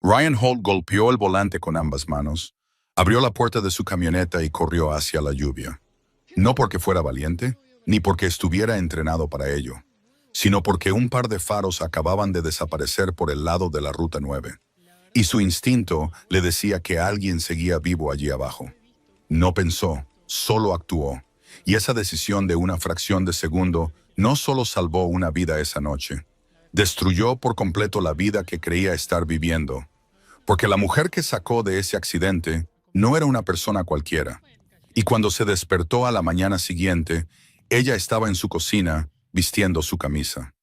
Ryan Holt golpeó el volante con ambas manos, abrió la puerta de su camioneta y corrió hacia la lluvia. No porque fuera valiente, ni porque estuviera entrenado para ello, sino porque un par de faros acababan de desaparecer por el lado de la Ruta 9, y su instinto le decía que alguien seguía vivo allí abajo. No pensó, solo actuó, y esa decisión de una fracción de segundo no solo salvó una vida esa noche, destruyó por completo la vida que creía estar viviendo, porque la mujer que sacó de ese accidente no era una persona cualquiera. Y cuando se despertó a la mañana siguiente, ella estaba en su cocina vistiendo su camisa.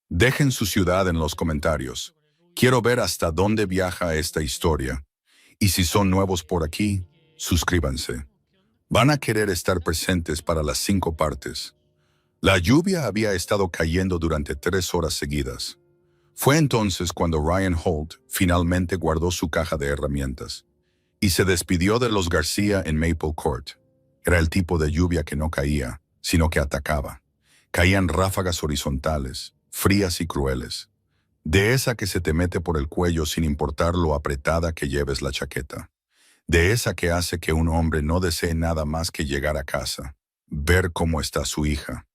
Dejen su ciudad en los comentarios. Quiero ver hasta dónde viaja esta historia. Y si son nuevos por aquí, suscríbanse. Van a querer estar presentes para las 5 partes. La lluvia había estado cayendo durante 3 horas seguidas. Fue entonces cuando Ryan Holt finalmente guardó su caja de herramientas y se despidió de los García en Maple Court. Era el tipo de lluvia que no caía, sino que atacaba. Caían ráfagas horizontales, frías y crueles. De esa que se te mete por el cuello sin importar lo apretada que lleves la chaqueta. De esa que hace que un hombre no desee nada más que llegar a casa, ver cómo está su hija,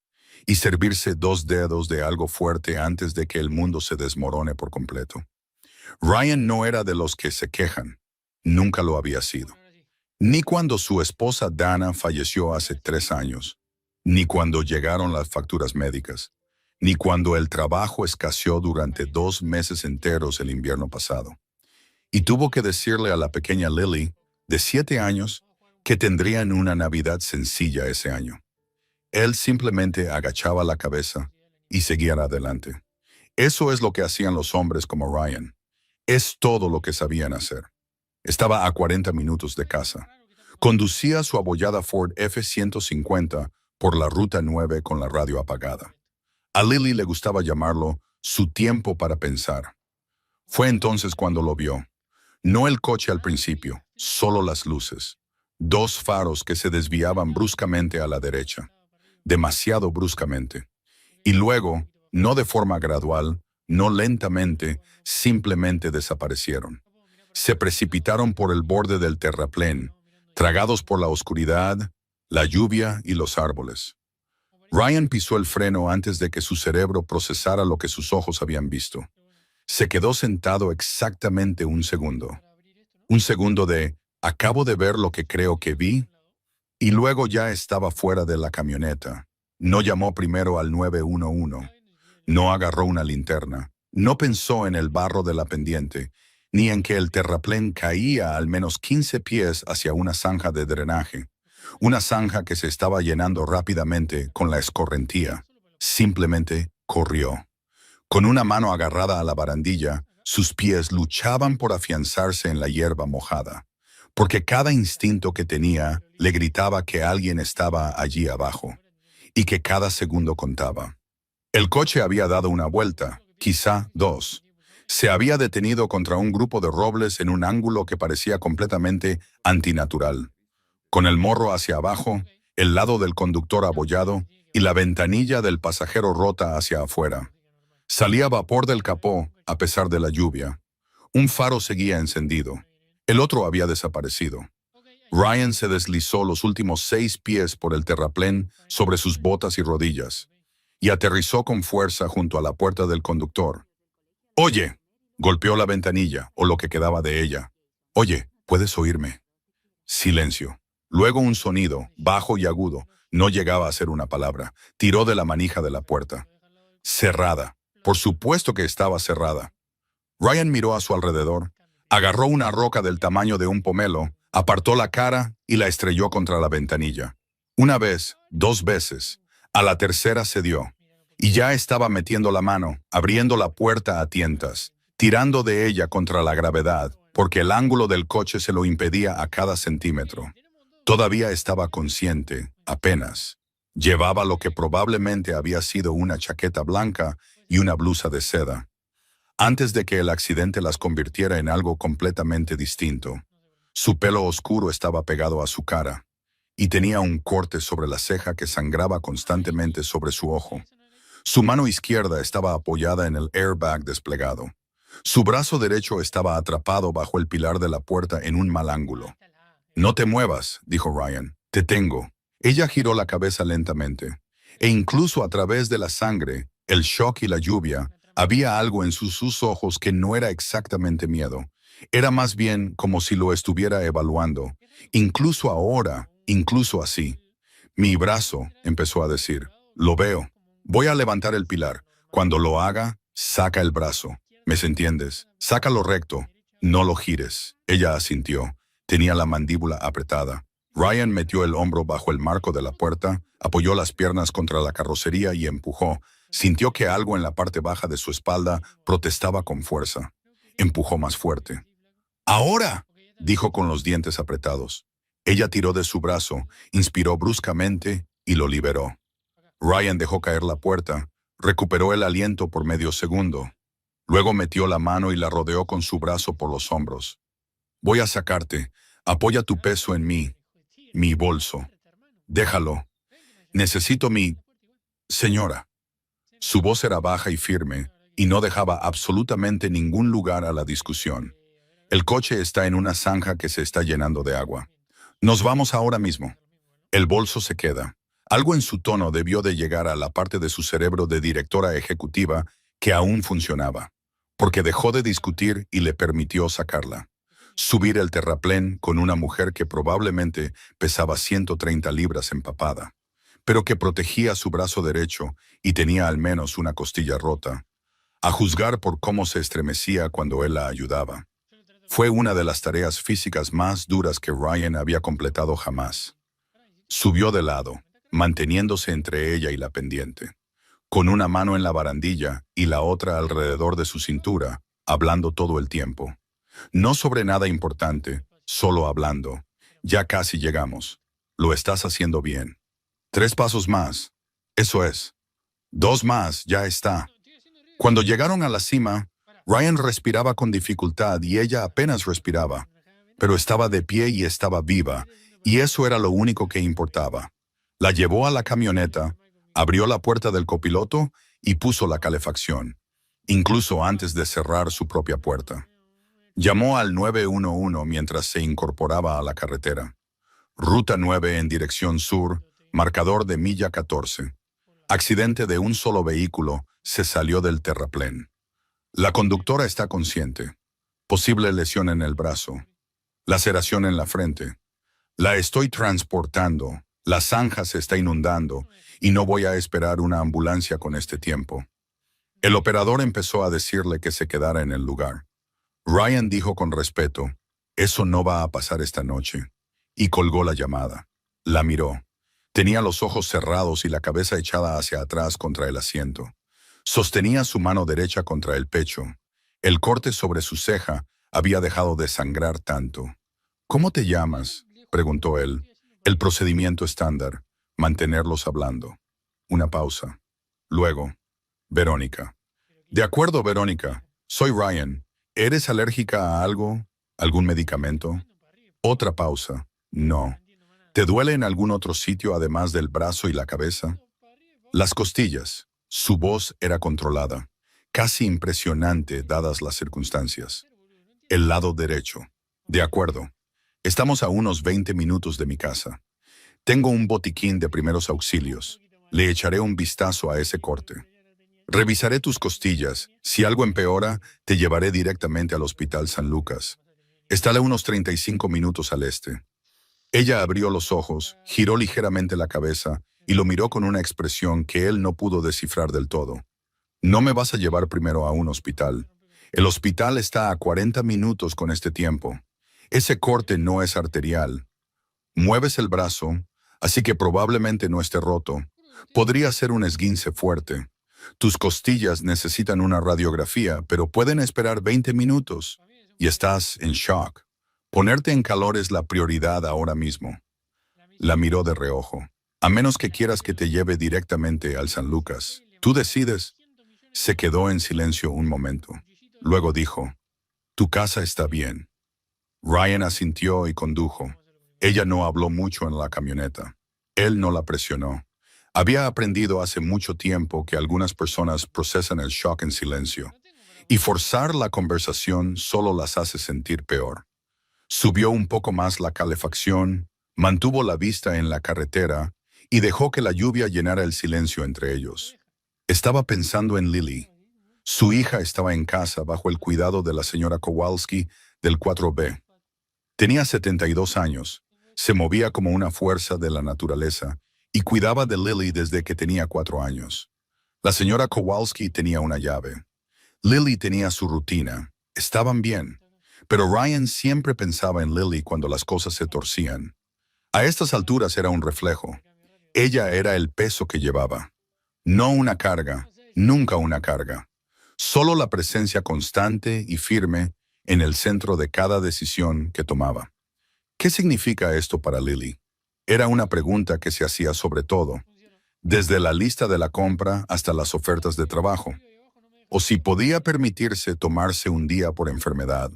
y servirse 2 dedos de algo fuerte antes de que el mundo se desmorone por completo. Ryan no era de los que se quejan. Nunca lo había sido. Ni cuando su esposa Dana falleció hace 3 años, ni cuando llegaron las facturas médicas, ni cuando el trabajo escaseó durante 2 meses enteros el invierno pasado. Y tuvo que decirle a la pequeña Lily, de 7 años, que tendrían una Navidad sencilla ese año. Él simplemente agachaba la cabeza y seguía adelante. Eso es lo que hacían los hombres como Ryan. Es todo lo que sabían hacer. Estaba a 40 minutos de casa. Conducía su abollada Ford F-150 por la Ruta 9 con la radio apagada. A Lily le gustaba llamarlo su tiempo para pensar. Fue entonces cuando lo vio. No el coche al principio, solo las luces. 2 faros que se desviaban bruscamente a la derecha. Demasiado bruscamente. Y luego, no de forma gradual, no lentamente, simplemente desaparecieron. Se precipitaron por el borde del terraplén, tragados por la oscuridad, la lluvia y los árboles. Ryan pisó el freno antes de que su cerebro procesara lo que sus ojos habían visto. Se quedó sentado exactamente un segundo. Un segundo de, acabo de ver lo que creo que vi, y luego ya estaba fuera de la camioneta. No llamó primero al 911. No agarró una linterna. No pensó en el barro de la pendiente, ni en que el terraplén caía al menos 15 pies hacia una zanja de drenaje. Una zanja que se estaba llenando rápidamente con la escorrentía. Simplemente corrió. Con una mano agarrada a la barandilla, sus pies luchaban por afianzarse en la hierba mojada, porque cada instinto que tenía le gritaba que alguien estaba allí abajo, y que cada segundo contaba. El coche había dado una vuelta, quizá 2. Se había detenido contra un grupo de robles en un ángulo que parecía completamente antinatural, con el morro hacia abajo, el lado del conductor abollado y la ventanilla del pasajero rota hacia afuera. Salía vapor del capó, a pesar de la lluvia. Un faro seguía encendido. El otro había desaparecido. Ryan se deslizó los últimos 6 pies por el terraplén sobre sus botas y rodillas, y aterrizó con fuerza junto a la puerta del conductor. «Oye», golpeó la ventanilla, o lo que quedaba de ella. «Oye, ¿puedes oírme?» Silencio. Luego un sonido, bajo y agudo, no llegaba a ser una palabra. Tiró de la manija de la puerta. Cerrada. Por supuesto que estaba cerrada. Ryan miró a su alrededor, agarró una roca del tamaño de un pomelo, apartó la cara y la estrelló contra la ventanilla. Una vez, 2 veces, a la tercera cedió, y ya estaba metiendo la mano, abriendo la puerta a tientas, tirando de ella contra la gravedad, porque el ángulo del coche se lo impedía a cada centímetro. Todavía estaba consciente, apenas. Llevaba lo que probablemente había sido una chaqueta blanca y una blusa de seda, antes de que el accidente las convirtiera en algo completamente distinto. Su pelo oscuro estaba pegado a su cara, y tenía un corte sobre la ceja que sangraba constantemente sobre su ojo. Su mano izquierda estaba apoyada en el airbag desplegado. Su brazo derecho estaba atrapado bajo el pilar de la puerta en un mal ángulo. No te muevas, dijo Ryan. Te tengo. Ella giró la cabeza lentamente. E incluso a través de la sangre, el shock y la lluvia, había algo en sus ojos que no era exactamente miedo. Era más bien como si lo estuviera evaluando. Incluso ahora, incluso así. Mi brazo, empezó a decir. Lo veo. Voy a levantar el pilar. Cuando lo haga, saca el brazo. ¿Me entiendes? Sácalo recto. No lo gires. Ella asintió. Tenía la mandíbula apretada. Ryan metió el hombro bajo el marco de la puerta, apoyó las piernas contra la carrocería y empujó. Sintió que algo en la parte baja de su espalda protestaba con fuerza. Empujó más fuerte. ¡Ahora!, dijo con los dientes apretados. Ella tiró de su brazo, inspiró bruscamente y lo liberó. Ryan dejó caer la puerta, recuperó el aliento por medio segundo. Luego metió la mano y la rodeó con su brazo por los hombros. Voy a sacarte. Apoya tu peso en mí. Mi bolso. Déjalo. Necesito mi... Señora. Su voz era baja y firme, y no dejaba absolutamente ningún lugar a la discusión. El coche está en una zanja que se está llenando de agua. Nos vamos ahora mismo. El bolso se queda. Algo en su tono debió de llegar a la parte de su cerebro de directora ejecutiva que aún funcionaba, porque dejó de discutir y le permitió sacarla. Subir el terraplén con una mujer que probablemente pesaba 130 libras empapada, pero que protegía su brazo derecho y tenía al menos una costilla rota, a juzgar por cómo se estremecía cuando él la ayudaba. Fue una de las tareas físicas más duras que Ryan había completado jamás. Subió de lado, manteniéndose entre ella y la pendiente, con una mano en la barandilla y la otra alrededor de su cintura, hablando todo el tiempo. No sobre nada importante, solo hablando. Ya casi llegamos. Lo estás haciendo bien. 3 pasos más. Eso es. 2 más, ya está. Cuando llegaron a la cima, Ryan respiraba con dificultad y ella apenas respiraba, pero estaba de pie y estaba viva, y eso era lo único que importaba. La llevó a la camioneta, abrió la puerta del copiloto y puso la calefacción, incluso antes de cerrar su propia puerta. Llamó al 911 mientras se incorporaba a la carretera. Ruta 9 en dirección sur, marcador de milla 14. Accidente de un solo vehículo, se salió del terraplén. La conductora está consciente. Posible lesión en el brazo. Laceración en la frente. La estoy transportando. La zanja se está inundando y no voy a esperar una ambulancia con este tiempo. El operador empezó a decirle que se quedara en el lugar. Ryan dijo con respeto, eso no va a pasar esta noche, y colgó la llamada. La miró. Tenía los ojos cerrados y la cabeza echada hacia atrás contra el asiento. Sostenía su mano derecha contra el pecho. El corte sobre su ceja había dejado de sangrar tanto. ¿Cómo te llamas?, preguntó él. El procedimiento estándar, mantenerlos hablando. Una pausa. Luego, Verónica. De acuerdo, Verónica. Soy Ryan. ¿Eres alérgica a algo? ¿Algún medicamento? Otra pausa. No. ¿Te duele en algún otro sitio además del brazo y la cabeza? Las costillas. Su voz era controlada, casi impresionante dadas las circunstancias. El lado derecho. De acuerdo. Estamos a unos 20 minutos de mi casa. Tengo un botiquín de primeros auxilios. Le echaré un vistazo a ese corte. Revisaré tus costillas. Si algo empeora, te llevaré directamente al Hospital San Lucas. Está a unos 35 minutos al este. Ella abrió los ojos, giró ligeramente la cabeza y lo miró con una expresión que él no pudo descifrar del todo. No me vas a llevar primero a un hospital. El hospital está a 40 minutos con este tiempo. Ese corte no es arterial. Mueves el brazo, así que probablemente no esté roto. Podría ser un esguince fuerte. Tus costillas necesitan una radiografía, pero pueden esperar 20 minutos. Y estás en shock. Ponerte en calor es la prioridad ahora mismo. La miró de reojo. A menos que quieras que te lleve directamente al San Lucas. Tú decides. Se quedó en silencio un momento. Luego dijo, tu casa está bien. Ryan asintió y condujo. Ella no habló mucho en la camioneta. Él no la presionó. Había aprendido hace mucho tiempo que algunas personas procesan el shock en silencio. Y forzar la conversación solo las hace sentir peor. Subió un poco más la calefacción, mantuvo la vista en la carretera y dejó que la lluvia llenara el silencio entre ellos. Estaba pensando en Lily. Su hija estaba en casa bajo el cuidado de la señora Kowalski del 4B. Tenía 72 años, se movía como una fuerza de la naturaleza y cuidaba de Lily desde que tenía 4 años. La señora Kowalski tenía una llave. Lily tenía su rutina. Estaban bien. Pero Ryan siempre pensaba en Lily cuando las cosas se torcían. A estas alturas era un reflejo. Ella era el peso que llevaba. No una carga, nunca una carga. Solo la presencia constante y firme en el centro de cada decisión que tomaba. ¿Qué significa esto para Lily? Era una pregunta que se hacía sobre todo, desde la lista de la compra hasta las ofertas de trabajo. O si podía permitirse tomarse un día por enfermedad.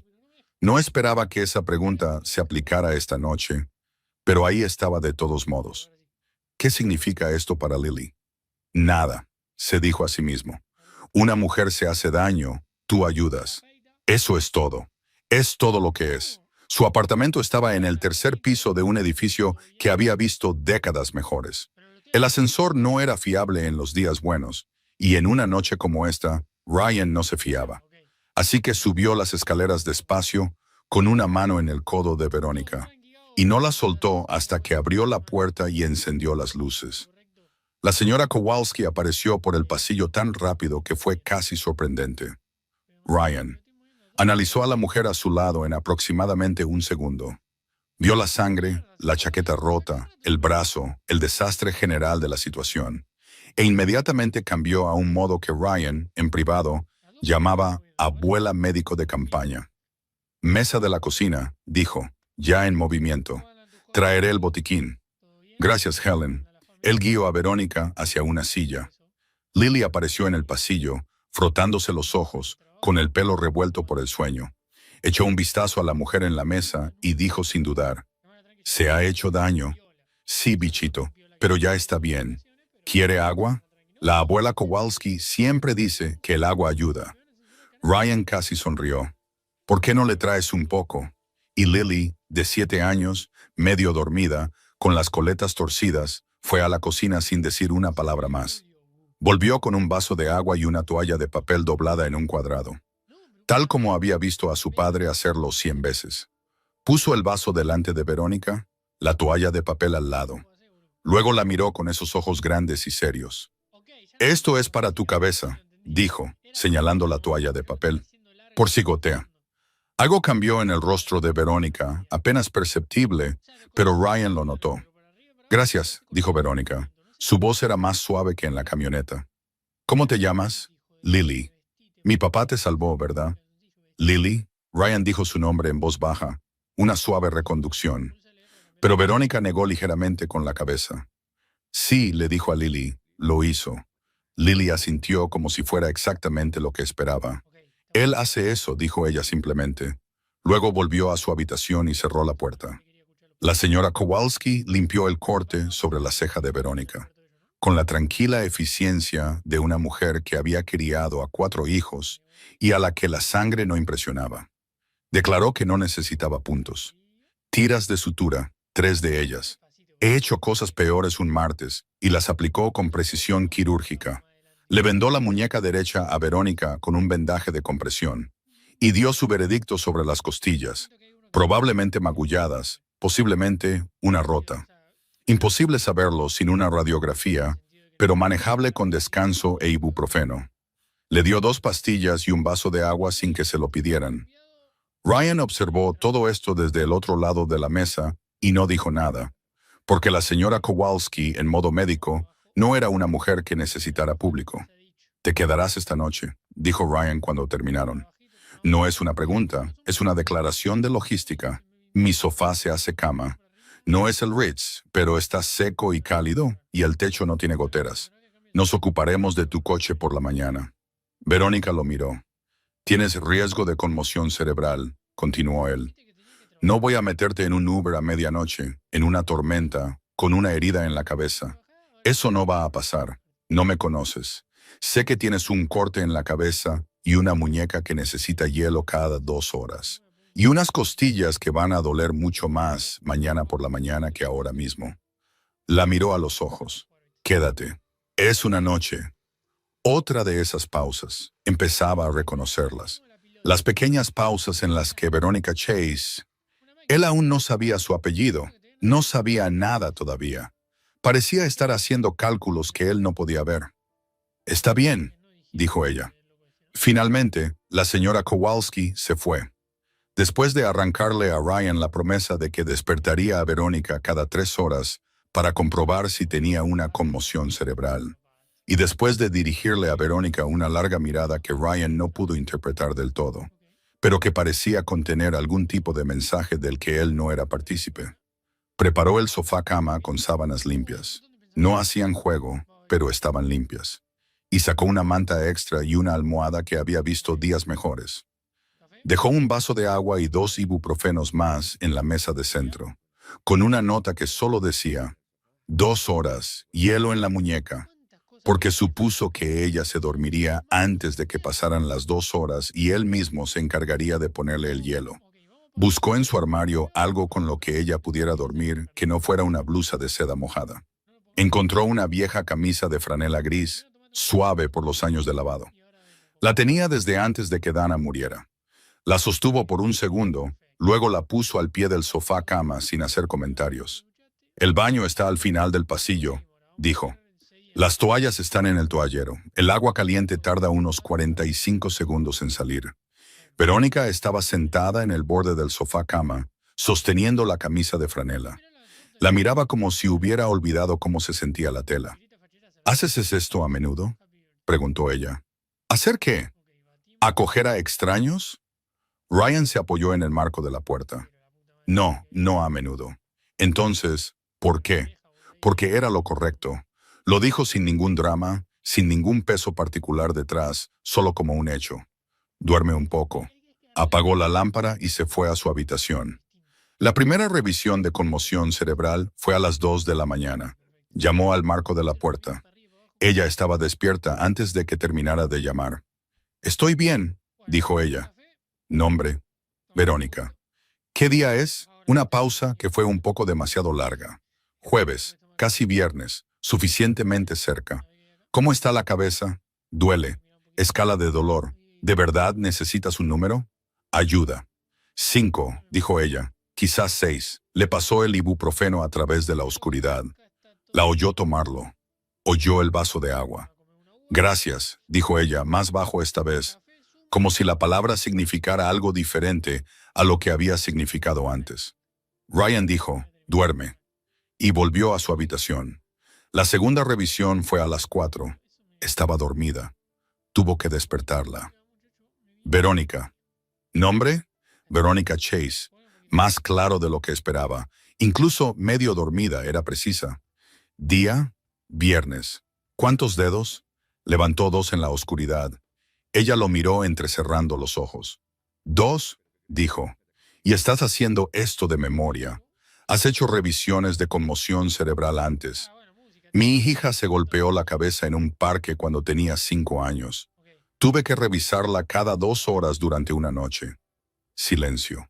No esperaba que esa pregunta se aplicara esta noche, pero ahí estaba de todos modos. ¿Qué significa esto para Lily? Nada, se dijo a sí mismo. Una mujer se hace daño, tú ayudas. Eso es todo. Es todo lo que es. Su apartamento estaba en el tercer piso de un edificio que había visto décadas mejores. El ascensor no era fiable en los días buenos, y en una noche como esta, Ryan no se fiaba. Así que subió las escaleras despacio, con una mano en el codo de Verónica, y no la soltó hasta que abrió la puerta y encendió las luces. La señora Kowalski apareció por el pasillo tan rápido que fue casi sorprendente. Ryan analizó a la mujer a su lado en aproximadamente un segundo. Vio la sangre, la chaqueta rota, el brazo, el desastre general de la situación, e inmediatamente cambió a un modo que Ryan, en privado, llamaba abuela médico de campaña. Mesa de la cocina, dijo, ya en movimiento. Traeré el botiquín. Gracias, Helen. Él guió a Verónica hacia una silla. Lily apareció en el pasillo, frotándose los ojos, con el pelo revuelto por el sueño. Echó un vistazo a la mujer en la mesa y dijo sin dudar, ¿se ha hecho daño? Sí, bichito, pero ya está bien. ¿Quiere agua? La abuela Kowalski siempre dice que el agua ayuda. Ryan casi sonrió. ¿Por qué no le traes un poco? Y Lily, de 7 años, medio dormida, con las coletas torcidas, fue a la cocina sin decir una palabra más. Volvió con un vaso de agua y una toalla de papel doblada en un cuadrado, tal como había visto a su padre hacerlo 100 veces. Puso el vaso delante de Verónica, la toalla de papel al lado. Luego la miró con esos ojos grandes y serios. Esto es para tu cabeza, dijo, señalando la toalla de papel. Por si gotea. Algo cambió en el rostro de Verónica, apenas perceptible, pero Ryan lo notó. Gracias, dijo Verónica. Su voz era más suave que en la camioneta. ¿Cómo te llamas? Lily. Mi papá te salvó, ¿verdad? Lily. Ryan dijo su nombre en voz baja, una suave reconducción. Pero Verónica negó ligeramente con la cabeza. Sí, le dijo a Lily, lo hizo. Lily asintió como si fuera exactamente lo que esperaba. Él hace eso, dijo ella simplemente. Luego volvió a su habitación y cerró la puerta. La señora Kowalski limpió el corte sobre la ceja de Verónica, con la tranquila eficiencia de una mujer que había criado a 4 hijos y a la que la sangre no impresionaba. Declaró que no necesitaba puntos. Tiras de sutura, 3 de ellas. He hecho cosas peores un martes y las aplicó con precisión quirúrgica. Le vendó la muñeca derecha a Verónica con un vendaje de compresión y dio su veredicto sobre las costillas, probablemente magulladas, posiblemente una rota. Imposible saberlo sin una radiografía, pero manejable con descanso e ibuprofeno. Le dio 2 pastillas y un vaso de agua sin que se lo pidieran. Ryan observó todo esto desde el otro lado de la mesa y no dijo nada, porque la señora Kowalski, en modo médico, no era una mujer que necesitara público. «Te quedarás esta noche», dijo Ryan cuando terminaron. «No es una pregunta, es una declaración de logística. Mi sofá se hace cama. No es el Ritz, pero está seco y cálido y el techo no tiene goteras. Nos ocuparemos de tu coche por la mañana». Verónica lo miró. «Tienes riesgo de conmoción cerebral», continuó él. «No voy a meterte en un Uber a medianoche, en una tormenta, con una herida en la cabeza. Eso no va a pasar. No me conoces. Sé que tienes un corte en la cabeza y una muñeca que necesita hielo cada 2 horas, y unas costillas que van a doler mucho más mañana por la mañana que ahora mismo. La miró a los ojos. Quédate. Es una noche. Otra de esas pausas. Empezaba a reconocerlas. Las pequeñas pausas en las que Verónica Chase... Él aún no sabía su apellido. No sabía nada todavía. Parecía estar haciendo cálculos que él no podía ver. «Está bien», dijo ella. Finalmente, la señora Kowalski se fue. Después de arrancarle a Ryan la promesa de que despertaría a Verónica cada 3 horas para comprobar si tenía una conmoción cerebral, y después de dirigirle a Verónica una larga mirada que Ryan no pudo interpretar del todo, pero que parecía contener algún tipo de mensaje del que él no era partícipe, preparó el sofá-cama con sábanas limpias. No hacían juego, pero estaban limpias. Y sacó una manta extra y una almohada que había visto días mejores. Dejó un vaso de agua y 2 ibuprofenos más en la mesa de centro, con una nota que solo decía, 2 horas, hielo en la muñeca, porque supuso que ella se dormiría antes de que pasaran las 2 horas y él mismo se encargaría de ponerle el hielo. Buscó en su armario algo con lo que ella pudiera dormir que no fuera una blusa de seda mojada. Encontró una vieja camisa de franela gris, suave por los años de lavado. La tenía desde antes de que Dana muriera. La sostuvo por un segundo, luego la puso al pie del sofá-cama sin hacer comentarios. «El baño está al final del pasillo», dijo. «Las toallas están en el toallero. El agua caliente tarda unos 45 segundos en salir». Verónica estaba sentada en el borde del sofá-cama, sosteniendo la camisa de franela. La miraba como si hubiera olvidado cómo se sentía la tela. «¿Haces esto a menudo?», preguntó ella. «¿Hacer qué? ¿Acoger a extraños?». Ryan se apoyó en el marco de la puerta. «No, no a menudo». Entonces, ¿por qué? Porque era lo correcto. Lo dijo sin ningún drama, sin ningún peso particular detrás, solo como un hecho. «Duerme un poco». Apagó la lámpara y se fue a su habitación. La primera revisión de conmoción cerebral fue a las 2 de la mañana. Llamó al marco de la puerta. Ella estaba despierta antes de que terminara de llamar. «Estoy bien», dijo ella. «Nombre: Verónica». «¿Qué día es?». Una pausa que fue un poco demasiado larga. «Jueves, casi viernes, suficientemente cerca». «¿Cómo está la cabeza?». «Duele». «Escala de dolor». «¿De verdad necesitas un número?». «Ayuda». 5, dijo ella. «Quizás 6». Le pasó el ibuprofeno a través de la oscuridad. La oyó tomarlo. Oyó el vaso de agua. «Gracias», dijo ella, más bajo esta vez, como si la palabra significara algo diferente a lo que había significado antes. Ryan dijo, «Duerme», y volvió a su habitación. La segunda revisión fue a las 4. Estaba dormida. Tuvo que despertarla. «Verónica». «¿Nombre?». «Verónica Chase». Más claro de lo que esperaba. Incluso medio dormida era precisa. «Día?» «Viernes». «¿Cuántos dedos?». Levantó 2 en la oscuridad. Ella lo miró entrecerrando los ojos. «2», dijo. «Y estás haciendo esto de memoria. Has hecho revisiones de conmoción cerebral antes». «Mi hija se golpeó la cabeza en un parque cuando tenía 5 años. Tuve que revisarla cada 2 horas durante una noche». Silencio.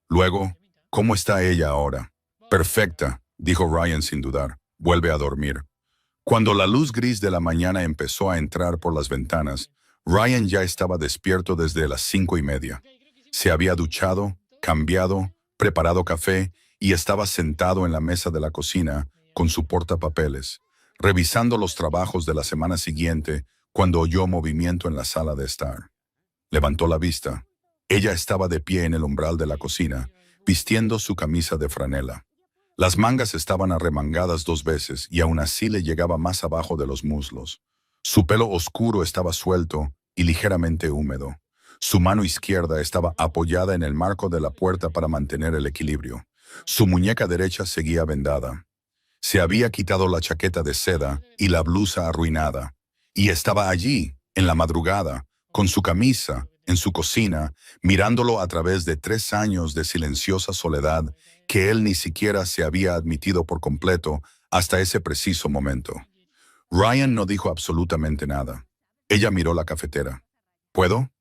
Luego, «¿Cómo está ella ahora?». «Perfecta», dijo Ryan sin dudar. «Vuelve a dormir». Cuando la luz gris de la mañana empezó a entrar por las ventanas, Ryan ya estaba despierto desde las 5:30. Se había duchado, cambiado, preparado café y estaba sentado en la mesa de la cocina con su portapapeles, revisando los trabajos de la semana siguiente cuando oyó movimiento en la sala de estar. Levantó la vista. Ella estaba de pie en el umbral de la cocina, vistiendo su camisa de franela. Las mangas estaban arremangadas 2 veces y aún así le llegaba más abajo de los muslos. Su pelo oscuro estaba suelto y ligeramente húmedo. Su mano izquierda estaba apoyada en el marco de la puerta para mantener el equilibrio. Su muñeca derecha seguía vendada. Se había quitado la chaqueta de seda y la blusa arruinada, y estaba allí, en la madrugada, con su camisa, en su cocina, mirándolo a través de 3 años de silenciosa soledad que él ni siquiera se había admitido por completo hasta ese preciso momento. Ryan no dijo absolutamente nada. Ella miró la cafetera. ¿Puedo?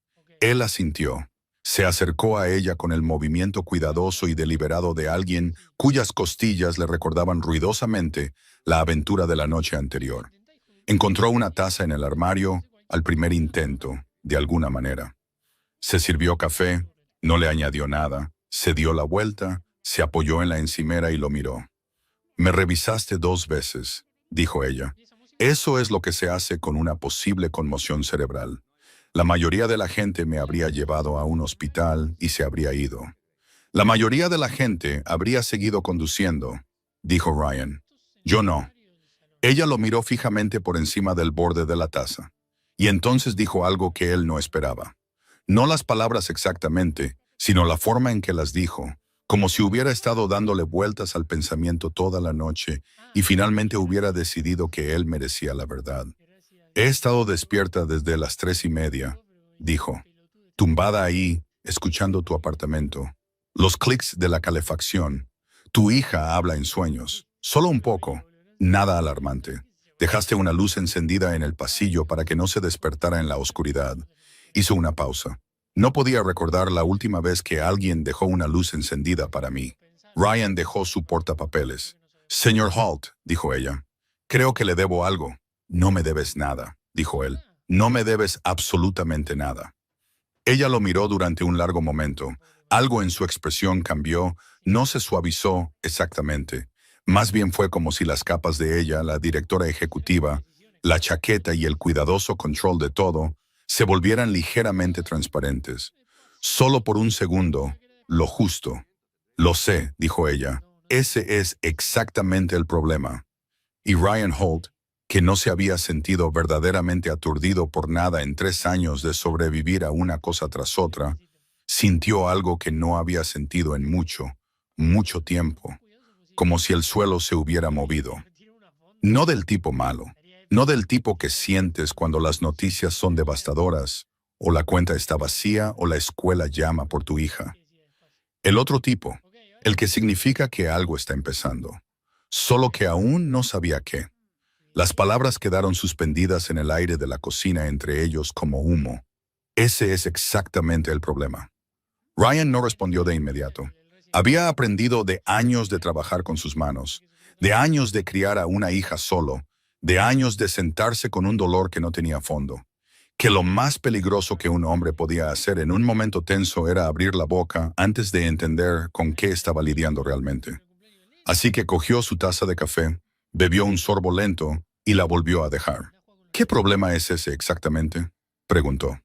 Él asintió. Se acercó a ella con el movimiento cuidadoso y deliberado de alguien cuyas costillas le recordaban ruidosamente la aventura de la noche anterior. Encontró una taza en el armario al primer intento, de alguna manera. Se sirvió café, no le añadió nada, se dio la vuelta, se apoyó en la encimera y lo miró. «Me revisaste 2 veces», dijo ella. «Eso es lo que se hace con una posible conmoción cerebral. La mayoría de la gente me habría llevado a un hospital y se habría ido. La mayoría de la gente habría seguido conduciendo», dijo Ryan. «Yo no». Ella lo miró fijamente por encima del borde de la taza. Y entonces dijo algo que él no esperaba. No las palabras exactamente, sino la forma en que las dijo, como si hubiera estado dándole vueltas al pensamiento toda la noche y finalmente hubiera decidido que él merecía la verdad. «He estado despierta desde las 3:30», dijo, «tumbada ahí, escuchando tu apartamento. Los clics de la calefacción. Tu hija habla en sueños. Solo un poco. Nada alarmante. Dejaste una luz encendida en el pasillo para que no se despertara en la oscuridad». Hizo una pausa. «No podía recordar la última vez que alguien dejó una luz encendida para mí». Ryan dejó su portapapeles. «Señor Holt», dijo ella, «creo que le debo algo». «No me debes nada», dijo él. «No me debes absolutamente nada». Ella lo miró durante un largo momento. Algo en su expresión cambió, no se suavizó exactamente. Más bien fue como si las capas de ella, la directora ejecutiva, la chaqueta y el cuidadoso control de todo, se volvieran ligeramente transparentes. Solo por un segundo, lo justo. «Lo sé», dijo ella. «Ese es exactamente el problema». Y Ryan Holt, que no se había sentido verdaderamente aturdido por nada en 3 años de sobrevivir a una cosa tras otra, sintió algo que no había sentido en mucho, mucho tiempo, como si el suelo se hubiera movido. No del tipo malo, no del tipo que sientes cuando las noticias son devastadoras, o la cuenta está vacía, o la escuela llama por tu hija. El otro tipo, el que significa que algo está empezando, solo que aún no sabía qué. Las palabras quedaron suspendidas en el aire de la cocina entre ellos como humo. Ese es exactamente el problema. Ryan no respondió de inmediato. Había aprendido de años de trabajar con sus manos, de años de criar a una hija solo, de años de sentarse con un dolor que no tenía fondo, que lo más peligroso que un hombre podía hacer en un momento tenso era abrir la boca antes de entender con qué estaba lidiando realmente. Así que cogió su taza de café, bebió un sorbo lento y la volvió a dejar. «¿Qué problema es ese exactamente?», preguntó.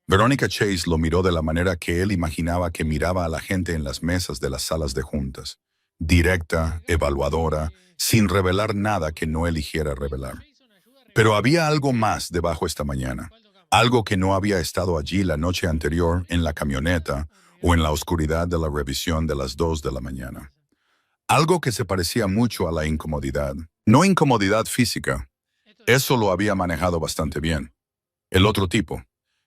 Veronica Chase lo miró de la manera que él imaginaba que miraba a la gente en las mesas de las salas de juntas. Directa, evaluadora, sin revelar nada que no eligiera revelar. Pero había algo más debajo esta mañana. Algo que no había estado allí la noche anterior en la camioneta o en la oscuridad de la revisión de las 2 de la mañana. Algo que se parecía mucho a la incomodidad. No incomodidad física. Eso lo había manejado bastante bien. El otro tipo.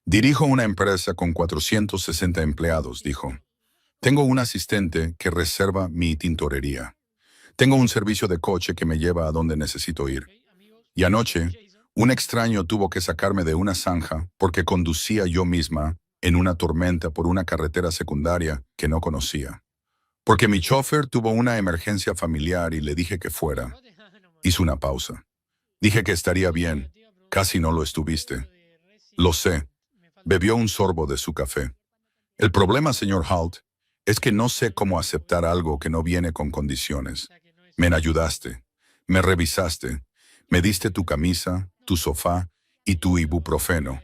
«Dirijo una empresa con 460 empleados», dijo. «Tengo un asistente que reserva mi tintorería. Tengo un servicio de coche que me lleva a donde necesito ir. Y anoche, un extraño tuvo que sacarme de una zanja porque conducía yo misma en una tormenta por una carretera secundaria que no conocía. Porque mi chofer tuvo una emergencia familiar y le dije que fuera». Hizo una pausa. «Dije que estaría bien. Casi no lo estuviste». «Lo sé». Bebió un sorbo de su café. «El problema, señor Holt, es que no sé cómo aceptar algo que no viene con condiciones. Me ayudaste, me revisaste, me diste tu camisa, tu sofá y tu ibuprofeno,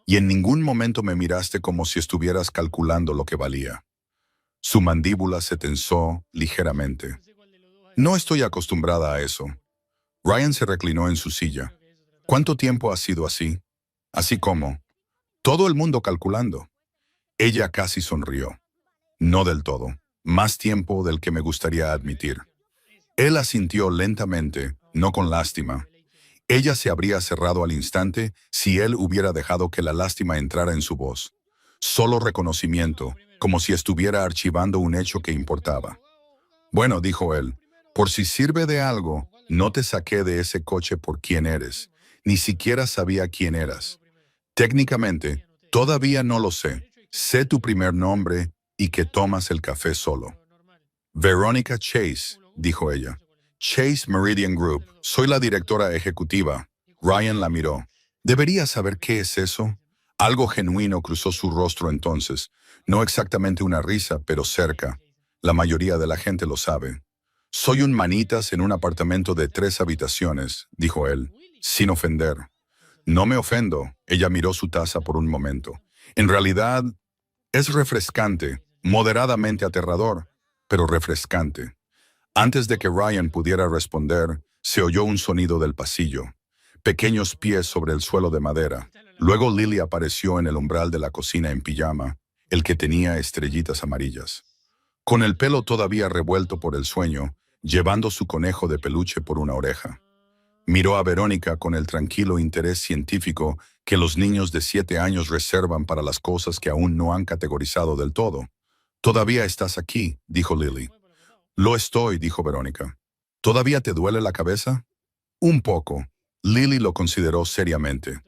y en ningún momento me miraste como si estuvieras calculando lo que valía». Su mandíbula se tensó ligeramente. «No estoy acostumbrada a eso». Ryan se reclinó en su silla. «¿Cuánto tiempo ha sido así? Así como todo el mundo calculando». Ella casi sonrió. «No del todo. Más tiempo del que me gustaría admitir». Él asintió lentamente, no con lástima. Ella se habría cerrado al instante si él hubiera dejado que la lástima entrara en su voz. Solo reconocimiento, como si estuviera archivando un hecho que importaba. «Bueno», dijo él, «por si sirve de algo, no te saqué de ese coche por quién eres. Ni siquiera sabía quién eras. Técnicamente, Todavía no lo sé. Sé tu primer nombre y que tomas el café solo. Verónica Chase, dijo ella. Chase Meridian Group. Soy la directora ejecutiva. Ryan la miró. ¿Deberías saber qué es eso? Algo genuino cruzó su rostro entonces. No exactamente una risa, pero cerca. La mayoría de la gente lo sabe. Soy un manitas en un apartamento de 3 habitaciones, dijo él, sin ofender. No me ofendo. Ella miró su taza por un momento. En realidad, es refrescante, moderadamente aterrador, pero refrescante. Antes de que Ryan pudiera responder, se oyó un sonido del pasillo. Pequeños pies sobre el suelo de madera. Luego Lily apareció en el umbral de la cocina en pijama, el que tenía estrellitas amarillas. Con el pelo todavía revuelto por el sueño, llevando su conejo de peluche por una oreja. Miró a Verónica con el tranquilo interés científico que los niños de 7 años reservan para las cosas que aún no han categorizado del todo. «Todavía estás aquí», dijo Lily. «Lo estoy», dijo Verónica. «¿Todavía te duele la cabeza?» «Un poco». Lily lo consideró seriamente.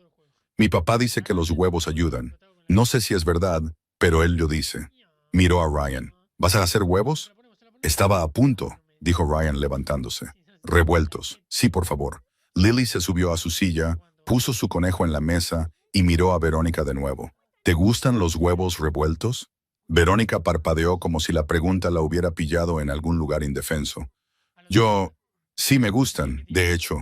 «Mi papá dice que los huevos ayudan. No sé si es verdad, pero él lo dice». Miró a Ryan. «¿Vas a hacer huevos?» «Estaba a punto», dijo Ryan levantándose. «Revueltos. Sí, por favor». Lily se subió a su silla, puso su conejo en la mesa y miró a Verónica de nuevo. «¿Te gustan los huevos revueltos?» Verónica parpadeó como si la pregunta la hubiera pillado en algún lugar indefenso. Sí me gustan, de hecho».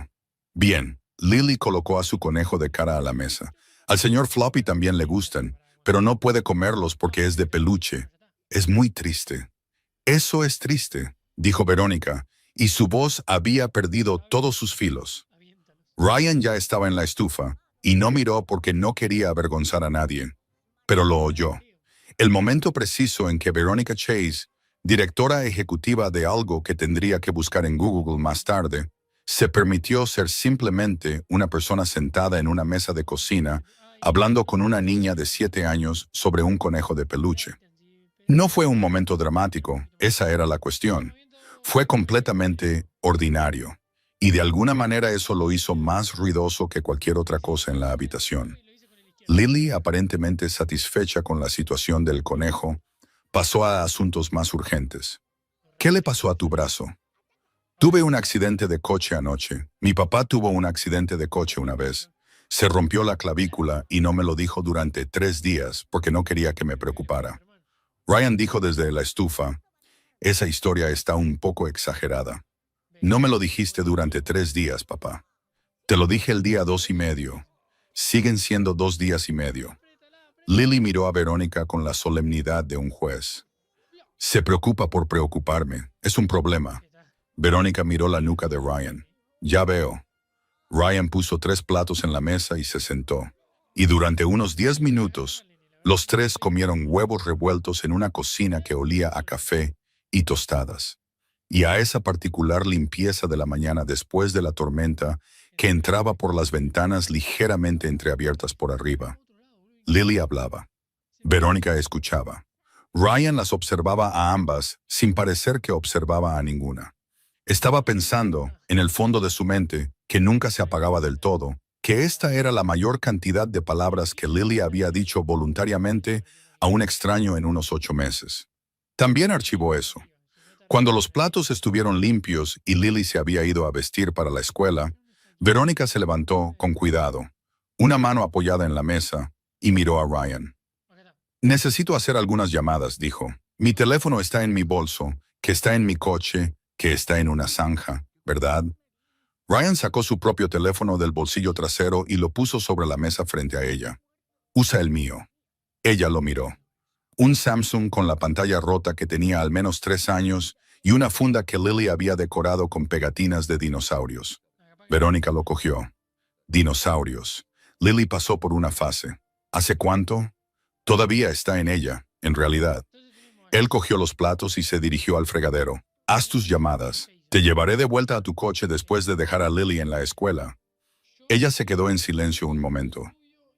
«Bien». Lily colocó a su conejo de cara a la mesa. «Al señor Floppy también le gustan, pero no puede comerlos porque es de peluche. Es muy triste». «Eso es triste», dijo Verónica, y su voz había perdido todos sus filos. Ryan ya estaba en la estufa, y no miró porque no quería avergonzar a nadie. Pero lo oyó. El momento preciso en que Verónica Chase, directora ejecutiva de algo que tendría que buscar en Google más tarde, se permitió ser simplemente una persona sentada en una mesa de cocina, hablando con una niña de 7 años sobre un conejo de peluche. No fue un momento dramático, esa era la cuestión. Fue completamente ordinario. Y de alguna manera eso lo hizo más ruidoso que cualquier otra cosa en la habitación. Lily, aparentemente satisfecha con la situación del conejo, pasó a asuntos más urgentes. «¿Qué le pasó a tu brazo?» «Tuve un accidente de coche anoche. Mi papá tuvo un accidente de coche una vez. Se rompió la clavícula y no me lo dijo durante 3 días porque no quería que me preocupara». Ryan dijo desde la estufa, «Esa historia está un poco exagerada». «No me lo dijiste durante 3 días, papá. Te lo dije el día 2 y medio. Siguen siendo 2 días y medio». Lily miró a Verónica con la solemnidad de un juez. «Se preocupa por preocuparme. Es un problema». Verónica miró la nuca de Ryan. «Ya veo». Ryan puso 3 platos en la mesa y se sentó. Y durante unos 10 minutos, los 3 comieron huevos revueltos en una cocina que olía a café y tostadas. Y a esa particular limpieza de la mañana después de la tormenta que entraba por las ventanas ligeramente entreabiertas por arriba. Lily hablaba. Verónica escuchaba. Ryan las observaba a ambas sin parecer que observaba a ninguna. Estaba pensando, en el fondo de su mente, que nunca se apagaba del todo, que esta era la mayor cantidad de palabras que Lily había dicho voluntariamente a un extraño en unos 8 meses. También archivó eso. Cuando los platos estuvieron limpios y Lily se había ido a vestir para la escuela, Verónica se levantó con cuidado, una mano apoyada en la mesa, y miró a Ryan. «Necesito hacer algunas llamadas», dijo. «Mi teléfono está en mi bolso, que está en mi coche, que está en una zanja, ¿verdad?» Ryan sacó su propio teléfono del bolsillo trasero y lo puso sobre la mesa frente a ella. «Usa el mío». Ella lo miró. Un Samsung con la pantalla rota que tenía al menos 3 años y una funda que Lily había decorado con pegatinas de dinosaurios. Verónica lo cogió. Dinosaurios. Lily pasó por una fase. ¿Hace cuánto? Todavía está en ella, en realidad. Él cogió los platos y se dirigió al fregadero. «Haz tus llamadas. Te llevaré de vuelta a tu coche después de dejar a Lily en la escuela». Ella se quedó en silencio un momento.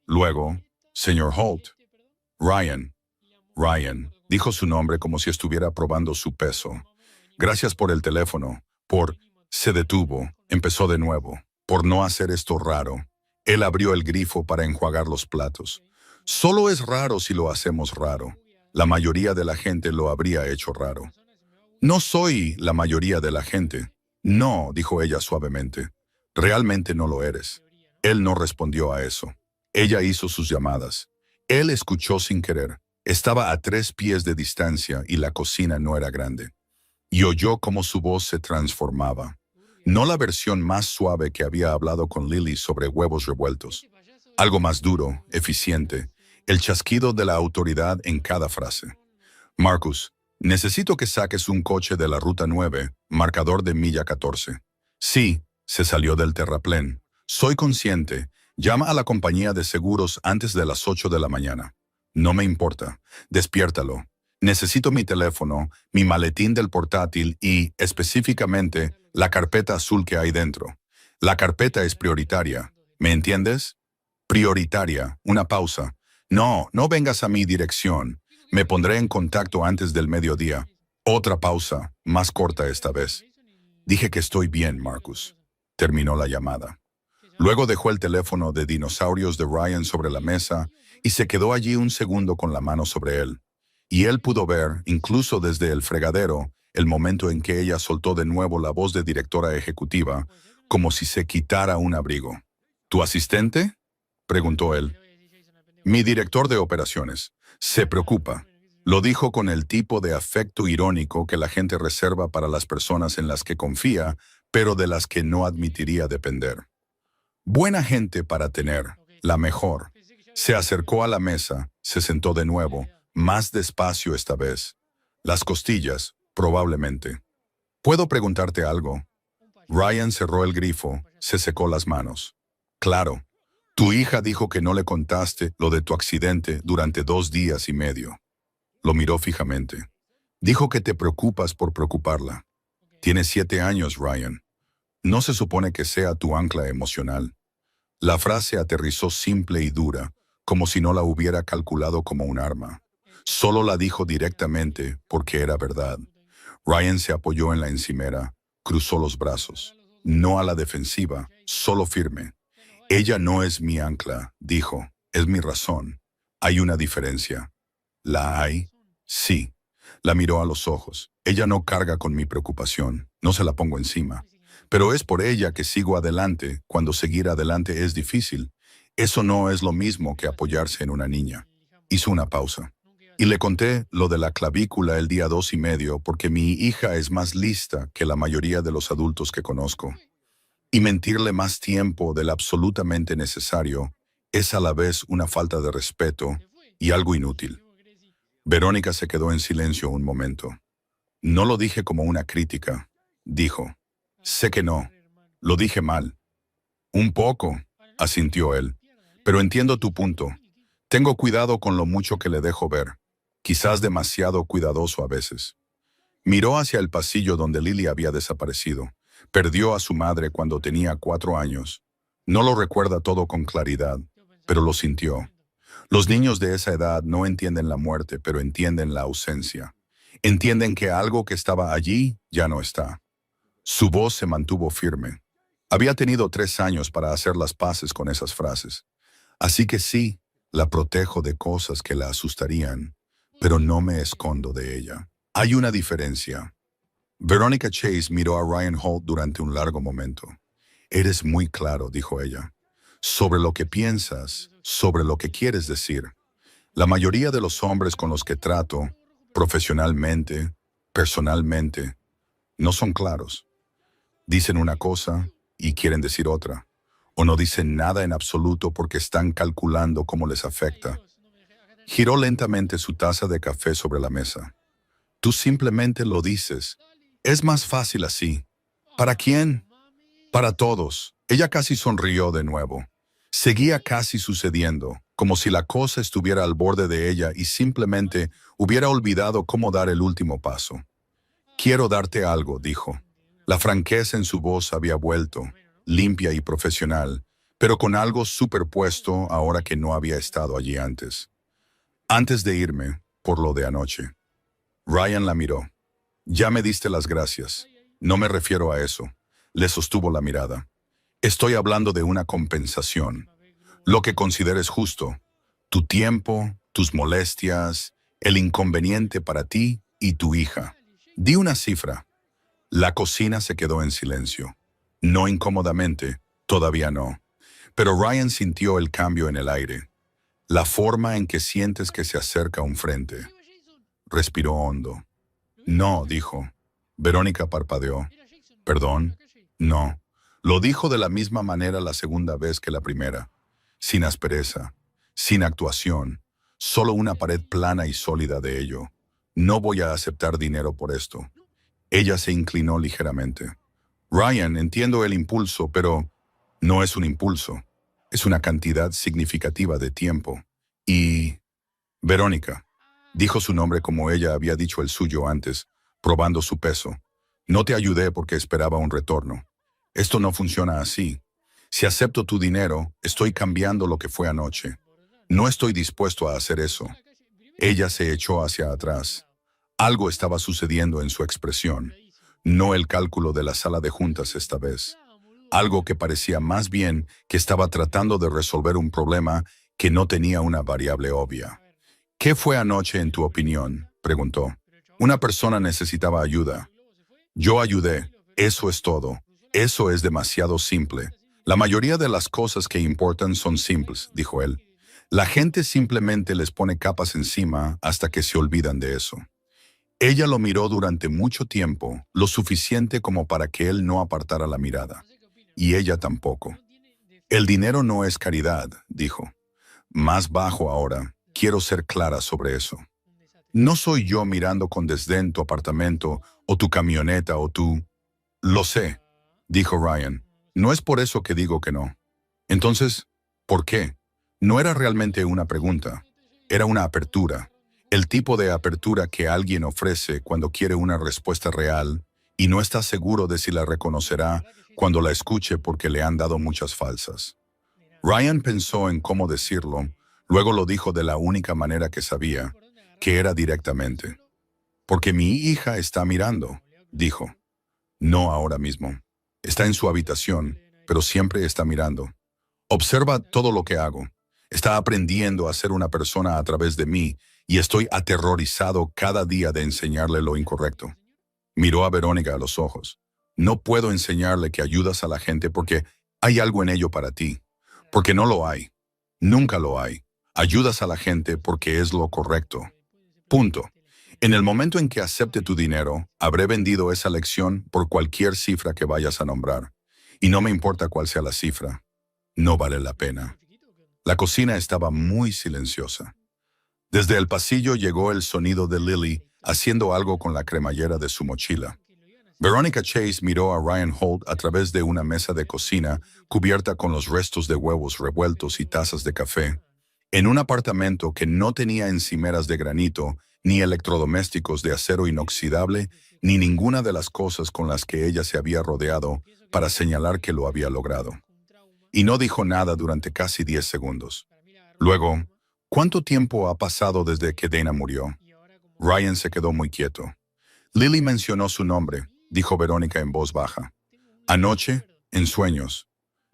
Luego, «Señor Holt». Ryan, dijo su nombre como si estuviera probando su peso. «Gracias por el teléfono, Se detuvo, empezó de nuevo. «Por no hacer esto raro». Él abrió el grifo para enjuagar los platos. Solo es raro si lo hacemos raro. La mayoría de la gente lo habría hecho raro. No soy la mayoría de la gente. No, dijo ella suavemente. Realmente no lo eres. Él no respondió a eso. Ella hizo sus llamadas. Él escuchó sin querer. Estaba a 3 pies de distancia y la cocina no era grande. Y oyó cómo su voz se transformaba. No la versión más suave que había hablado con Lily sobre huevos revueltos. Algo más duro, eficiente, el chasquido de la autoridad en cada frase. Marcus, necesito que saques un coche de la Ruta 9, marcador de milla 14. Sí, se salió del terraplén. Soy consciente. Llama a la compañía de seguros antes de las 8 de la mañana. No me importa. Despiértalo. Necesito mi teléfono, mi maletín del portátil y, específicamente, la carpeta azul que hay dentro. La carpeta es prioritaria. ¿Me entiendes? Prioritaria. Una pausa. No, no vengas a mi dirección. Me pondré en contacto antes del mediodía. Otra pausa, más corta esta vez. Dije que estoy bien, Marcus. Terminó la llamada. Luego dejó el teléfono de dinosaurios de Ryan sobre la mesa y se quedó allí un segundo con la mano sobre él. Y él pudo ver, incluso desde el fregadero, el momento en que ella soltó de nuevo la voz de directora ejecutiva, como si se quitara un abrigo. ¿Tu asistente?, preguntó él. Mi director de operaciones. Se preocupa. Lo dijo con el tipo de afecto irónico que la gente reserva para las personas en las que confía, pero de las que no admitiría depender. Buena gente para tener, la mejor. Se acercó a la mesa, se sentó de nuevo, más despacio esta vez. Las costillas, probablemente. ¿Puedo preguntarte algo? Ryan cerró el grifo, se secó las manos. Claro. Tu hija dijo que no le contaste lo de tu accidente durante 2 días y medio. Lo miró fijamente. Dijo que te preocupas por preocuparla. Tienes 7 años, Ryan. No se supone que sea tu ancla emocional. La frase aterrizó simple y dura, como si no la hubiera calculado como un arma. Solo la dijo directamente porque era verdad. Ryan se apoyó en la encimera, cruzó los brazos. No a la defensiva, solo firme. Ella no es mi ancla, dijo. Es mi razón. Hay una diferencia. ¿La hay? Sí. La miró a los ojos. Ella no carga con mi preocupación. No se la pongo encima. Pero es por ella que sigo adelante cuando seguir adelante es difícil. Eso no es lo mismo que apoyarse en una niña. Hizo una pausa. Y le conté lo de la clavícula el día 2 y medio porque mi hija es más lista que la mayoría de los adultos que conozco. Y mentirle más tiempo del absolutamente necesario es a la vez una falta de respeto y algo inútil. Verónica se quedó en silencio un momento. No lo dije como una crítica, dijo. Sé que no. Lo dije mal. Un poco, asintió él. Pero entiendo tu punto. Tengo cuidado con lo mucho que le dejo ver. Quizás demasiado cuidadoso a veces. Miró hacia el pasillo donde Lily había desaparecido. Perdió a su madre cuando tenía 4 años. No lo recuerda todo con claridad, pero lo sintió. Los niños de esa edad no entienden la muerte, pero entienden la ausencia. Entienden que algo que estaba allí ya no está. Su voz se mantuvo firme. Había tenido 3 años para hacer las paces con esas frases. Así que sí, la protejo de cosas que la asustarían, pero no me escondo de ella. Hay una diferencia. Veronica Chase miró a Ryan Holt durante un largo momento. Eres muy claro, dijo ella, sobre lo que piensas, sobre lo que quieres decir. La mayoría de los hombres con los que trato, profesionalmente, personalmente, no son claros. Dicen una cosa y quieren decir otra, o no dicen nada en absoluto porque están calculando cómo les afecta. Giró lentamente su taza de café sobre la mesa. Tú simplemente lo dices. Es más fácil así. ¿Para quién? Para todos. Ella casi sonrió de nuevo. Seguía casi sucediendo, como si la cosa estuviera al borde de ella y simplemente hubiera olvidado cómo dar el último paso. Quiero darte algo, dijo. La franqueza en su voz había vuelto, limpia y profesional, pero con algo superpuesto ahora que no había estado allí antes. Antes de irme, por lo de anoche. Ryan la miró. Ya me diste las gracias. No me refiero a eso. Le sostuvo la mirada. Estoy hablando de una compensación. Lo que consideres justo. Tu tiempo, tus molestias, el inconveniente para ti y tu hija. Di una cifra. La cocina se quedó en silencio. No incómodamente, todavía no. Pero Ryan sintió el cambio en el aire. La forma en que sientes que se acerca un frente. Respiró hondo. No, dijo. Verónica parpadeó. Perdón. No. Lo dijo de la misma manera la segunda vez que la primera. Sin aspereza, sin actuación, solo una pared plana y sólida de ello. No voy a aceptar dinero por esto. Ella se inclinó ligeramente. Ryan, entiendo el impulso, pero no es un impulso. Es una cantidad significativa de tiempo. Y... Verónica, dijo su nombre como ella había dicho el suyo antes, probando su peso. No te ayudé porque esperaba un retorno. Esto no funciona así. Si acepto tu dinero, estoy cambiando lo que fue anoche. No estoy dispuesto a hacer eso. Ella se echó hacia atrás. Algo estaba sucediendo en su expresión. No el cálculo de la sala de juntas esta vez. Algo que parecía más bien que estaba tratando de resolver un problema que no tenía una variable obvia. ¿Qué fue anoche en tu opinión?, preguntó. Una persona necesitaba ayuda. Yo ayudé. Eso es todo. Eso es demasiado simple. La mayoría de las cosas que importan son simples, dijo él. La gente simplemente les pone capas encima hasta que se olvidan de eso. Ella lo miró durante mucho tiempo, lo suficiente como para que él no apartara la mirada. Y ella tampoco. El dinero no es caridad, dijo. Más bajo ahora, quiero ser clara sobre eso. No soy yo mirando con desdén tu apartamento, o tu camioneta, o tu... Lo sé, dijo Ryan. No es por eso que digo que no. Entonces, ¿por qué? No era realmente una pregunta. Era una apertura. El tipo de apertura que alguien ofrece cuando quiere una respuesta real y no está seguro de si la reconocerá cuando la escuche porque le han dado muchas falsas. Ryan pensó en cómo decirlo, luego lo dijo de la única manera que sabía, que era directamente. Porque mi hija está mirando, dijo. No ahora mismo. Está en su habitación, pero siempre está mirando. Observa todo lo que hago. Está aprendiendo a ser una persona a través de mí y estoy aterrorizado cada día de enseñarle lo incorrecto. Miró a Verónica a los ojos. No puedo enseñarle que ayudas a la gente porque hay algo en ello para ti. Porque no lo hay. Nunca lo hay. Ayudas a la gente porque es lo correcto. Punto. En el momento en que acepte tu dinero, habré vendido esa lección por cualquier cifra que vayas a nombrar. Y no me importa cuál sea la cifra. No vale la pena. La cocina estaba muy silenciosa. Desde el pasillo llegó el sonido de Lily haciendo algo con la cremallera de su mochila. Veronica Chase miró a Ryan Holt a través de una mesa de cocina cubierta con los restos de huevos revueltos y tazas de café, en un apartamento que no tenía encimeras de granito, ni electrodomésticos de acero inoxidable, ni ninguna de las cosas con las que ella se había rodeado para señalar que lo había logrado. Y no dijo nada durante casi 10 segundos. Luego, ¿cuánto tiempo ha pasado desde que Dana murió? Ryan se quedó muy quieto. Lily mencionó su nombre, dijo Verónica en voz baja. Anoche, en sueños.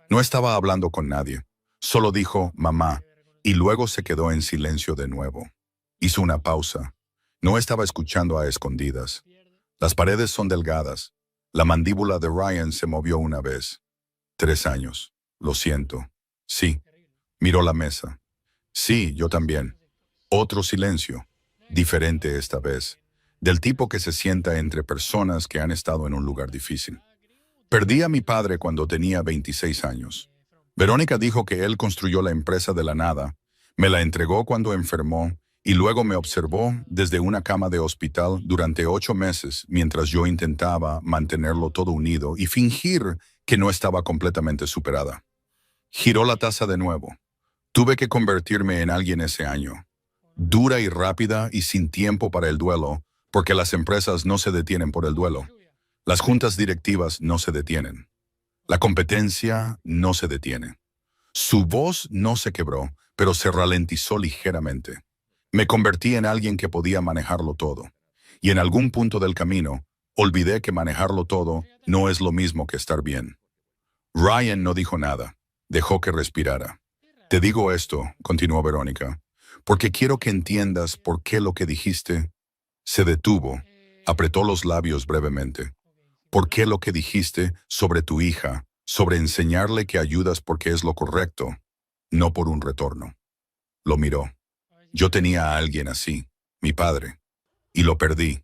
No estaba hablando con nadie. Solo dijo, mamá, y luego se quedó en silencio de nuevo. Hizo una pausa. No estaba escuchando a escondidas. Las paredes son delgadas. La mandíbula de Ryan se movió una vez. 3 años. Lo siento. Sí. Miró la mesa. Sí, yo también. Otro silencio. Diferente esta vez. Del tipo que se sienta entre personas que han estado en un lugar difícil. Perdí a mi padre cuando tenía 26 años. Verónica dijo que él construyó la empresa de la nada, me la entregó cuando enfermó y luego me observó desde una cama de hospital durante 8 meses mientras yo intentaba mantenerlo todo unido y fingir que no estaba completamente superada. Giró la taza de nuevo. Tuve que convertirme en alguien ese año. Dura y rápida y sin tiempo para el duelo, porque las empresas no se detienen por el duelo. Las juntas directivas no se detienen. La competencia no se detiene. Su voz no se quebró, pero se ralentizó ligeramente. Me convertí en alguien que podía manejarlo todo. Y en algún punto del camino, olvidé que manejarlo todo no es lo mismo que estar bien. Ryan no dijo nada. Dejó que respirara. Te digo esto, continuó Verónica, porque quiero que entiendas por qué lo que dijiste. Se detuvo, apretó los labios brevemente. ¿Por qué lo que dijiste sobre tu hija, sobre enseñarle que ayudas porque es lo correcto, no por un retorno? Lo miró. Yo tenía a alguien así, mi padre, y lo perdí.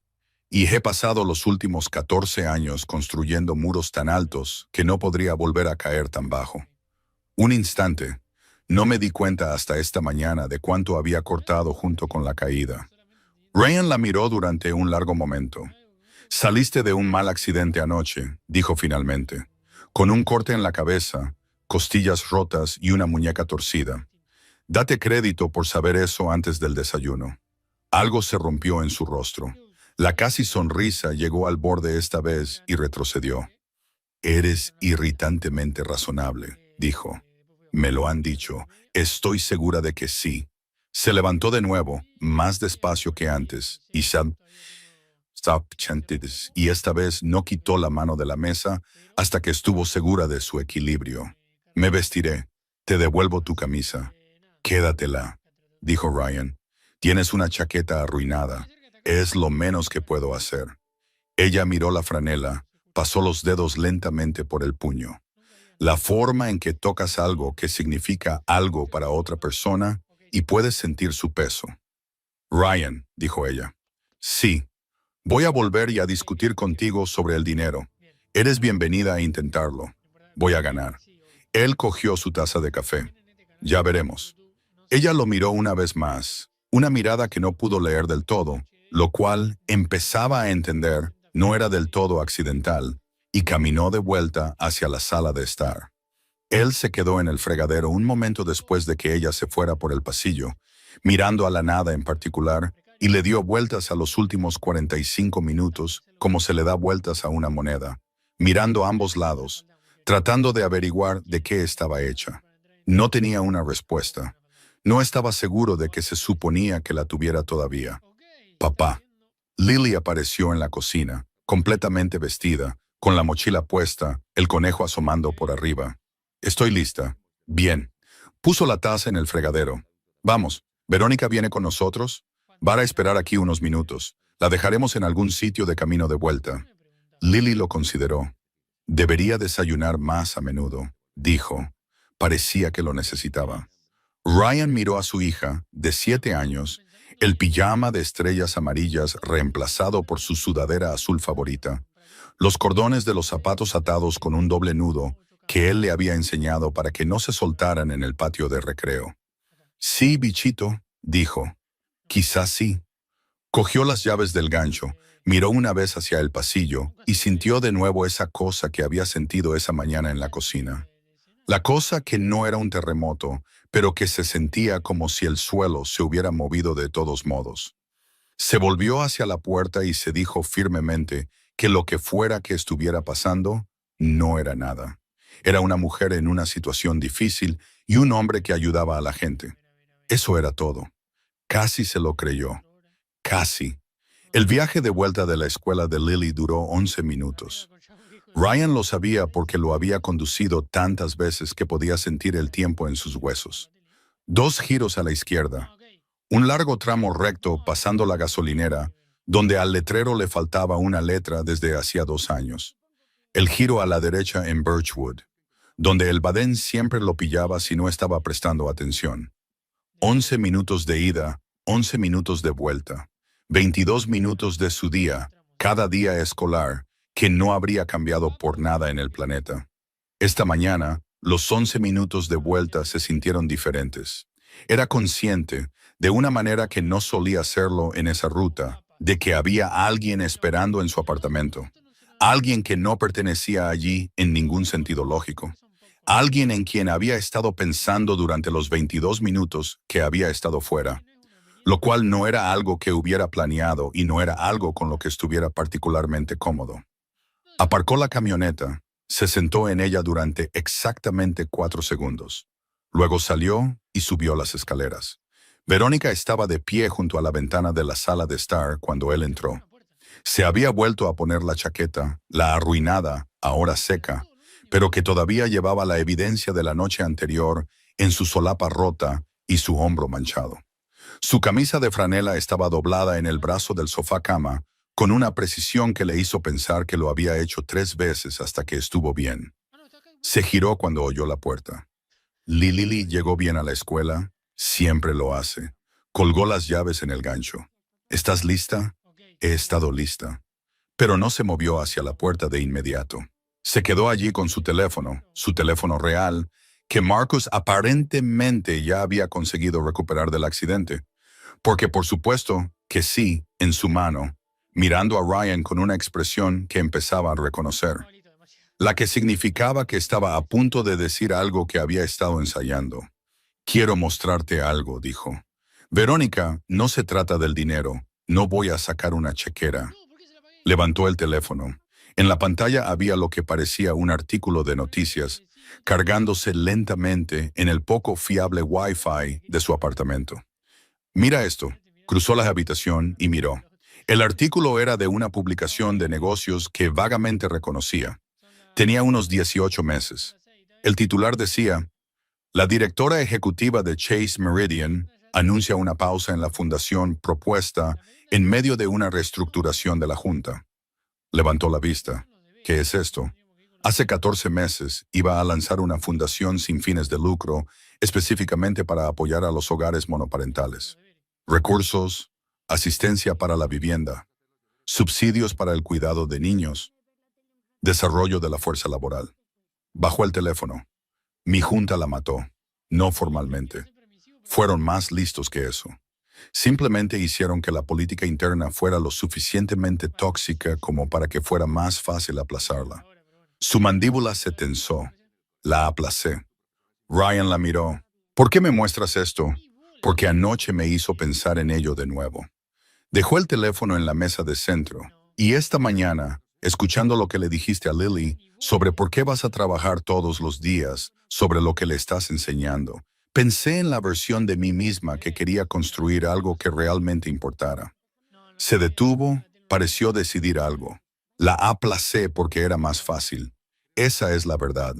Y he pasado los últimos 14 años construyendo muros tan altos que no podría volver a caer tan bajo. Un instante. No me di cuenta hasta esta mañana de cuánto había cortado junto con la caída. Ryan la miró durante un largo momento. Saliste de un mal accidente anoche, dijo finalmente, con un corte en la cabeza, costillas rotas y una muñeca torcida. Date crédito por saber eso antes del desayuno. Algo se rompió en su rostro. La casi sonrisa llegó al borde esta vez y retrocedió. Eres irritantemente razonable, dijo. Me lo han dicho. Estoy segura de que sí. Se levantó de nuevo, más despacio que antes, y esta vez no quitó la mano de la mesa hasta que estuvo segura de su equilibrio. Me vestiré. Te devuelvo tu camisa. Quédatela, dijo Ryan. Tienes una chaqueta arruinada. Es lo menos que puedo hacer. Ella miró la franela, pasó los dedos lentamente por el puño. La forma en que tocas algo que significa algo para otra persona y puedes sentir su peso. Ryan, dijo ella. Sí. Voy a volver y a discutir contigo sobre el dinero. Eres bienvenida a intentarlo. Voy a ganar. Él cogió su taza de café. Ya veremos. Ella lo miró una vez más, una mirada que no pudo leer del todo, lo cual empezaba a entender no era del todo accidental, y caminó de vuelta hacia la sala de estar. Él se quedó en el fregadero un momento después de que ella se fuera por el pasillo, mirando a la nada en particular, y le dio vueltas a los últimos 45 minutos como se le da vueltas a una moneda, mirando a ambos lados, tratando de averiguar de qué estaba hecha. No tenía una respuesta. No estaba seguro de que se suponía que la tuviera todavía. Papá. Lily apareció en la cocina, completamente vestida, con la mochila puesta, el conejo asomando por arriba. Estoy lista. Bien. Puso la taza en el fregadero. Vamos, ¿Verónica viene con nosotros? Va a esperar aquí unos minutos. La dejaremos en algún sitio de camino de vuelta. Lily lo consideró. Debería desayunar más a menudo, dijo. Parecía que lo necesitaba. Ryan miró a su hija, de 7 años, el pijama de estrellas amarillas reemplazado por su sudadera azul favorita, los cordones de los zapatos atados con un doble nudo que él le había enseñado para que no se soltaran en el patio de recreo. Sí, bichito, dijo. Quizás sí. Cogió las llaves del gancho, miró una vez hacia el pasillo y sintió de nuevo esa cosa que había sentido esa mañana en la cocina. La cosa que no era un terremoto, pero que se sentía como si el suelo se hubiera movido de todos modos. Se volvió hacia la puerta y se dijo firmemente que lo que fuera que estuviera pasando no era nada. Era una mujer en una situación difícil y un hombre que ayudaba a la gente. Eso era todo. Casi se lo creyó. Casi. El viaje de vuelta de la escuela de Lily duró 11 minutos. Ryan lo sabía porque lo había conducido tantas veces que podía sentir el tiempo en sus huesos. 2 giros a la izquierda. Un largo tramo recto pasando la gasolinera, donde al letrero le faltaba una letra desde hacía 2 años. El giro a la derecha en Birchwood, donde el badén siempre lo pillaba si no estaba prestando atención. 11 minutos de ida, 11 minutos de vuelta. 22 minutos de su día, cada día escolar, que no habría cambiado por nada en el planeta. Esta mañana, los 11 minutos de vuelta se sintieron diferentes. Era consciente, de una manera que no solía hacerlo en esa ruta, de que había alguien esperando en su apartamento. Alguien que no pertenecía allí en ningún sentido lógico. Alguien en quien había estado pensando durante los 22 minutos que había estado fuera. Lo cual no era algo que hubiera planeado y no era algo con lo que estuviera particularmente cómodo. Aparcó la camioneta, se sentó en ella durante exactamente 4 segundos. Luego salió y subió las escaleras. Verónica estaba de pie junto a la ventana de la sala de estar cuando él entró. Se había vuelto a poner la chaqueta, la arruinada, ahora seca, pero que todavía llevaba la evidencia de la noche anterior en su solapa rota y su hombro manchado. Su camisa de franela estaba doblada en el brazo del sofá cama, con una precisión que le hizo pensar que lo había hecho 3 veces hasta que estuvo bien. Se giró cuando oyó la puerta. Lily llegó bien a la escuela, siempre lo hace. Colgó las llaves en el gancho. ¿Estás lista? He estado lista. Pero no se movió hacia la puerta de inmediato. Se quedó allí con su teléfono real, que Marcus aparentemente ya había conseguido recuperar del accidente. Porque por supuesto que sí, en su mano, mirando a Ryan con una expresión que empezaba a reconocer, la que significaba que estaba a punto de decir algo que había estado ensayando. Quiero mostrarte algo, dijo. Verónica, no se trata del dinero, no voy a sacar una chequera. Levantó el teléfono. En la pantalla había lo que parecía un artículo de noticias, cargándose lentamente en el poco fiable Wi-Fi de su apartamento. Mira esto. Cruzó la habitación y miró. El artículo era de una publicación de negocios que vagamente reconocía. Tenía unos 18 meses. El titular decía: la directora ejecutiva de Chase Meridian anuncia una pausa en la fundación propuesta en medio de una reestructuración de la Junta. Levantó la vista. ¿Qué es esto? Hace 14 meses iba a lanzar una fundación sin fines de lucro, específicamente para apoyar a los hogares monoparentales. Recursos, asistencia para la vivienda, subsidios para el cuidado de niños, desarrollo de la fuerza laboral. Bajó el teléfono. Mi junta la mató, no formalmente. Fueron más listos que eso. Simplemente hicieron que la política interna fuera lo suficientemente tóxica como para que fuera más fácil aplazarla. Su mandíbula se tensó. La aplacé. Ryan la miró. ¿Por qué me muestras esto? Porque anoche me hizo pensar en ello de nuevo. Dejó el teléfono en la mesa de centro. Y esta mañana, escuchando lo que le dijiste a Lily sobre por qué vas a trabajar todos los días, sobre lo que le estás enseñando, pensé en la versión de mí misma que quería construir algo que realmente importara. Se detuvo, pareció decidir algo. La aplacé porque era más fácil. Esa es la verdad.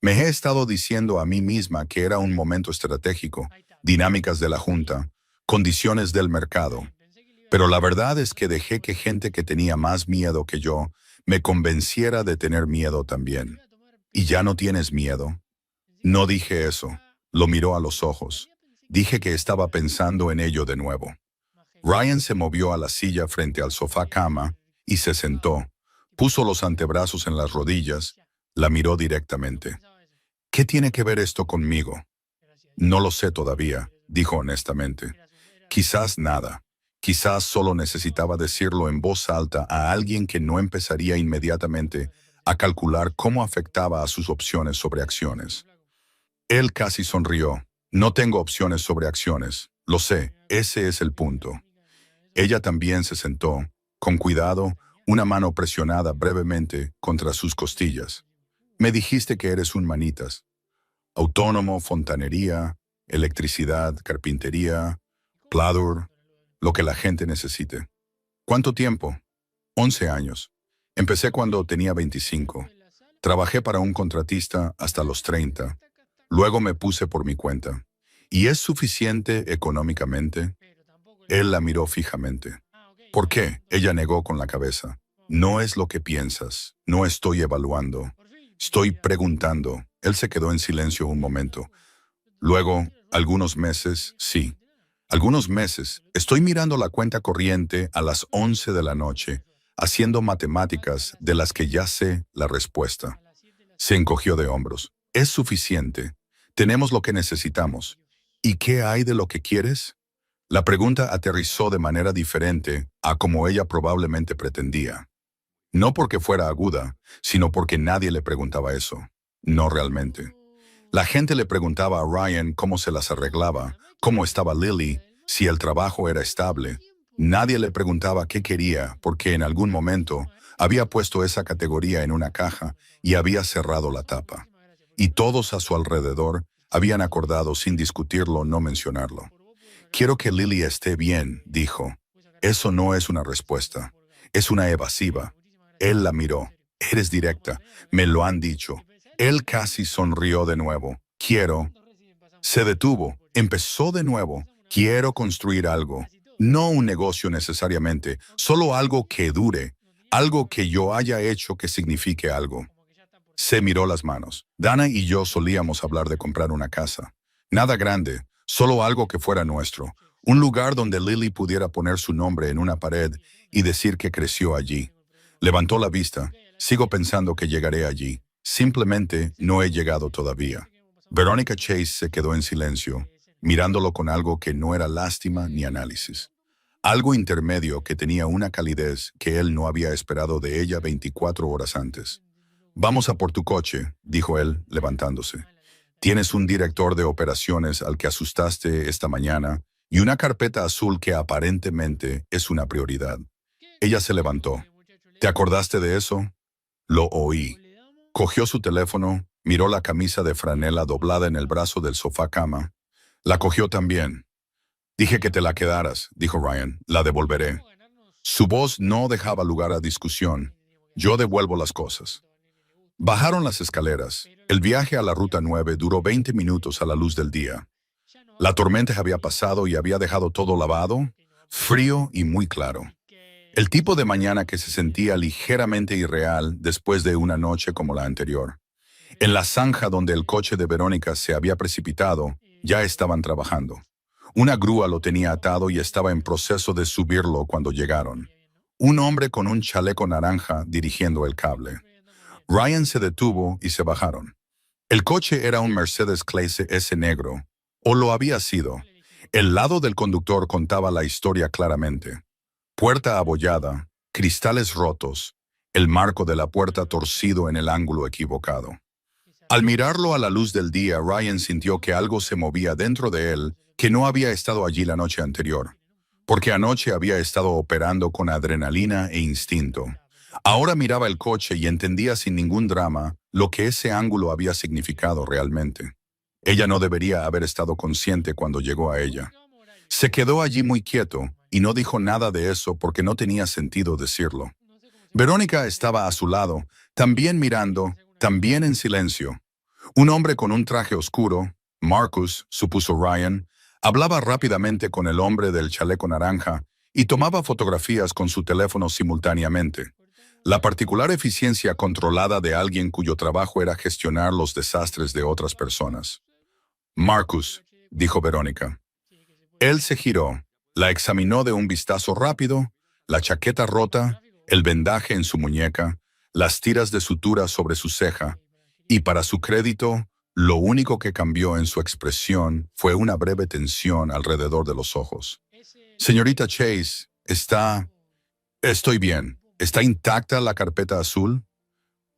Me he estado diciendo a mí misma que era un momento estratégico, dinámicas de la Junta, condiciones del mercado. Pero la verdad es que dejé que gente que tenía más miedo que yo me convenciera de tener miedo también. ¿Y ya no tienes miedo? No dije eso. Lo miró a los ojos. Dije que estaba pensando en ello de nuevo. Ryan se movió a la silla frente al sofá cama y se sentó. Puso los antebrazos en las rodillas. La miró directamente. ¿Qué tiene que ver esto conmigo? No lo sé todavía, dijo honestamente. Quizás nada. Quizás solo necesitaba decirlo en voz alta a alguien que no empezaría inmediatamente a calcular cómo afectaba a sus opciones sobre acciones. Él casi sonrió. No tengo opciones sobre acciones. Lo sé, ese es el punto. Ella también se sentó, con cuidado, una mano presionada brevemente contra sus costillas. Me dijiste que eres un manitas. Autónomo, fontanería, electricidad, carpintería, pladur, lo que la gente necesite. ¿Cuánto tiempo? 11 años. Empecé cuando tenía 25. Trabajé para un contratista hasta los 30. Luego me puse por mi cuenta. ¿Y es suficiente económicamente? Él la miró fijamente. ¿Por qué? Ella negó con la cabeza. No es lo que piensas. No estoy evaluando. Estoy preguntando. Él se quedó en silencio un momento. Luego, algunos meses, sí. Algunos meses, estoy mirando la cuenta corriente a las 11 de la noche, haciendo matemáticas de las que ya sé la respuesta. Se encogió de hombros. Es suficiente. Tenemos lo que necesitamos. ¿Y qué hay de lo que quieres? La pregunta aterrizó de manera diferente a como ella probablemente pretendía. No porque fuera aguda, sino porque nadie le preguntaba eso. No realmente. La gente le preguntaba a Ryan cómo se las arreglaba, cómo estaba Lily, si el trabajo era estable. Nadie le preguntaba qué quería, porque en algún momento había puesto esa categoría en una caja y había cerrado la tapa. Y todos a su alrededor habían acordado sin discutirlo no mencionarlo. Quiero que Lily esté bien, dijo. Eso no es una respuesta. Es una evasiva. Él la miró. Eres directa. Me lo han dicho. Él casi sonrió de nuevo. Quiero. Se detuvo. Empezó de nuevo. Quiero construir algo, no un negocio necesariamente, solo algo que dure, algo que yo haya hecho que signifique algo. Se miró las manos. Dana y yo solíamos hablar de comprar una casa. Nada grande, solo algo que fuera nuestro. Un lugar donde Lily pudiera poner su nombre en una pared y decir que creció allí. Levantó la vista. Sigo pensando que llegaré allí. Simplemente no he llegado todavía. Verónica Chase se quedó en silencio, mirándolo con algo que no era lástima ni análisis. Algo intermedio que tenía una calidez que él no había esperado de ella 24 horas antes. Vamos a por tu coche, dijo él, levantándose. Tienes un director de operaciones al que asustaste esta mañana y una carpeta azul que aparentemente es una prioridad. Ella se levantó. ¿Te acordaste de eso? Lo oí. Cogió su teléfono, miró la camisa de franela doblada en el brazo del sofá cama. La cogió también. Dije que te la quedaras, dijo Ryan. La devolveré. Su voz no dejaba lugar a discusión. Yo devuelvo las cosas. Bajaron las escaleras. El viaje a la Ruta 9 duró 20 minutos a la luz del día. La tormenta había pasado y había dejado todo lavado, frío y muy claro. El tipo de mañana que se sentía ligeramente irreal después de una noche como la anterior. En la zanja donde el coche de Verónica se había precipitado, ya estaban trabajando. Una grúa lo tenía atado y estaba en proceso de subirlo cuando llegaron. Un hombre con un chaleco naranja dirigiendo el cable. Ryan se detuvo y se bajaron. El coche era un Mercedes Clase S negro, o lo había sido. El lado del conductor contaba la historia claramente. Puerta abollada, cristales rotos, el marco de la puerta torcido en el ángulo equivocado. Al mirarlo a la luz del día, Ryan sintió que algo se movía dentro de él que no había estado allí la noche anterior, porque anoche había estado operando con adrenalina e instinto. Ahora miraba el coche y entendía sin ningún drama lo que ese ángulo había significado realmente. Ella no debería haber estado consciente cuando llegó a ella. Se quedó allí muy quieto y no dijo nada de eso porque no tenía sentido decirlo. Verónica estaba a su lado, también mirando, también en silencio. Un hombre con un traje oscuro, Marcus, supuso Ryan, hablaba rápidamente con el hombre del chaleco naranja y tomaba fotografías con su teléfono simultáneamente. La particular eficiencia controlada de alguien cuyo trabajo era gestionar los desastres de otras personas. Marcus, dijo Verónica. Él se giró, la examinó de un vistazo rápido, la chaqueta rota, el vendaje en su muñeca, las tiras de sutura sobre su ceja, y para su crédito, lo único que cambió en su expresión fue una breve tensión alrededor de los ojos. Señorita Chase, Estoy bien. ¿Está intacta la carpeta azul?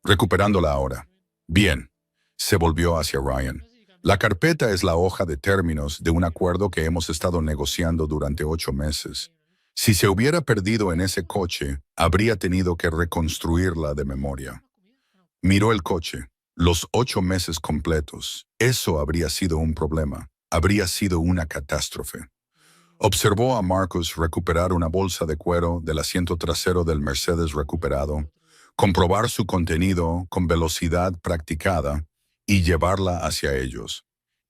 Recuperándola ahora. Bien. Se volvió hacia Ryan. La carpeta es la hoja de términos de un acuerdo que hemos estado negociando durante 8 meses. Si se hubiera perdido en ese coche, habría tenido que reconstruirla de memoria. Miró el coche. Los 8 meses completos. Eso habría sido un problema. Habría sido una catástrofe. Observó a Marcus recuperar una bolsa de cuero del asiento trasero del Mercedes recuperado, comprobar su contenido con velocidad practicada y llevarla hacia ellos.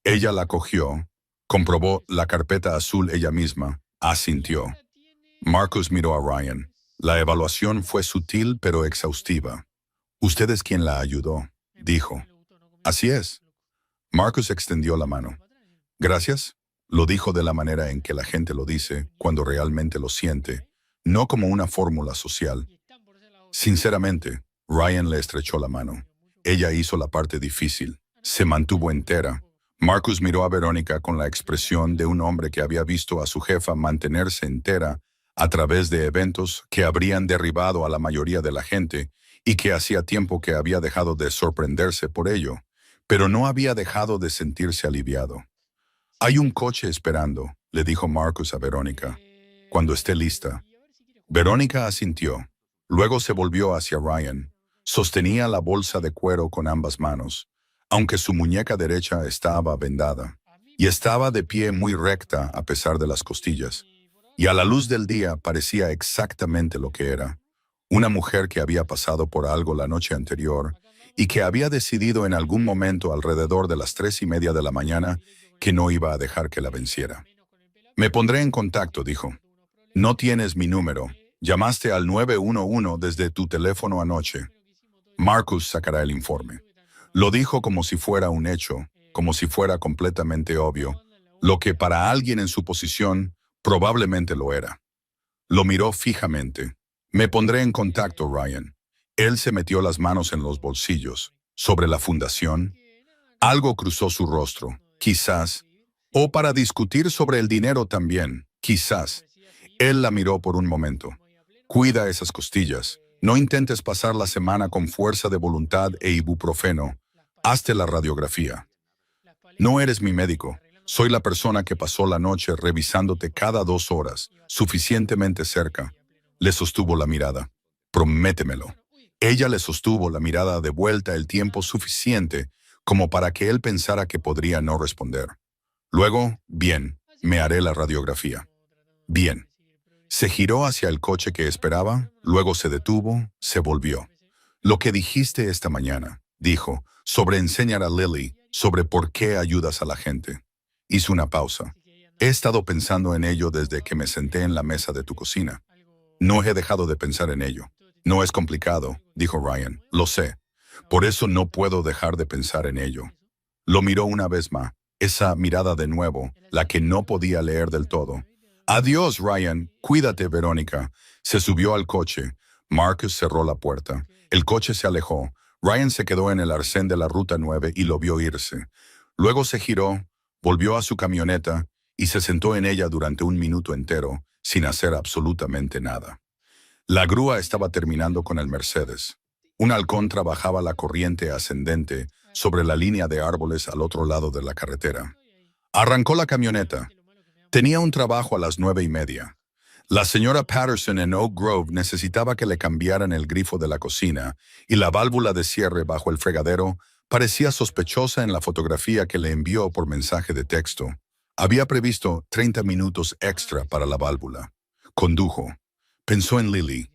Ella la cogió, comprobó la carpeta azul ella misma, asintió. Marcus miró a Ryan. La evaluación fue sutil pero exhaustiva. Usted es quien la ayudó, dijo. Así es. Marcus extendió la mano. Gracias. Lo dijo de la manera en que la gente lo dice cuando realmente lo siente, no como una fórmula social. Sinceramente, Ryan le estrechó la mano. Ella hizo la parte difícil. Se mantuvo entera. Marcus miró a Verónica con la expresión de un hombre que había visto a su jefa mantenerse entera a través de eventos que habrían derribado a la mayoría de la gente y que hacía tiempo que había dejado de sorprenderse por ello, pero no había dejado de sentirse aliviado. Hay un coche esperando, le dijo Marcus a Verónica. Cuando esté lista. Verónica asintió. Luego se volvió hacia Ryan. Sostenía la bolsa de cuero con ambas manos, aunque su muñeca derecha estaba vendada, y estaba de pie muy recta a pesar de las costillas. Y a la luz del día parecía exactamente lo que era. Una mujer que había pasado por algo la noche anterior y que había decidido en algún momento alrededor de las 3:30 de la mañana que no iba a dejar que la venciera. Me pondré en contacto, dijo. No tienes mi número. Llamaste al 911 desde tu teléfono anoche. Marcus sacará el informe. Lo dijo como si fuera un hecho, como si fuera completamente obvio, lo que para alguien en su posición probablemente lo era. Lo miró fijamente. Me pondré en contacto, Ryan. Él se metió las manos en los bolsillos. Sobre la fundación, algo cruzó su rostro, quizás, o para discutir sobre el dinero también, quizás. Él la miró por un momento. Cuida esas costillas. No intentes pasar la semana con fuerza de voluntad e ibuprofeno. Hazte la radiografía. No eres mi médico. Soy la persona que pasó la noche revisándote cada 2 horas, suficientemente cerca. Le sostuvo la mirada. Prométemelo. Ella le sostuvo la mirada de vuelta el tiempo suficiente como para que él pensara que podría no responder. Luego, bien, me haré la radiografía. Bien. Se giró hacia el coche que esperaba, luego se detuvo, se volvió. Lo que dijiste esta mañana, dijo, sobre enseñar a Lily, sobre por qué ayudas a la gente. Hizo una pausa. He estado pensando en ello desde que me senté en la mesa de tu cocina. No he dejado de pensar en ello. No es complicado, dijo Ryan. Lo sé. Por eso no puedo dejar de pensar en ello. Lo miró una vez más, esa mirada de nuevo, la que no podía leer del todo. Adiós, Ryan. Cuídate, Verónica. Se subió al coche. Marcus cerró la puerta. El coche se alejó. Ryan se quedó en el arcén de la Ruta 9 y lo vio irse. Luego se giró, volvió a su camioneta y se sentó en ella durante un minuto entero, sin hacer absolutamente nada. La grúa estaba terminando con el Mercedes. Un halcón trabajaba la corriente ascendente sobre la línea de árboles al otro lado de la carretera. Arrancó la camioneta. Tenía un trabajo a las 9:30. La señora Patterson en Oak Grove necesitaba que le cambiaran el grifo de la cocina y la válvula de cierre bajo el fregadero parecía sospechosa en la fotografía que le envió por mensaje de texto. Había previsto 30 minutos extra para la válvula. Condujo. Pensó en Lily.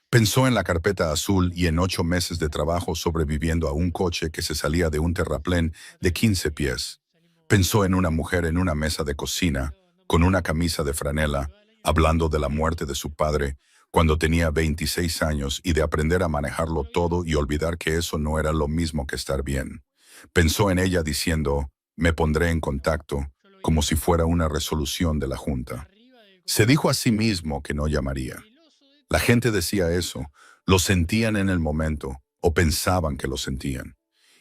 Pensó en la carpeta azul y en 8 meses de trabajo sobreviviendo a un coche que se salía de un terraplén de 15 pies. Pensó en una mujer en una mesa de cocina, con una camisa de franela, hablando de la muerte de su padre cuando tenía 26 años y de aprender a manejarlo todo y olvidar que eso no era lo mismo que estar bien. Pensó en ella diciendo, me pondré en contacto, como si fuera una resolución de la Junta. Se dijo a sí mismo que no llamaría. La gente decía eso, lo sentían en el momento, o pensaban que lo sentían.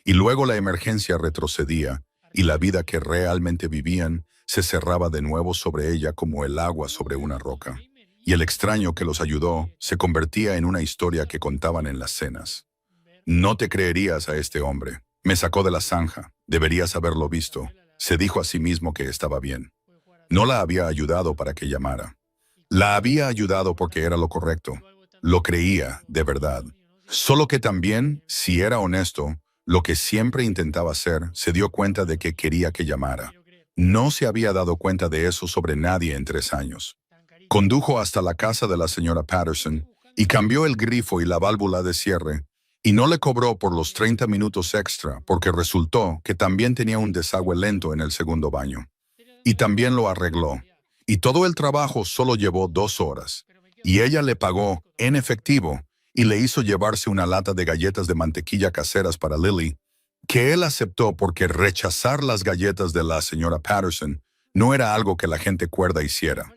Y luego la emergencia retrocedía, y la vida que realmente vivían se cerraba de nuevo sobre ella como el agua sobre una roca. Y el extraño que los ayudó se convertía en una historia que contaban en las cenas. No te creerías a este hombre. Me sacó de la zanja. Deberías haberlo visto. Se dijo a sí mismo que estaba bien. No la había ayudado para que llamara. La había ayudado porque era lo correcto. Lo creía, de verdad. Solo que también, si era honesto, lo que siempre intentaba hacer, se dio cuenta de que quería que llamara. No se había dado cuenta de eso sobre nadie en 3 años. Condujo hasta la casa de la señora Patterson y cambió el grifo y la válvula de cierre, y no le cobró por los 30 minutos extra porque resultó que también tenía un desagüe lento en el segundo baño. Y también lo arregló. Y todo el trabajo solo llevó 2 horas. Y ella le pagó en efectivo y le hizo llevarse una lata de galletas de mantequilla caseras para Lily, que él aceptó porque rechazar las galletas de la señora Patterson no era algo que la gente cuerda hiciera.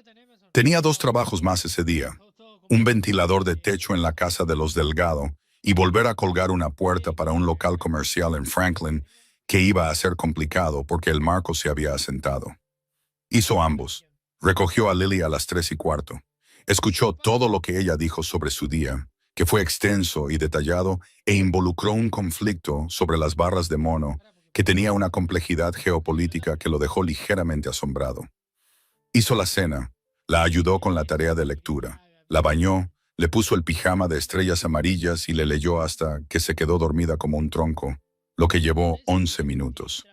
Tenía 2 trabajos más ese día. Un ventilador de techo en la casa de los Delgado y volver a colgar una puerta para un local comercial en Franklin que iba a ser complicado porque el marco se había asentado. Hizo ambos. Recogió a Lily a las 3:15. Escuchó todo lo que ella dijo sobre su día, que fue extenso y detallado e involucró un conflicto sobre las barras de mono que tenía una complejidad geopolítica que lo dejó ligeramente asombrado. Hizo la cena, la ayudó con la tarea de lectura, la bañó, le puso el pijama de estrellas amarillas y le leyó hasta que se quedó dormida como un tronco, lo que llevó 11 minutos.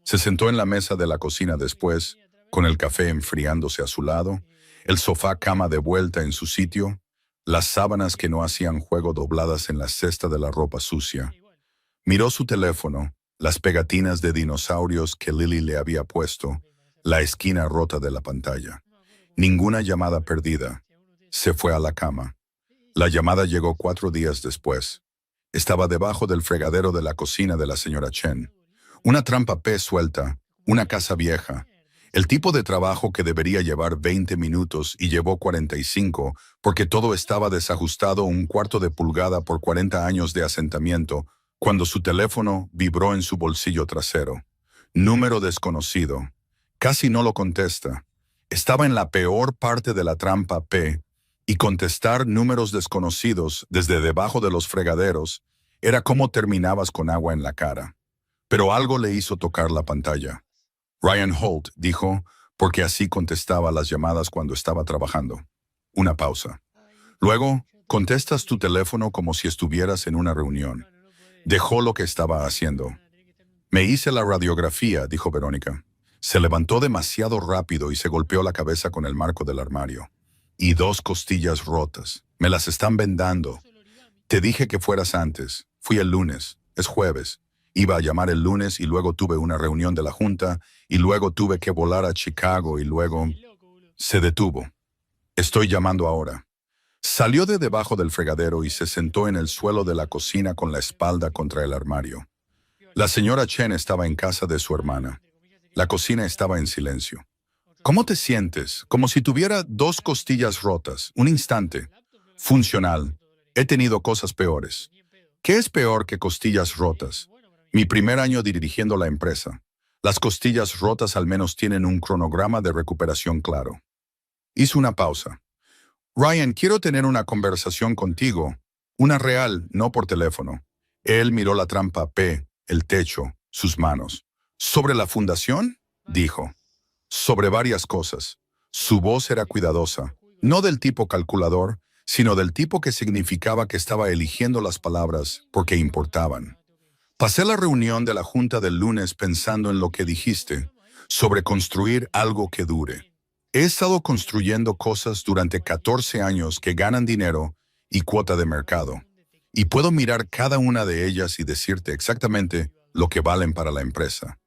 Se sentó en la mesa de la cocina después, con el café enfriándose a su lado, el sofá cama de vuelta en su sitio, las sábanas que no hacían juego dobladas en la cesta de la ropa sucia. Miró su teléfono, las pegatinas de dinosaurios que Lily le había puesto, la esquina rota de la pantalla. Ninguna llamada perdida. Se fue a la cama. La llamada llegó 4 días después. Estaba debajo del fregadero de la cocina de la señora Chen. Una trampa P suelta, una casa vieja. El tipo de trabajo que debería llevar 20 minutos y llevó 45 porque todo estaba desajustado 1/4 de pulgada por 40 años de asentamiento cuando su teléfono vibró en su bolsillo trasero. Número desconocido. Casi no lo contesta. Estaba en la peor parte de la trampa P y contestar números desconocidos desde debajo de los fregaderos era como terminabas con agua en la cara. Pero algo le hizo tocar la pantalla. Ryan Holt dijo, porque así contestaba las llamadas cuando estaba trabajando. Una pausa. Luego, contestas tu teléfono como si estuvieras en una reunión. Dejó lo que estaba haciendo. Me hice la radiografía, dijo Verónica. Se levantó demasiado rápido y se golpeó la cabeza con el marco del armario. Y 2 costillas rotas. Me las están vendando. Te dije que fueras antes. Fui el lunes. Es jueves. Iba a llamar el lunes y luego tuve una reunión de la junta y luego tuve que volar a Chicago y luego... Se detuvo. Estoy llamando ahora. Salió de debajo del fregadero y se sentó en el suelo de la cocina con la espalda contra el armario. La señora Chen estaba en casa de su hermana. La cocina estaba en silencio. ¿Cómo te sientes? Como si tuviera 2 costillas rotas. Un instante. Funcional. He tenido cosas peores. ¿Qué es peor que costillas rotas? Mi primer año dirigiendo la empresa. Las costillas rotas al menos tienen un cronograma de recuperación claro. Hizo una pausa. Ryan, quiero tener una conversación contigo. Una real, no por teléfono. Él miró la trampa P, el techo, sus manos. ¿Sobre la fundación? Dijo. Sobre varias cosas. Su voz era cuidadosa, no del tipo calculador, sino del tipo que significaba que estaba eligiendo las palabras porque importaban. Pasé la reunión de la junta del lunes pensando en lo que dijiste, sobre construir algo que dure. He estado construyendo cosas durante 14 años que ganan dinero y cuota de mercado, y puedo mirar cada una de ellas y decirte exactamente lo que valen para la empresa.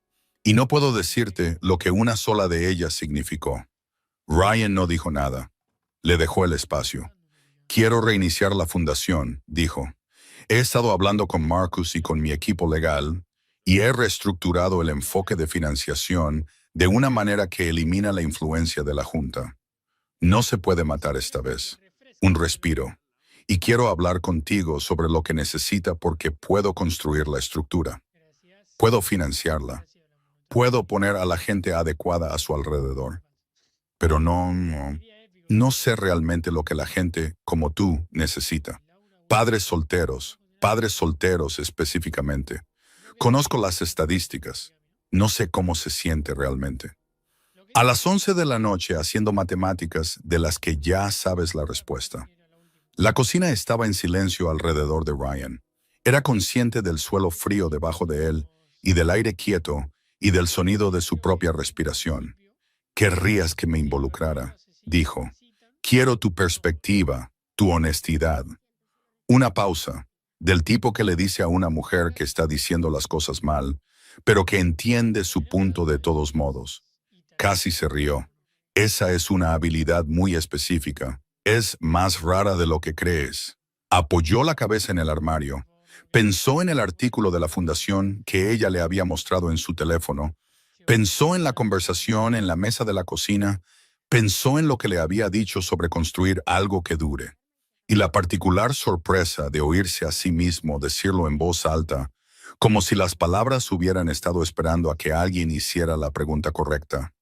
Y no puedo decirte lo que una sola de ellas significó. Ryan no dijo nada. Le dejó el espacio. Quiero reiniciar la fundación, dijo. He estado hablando con Marcus y con mi equipo legal y he reestructurado el enfoque de financiación de una manera que elimina la influencia de la Junta. No se puede matar esta vez. Un respiro. Y quiero hablar contigo sobre lo que necesita porque puedo construir la estructura. Puedo financiarla. Puedo poner a la gente adecuada a su alrededor. Pero no sé realmente lo que la gente, como tú, necesita. Padres solteros específicamente. Conozco las estadísticas. No sé cómo se siente realmente. A las 11 de la noche haciendo matemáticas de las que ya sabes la respuesta. La cocina estaba en silencio alrededor de Ryan. Era consciente del suelo frío debajo de él y del aire quieto y del sonido de su propia respiración. Querrías que me involucrara, dijo. Quiero tu perspectiva, tu honestidad. Una pausa, del tipo que le dice a una mujer que está diciendo las cosas mal, pero que entiende su punto de todos modos. Casi se rió. Esa es una habilidad muy específica. Es más rara de lo que crees. Apoyó la cabeza en el armario. Pensó en el artículo de la fundación que ella le había mostrado en su teléfono. Pensó en la conversación en la mesa de la cocina. Pensó en lo que le había dicho sobre construir algo que dure. Y la particular sorpresa de oírse a sí mismo decirlo en voz alta, como si las palabras hubieran estado esperando a que alguien hiciera la pregunta correcta.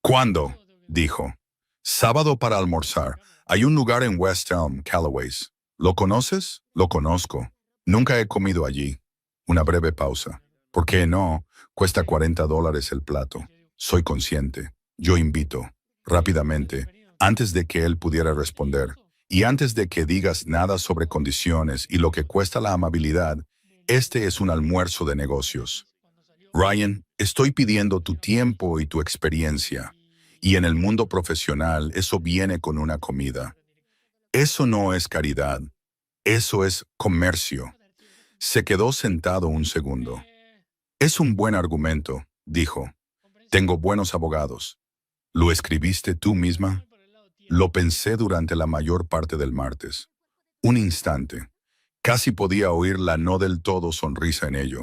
¿Cuándo? Dijo. Sábado para almorzar. Hay un lugar en West Elm, Callaways. ¿Lo conoces? Lo conozco. Nunca he comido allí. Una breve pausa. ¿Por qué no? Cuesta $40 el plato. Soy consciente. Yo invito. Rápidamente, antes de que él pudiera responder, y antes de que digas nada sobre condiciones y lo que cuesta la amabilidad, este es un almuerzo de negocios. Ryan, estoy pidiendo tu tiempo y tu experiencia, y en el mundo profesional eso viene con una comida. Eso no es caridad, eso es comercio. Se quedó sentado un segundo. Es un buen argumento, dijo. Tengo buenos abogados. ¿Lo escribiste tú misma? Lo pensé durante la mayor parte del martes. Un instante. Casi podía oír la no del todo sonrisa en ello.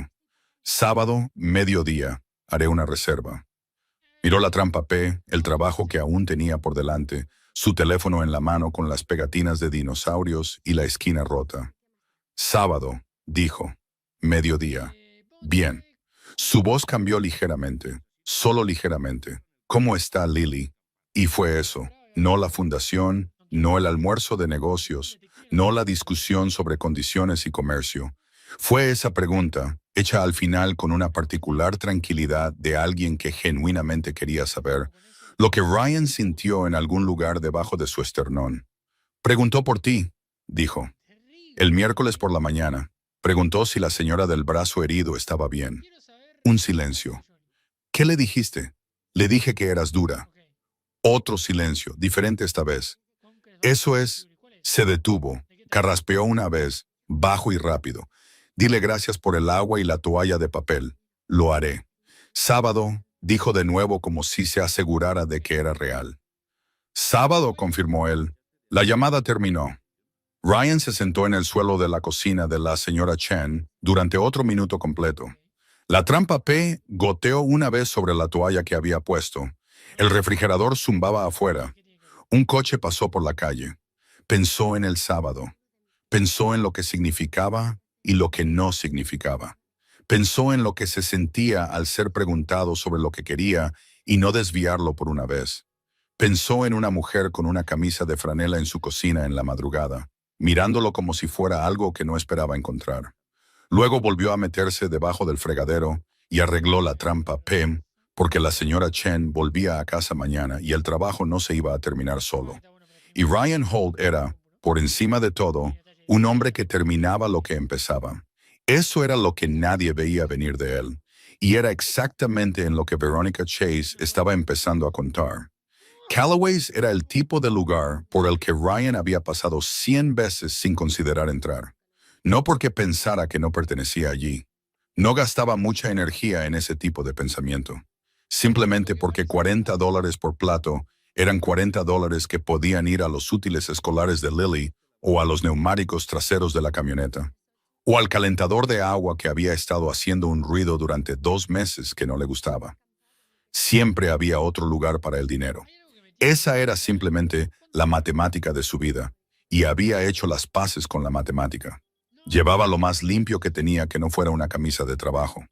Sábado, mediodía, haré una reserva. Miró la trampa P, el trabajo que aún tenía por delante, su teléfono en la mano con las pegatinas de dinosaurios y la esquina rota. Sábado, dijo. Mediodía. Bien. Su voz cambió ligeramente, solo ligeramente. ¿Cómo está Lily? Y fue eso. No la fundación, no el almuerzo de negocios, no la discusión sobre condiciones y comercio. Fue esa pregunta, hecha al final con una particular tranquilidad de alguien que genuinamente quería saber, lo que Ryan sintió en algún lugar debajo de su esternón. Preguntó por ti, dijo. El miércoles por la mañana, preguntó si la señora del brazo herido estaba bien. Un silencio. ¿Qué le dijiste? Le dije que eras dura. Otro silencio, diferente esta vez. Eso es, se detuvo, carraspeó una vez, bajo y rápido. Dile gracias por el agua y la toalla de papel. Lo haré. Sábado, dijo de nuevo como si se asegurara de que era real. Sábado, confirmó él. La llamada terminó. Ryan se sentó en el suelo de la cocina de la señora Chen durante otro minuto completo. La trampa P goteó una vez sobre la toalla que había puesto. El refrigerador zumbaba afuera. Un coche pasó por la calle. Pensó en el sábado. Pensó en lo que significaba y lo que no significaba. Pensó en lo que se sentía al ser preguntado sobre lo que quería y no desviarlo por una vez. Pensó en una mujer con una camisa de franela en su cocina en la madrugada, mirándolo como si fuera algo que no esperaba encontrar. Luego volvió a meterse debajo del fregadero y arregló la trampa P, porque la señora Chen volvía a casa mañana y el trabajo no se iba a terminar solo. Y Ryan Holt era, por encima de todo, un hombre que terminaba lo que empezaba. Eso era lo que nadie veía venir de él, y era exactamente en lo que Veronica Chase estaba empezando a contar. Callaway's era el tipo de lugar por el que Ryan había pasado 100 veces sin considerar entrar. No porque pensara que no pertenecía allí. No gastaba mucha energía en ese tipo de pensamiento. Simplemente porque $40 por plato eran $40 que podían ir a los útiles escolares de Lily o a los neumáticos traseros de la camioneta. O al calentador de agua que había estado haciendo un ruido durante 2 meses que no le gustaba. Siempre había otro lugar para el dinero. Esa era simplemente la matemática de su vida, y había hecho las paces con la matemática. Llevaba lo más limpio que tenía que no fuera una camisa de trabajo.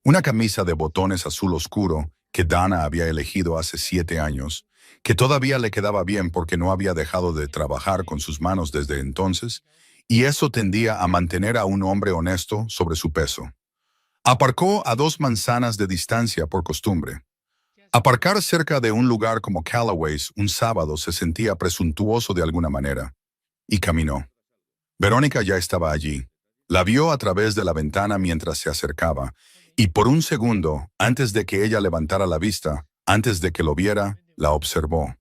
Una camisa de botones azul oscuro que Dana había elegido hace 7 años, que todavía le quedaba bien porque no había dejado de trabajar con sus manos desde entonces, y eso tendía a mantener a un hombre honesto sobre su peso. Aparcó a 2 manzanas de distancia por costumbre. Aparcar cerca de un lugar como Callaway's un sábado se sentía presuntuoso de alguna manera, y caminó. Verónica ya estaba allí. La vio a través de la ventana mientras se acercaba, y por un segundo, antes de que ella levantara la vista, antes de que lo viera, la observó.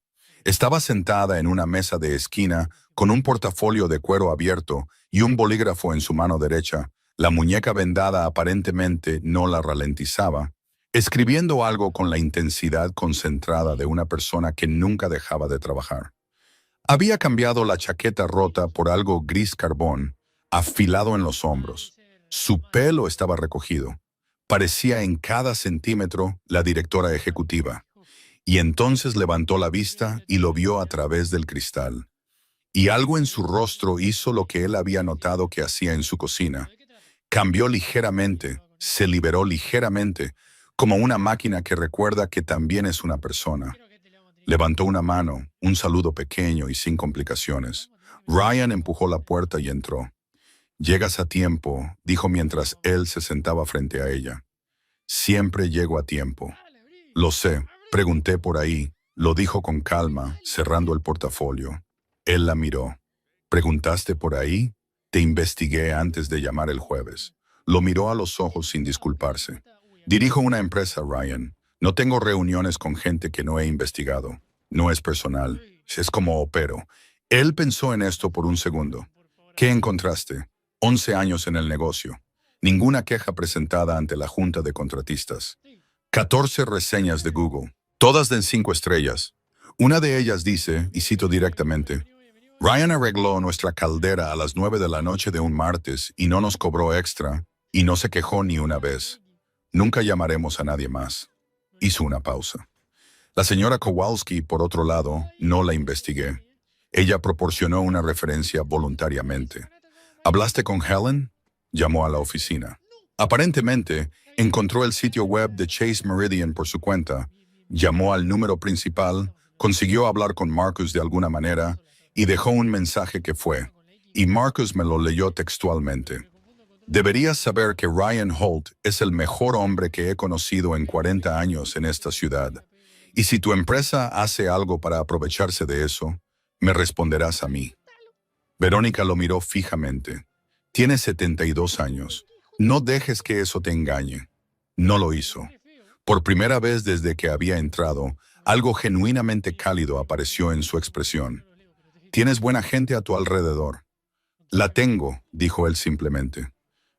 Estaba sentada en una mesa de esquina, con un portafolio de cuero abierto y un bolígrafo en su mano derecha. La muñeca vendada aparentemente no la ralentizaba, escribiendo algo con la intensidad concentrada de una persona que nunca dejaba de trabajar. Había cambiado la chaqueta rota por algo gris carbón, afilado en los hombros. Su pelo estaba recogido. Parecía en cada centímetro la directora ejecutiva. Y entonces levantó la vista y lo vio a través del cristal. Y algo en su rostro hizo lo que él había notado que hacía en su cocina. Cambió ligeramente, se liberó ligeramente, como una máquina que recuerda que también es una persona. Levantó una mano, un saludo pequeño y sin complicaciones. Ryan empujó la puerta y entró. «Llegas a tiempo», dijo mientras él se sentaba frente a ella. «Siempre llego a tiempo». «Lo sé, pregunté por ahí», lo dijo con calma, cerrando el portafolio. Él la miró. «¿Preguntaste por ahí?» «Te investigué antes de llamar el jueves». Lo miró a los ojos sin disculparse. «Dirijo una empresa, Ryan. No tengo reuniones con gente que no he investigado. No es personal. Es como opero». Él pensó en esto por un segundo. «¿Qué encontraste?» 11 años en el negocio. Ninguna queja presentada ante la junta de contratistas. 14 reseñas de Google, todas de 5 estrellas. Una de ellas dice, y cito directamente, Ryan arregló nuestra caldera a las 9 de la noche de un martes y no nos cobró extra, y no se quejó ni una vez. Nunca llamaremos a nadie más. Hizo una pausa. La señora Kowalski, por otro lado, no la investigué. Ella proporcionó una referencia voluntariamente. ¿Hablaste con Helen? Llamó a la oficina. Aparentemente, encontró el sitio web de Chase Meridian por su cuenta, llamó al número principal, consiguió hablar con Marcus de alguna manera y dejó un mensaje que fue, y Marcus me lo leyó textualmente. Deberías saber que Ryan Holt es el mejor hombre que he conocido en 40 años en esta ciudad. Y si tu empresa hace algo para aprovecharse de eso, me responderás a mí. Verónica lo miró fijamente. Tiene 72 años. No dejes que eso te engañe. No lo hizo. Por primera vez desde que había entrado, algo genuinamente cálido apareció en su expresión. Tienes buena gente a tu alrededor. La tengo, dijo él simplemente.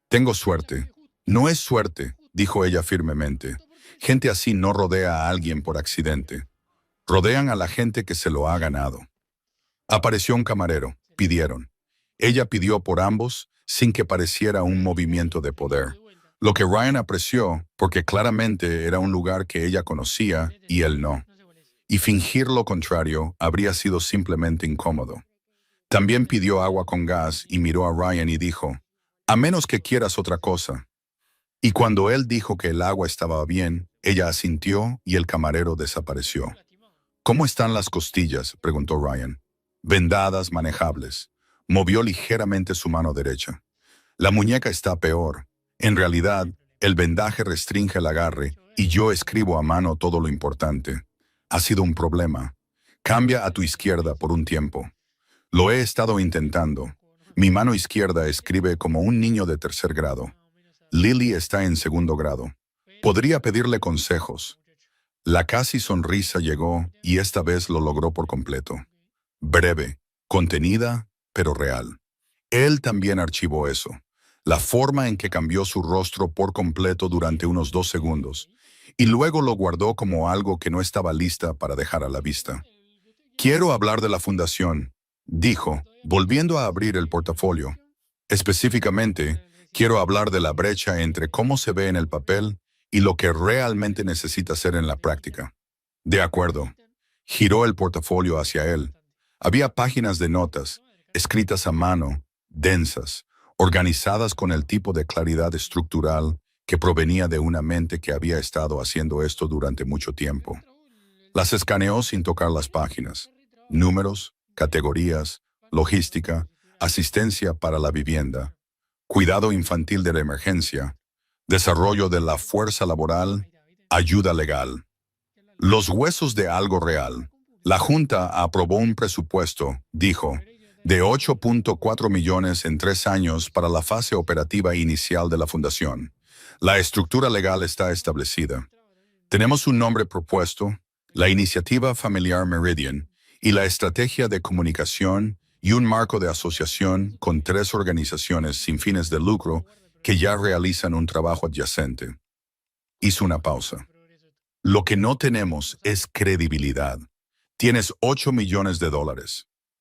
Tengo suerte. No es suerte, dijo ella firmemente. Gente así no rodea a alguien por accidente. Rodean a la gente que se lo ha ganado. Apareció un camarero. Pidieron. Ella pidió por ambos sin que pareciera un movimiento de poder. Lo que Ryan apreció, porque claramente era un lugar que ella conocía y él no. Y fingir lo contrario habría sido simplemente incómodo. También pidió agua con gas y miró a Ryan y dijo, a menos que quieras otra cosa. Y cuando él dijo que el agua estaba bien, ella asintió y el camarero desapareció. ¿Cómo están las costillas?, preguntó Ryan. Vendadas, manejables. Movió ligeramente su mano derecha. La muñeca está peor. En realidad, el vendaje restringe el agarre y yo escribo a mano todo lo importante. Ha sido un problema. Cambia a tu izquierda por un tiempo. Lo he estado intentando. Mi mano izquierda escribe como un niño de 3er grado. Lily está en 2º grado. Podría pedirle consejos. La casi sonrisa llegó y esta vez lo logró por completo. Breve, contenida, pero real. Él también archivó eso. La forma en que cambió su rostro por completo durante unos 2 segundos, y luego lo guardó como algo que no estaba lista para dejar a la vista. Quiero hablar de la fundación, dijo, volviendo a abrir el portafolio. Específicamente, quiero hablar de la brecha entre cómo se ve en el papel y lo que realmente necesita hacer en la práctica. De acuerdo. Giró el portafolio hacia él. Había páginas de notas, escritas a mano, densas, organizadas con el tipo de claridad estructural que provenía de una mente que había estado haciendo esto durante mucho tiempo. Las escaneó sin tocar las páginas. Números, categorías, logística, asistencia para la vivienda, cuidado infantil de la emergencia, desarrollo de la fuerza laboral, ayuda legal. Los huesos de algo real. La Junta aprobó un presupuesto, dijo, de 8.4 millones en 3 años para la fase operativa inicial de la fundación. La estructura legal está establecida. Tenemos un nombre propuesto, la Iniciativa Familiar Meridian, y la estrategia de comunicación y un marco de asociación con 3 organizaciones sin fines de lucro que ya realizan un trabajo adyacente. Hizo una pausa. Lo que no tenemos es credibilidad. Tienes $8 millones,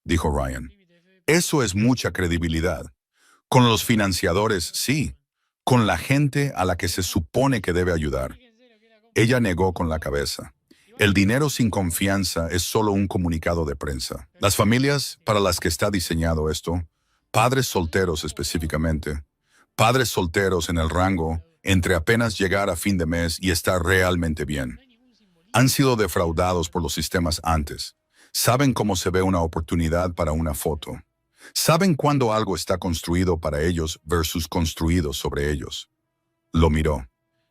dijo Ryan. Eso es mucha credibilidad. Con los financiadores, sí. Con la gente a la que se supone que debe ayudar. Ella negó con la cabeza. El dinero sin confianza es solo un comunicado de prensa. Las familias para las que está diseñado esto, padres solteros específicamente, padres solteros en el rango entre apenas llegar a fin de mes y estar realmente bien. Han sido defraudados por los sistemas antes. Saben cómo se ve una oportunidad para una foto. Saben cuándo algo está construido para ellos versus construido sobre ellos. Lo miró.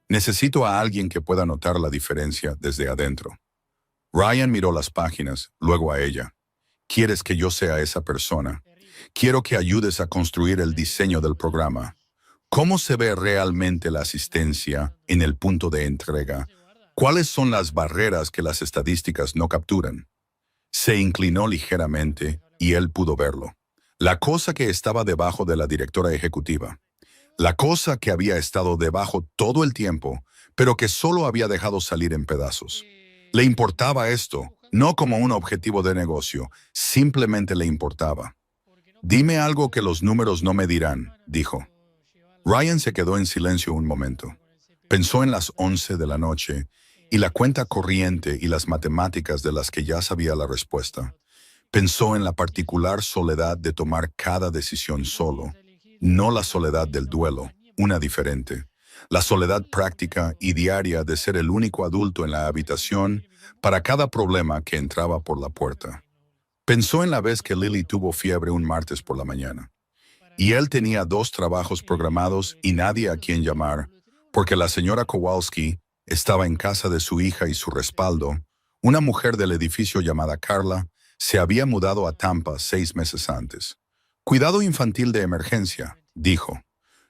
Necesito a alguien que pueda notar la diferencia desde adentro. Ryan miró las páginas, luego a ella. ¿Quieres que yo sea esa persona? Quiero que ayudes a construir el diseño del programa. ¿Cómo se ve realmente la asistencia en el punto de entrega? ¿Cuáles son las barreras que las estadísticas no capturan? Se inclinó ligeramente y él pudo verlo. La cosa que estaba debajo de la directora ejecutiva. La cosa que había estado debajo todo el tiempo, pero que solo había dejado salir en pedazos. Le importaba esto, no como un objetivo de negocio, simplemente le importaba. Dime algo que los números no me dirán, dijo. Ryan se quedó en silencio un momento. Pensó en las 11 de la noche y la cuenta corriente y las matemáticas de las que ya sabía la respuesta. Pensó en la particular soledad de tomar cada decisión solo, no la soledad del duelo, una diferente. La soledad práctica y diaria de ser el único adulto en la habitación para cada problema que entraba por la puerta. Pensó en la vez que Lily tuvo fiebre un martes por la mañana. Y él tenía 2 trabajos programados y nadie a quien llamar, porque la señora Kowalski estaba en casa de su hija y su respaldo, una mujer del edificio llamada Carla, se había mudado a Tampa 6 meses antes. Cuidado infantil de emergencia, dijo.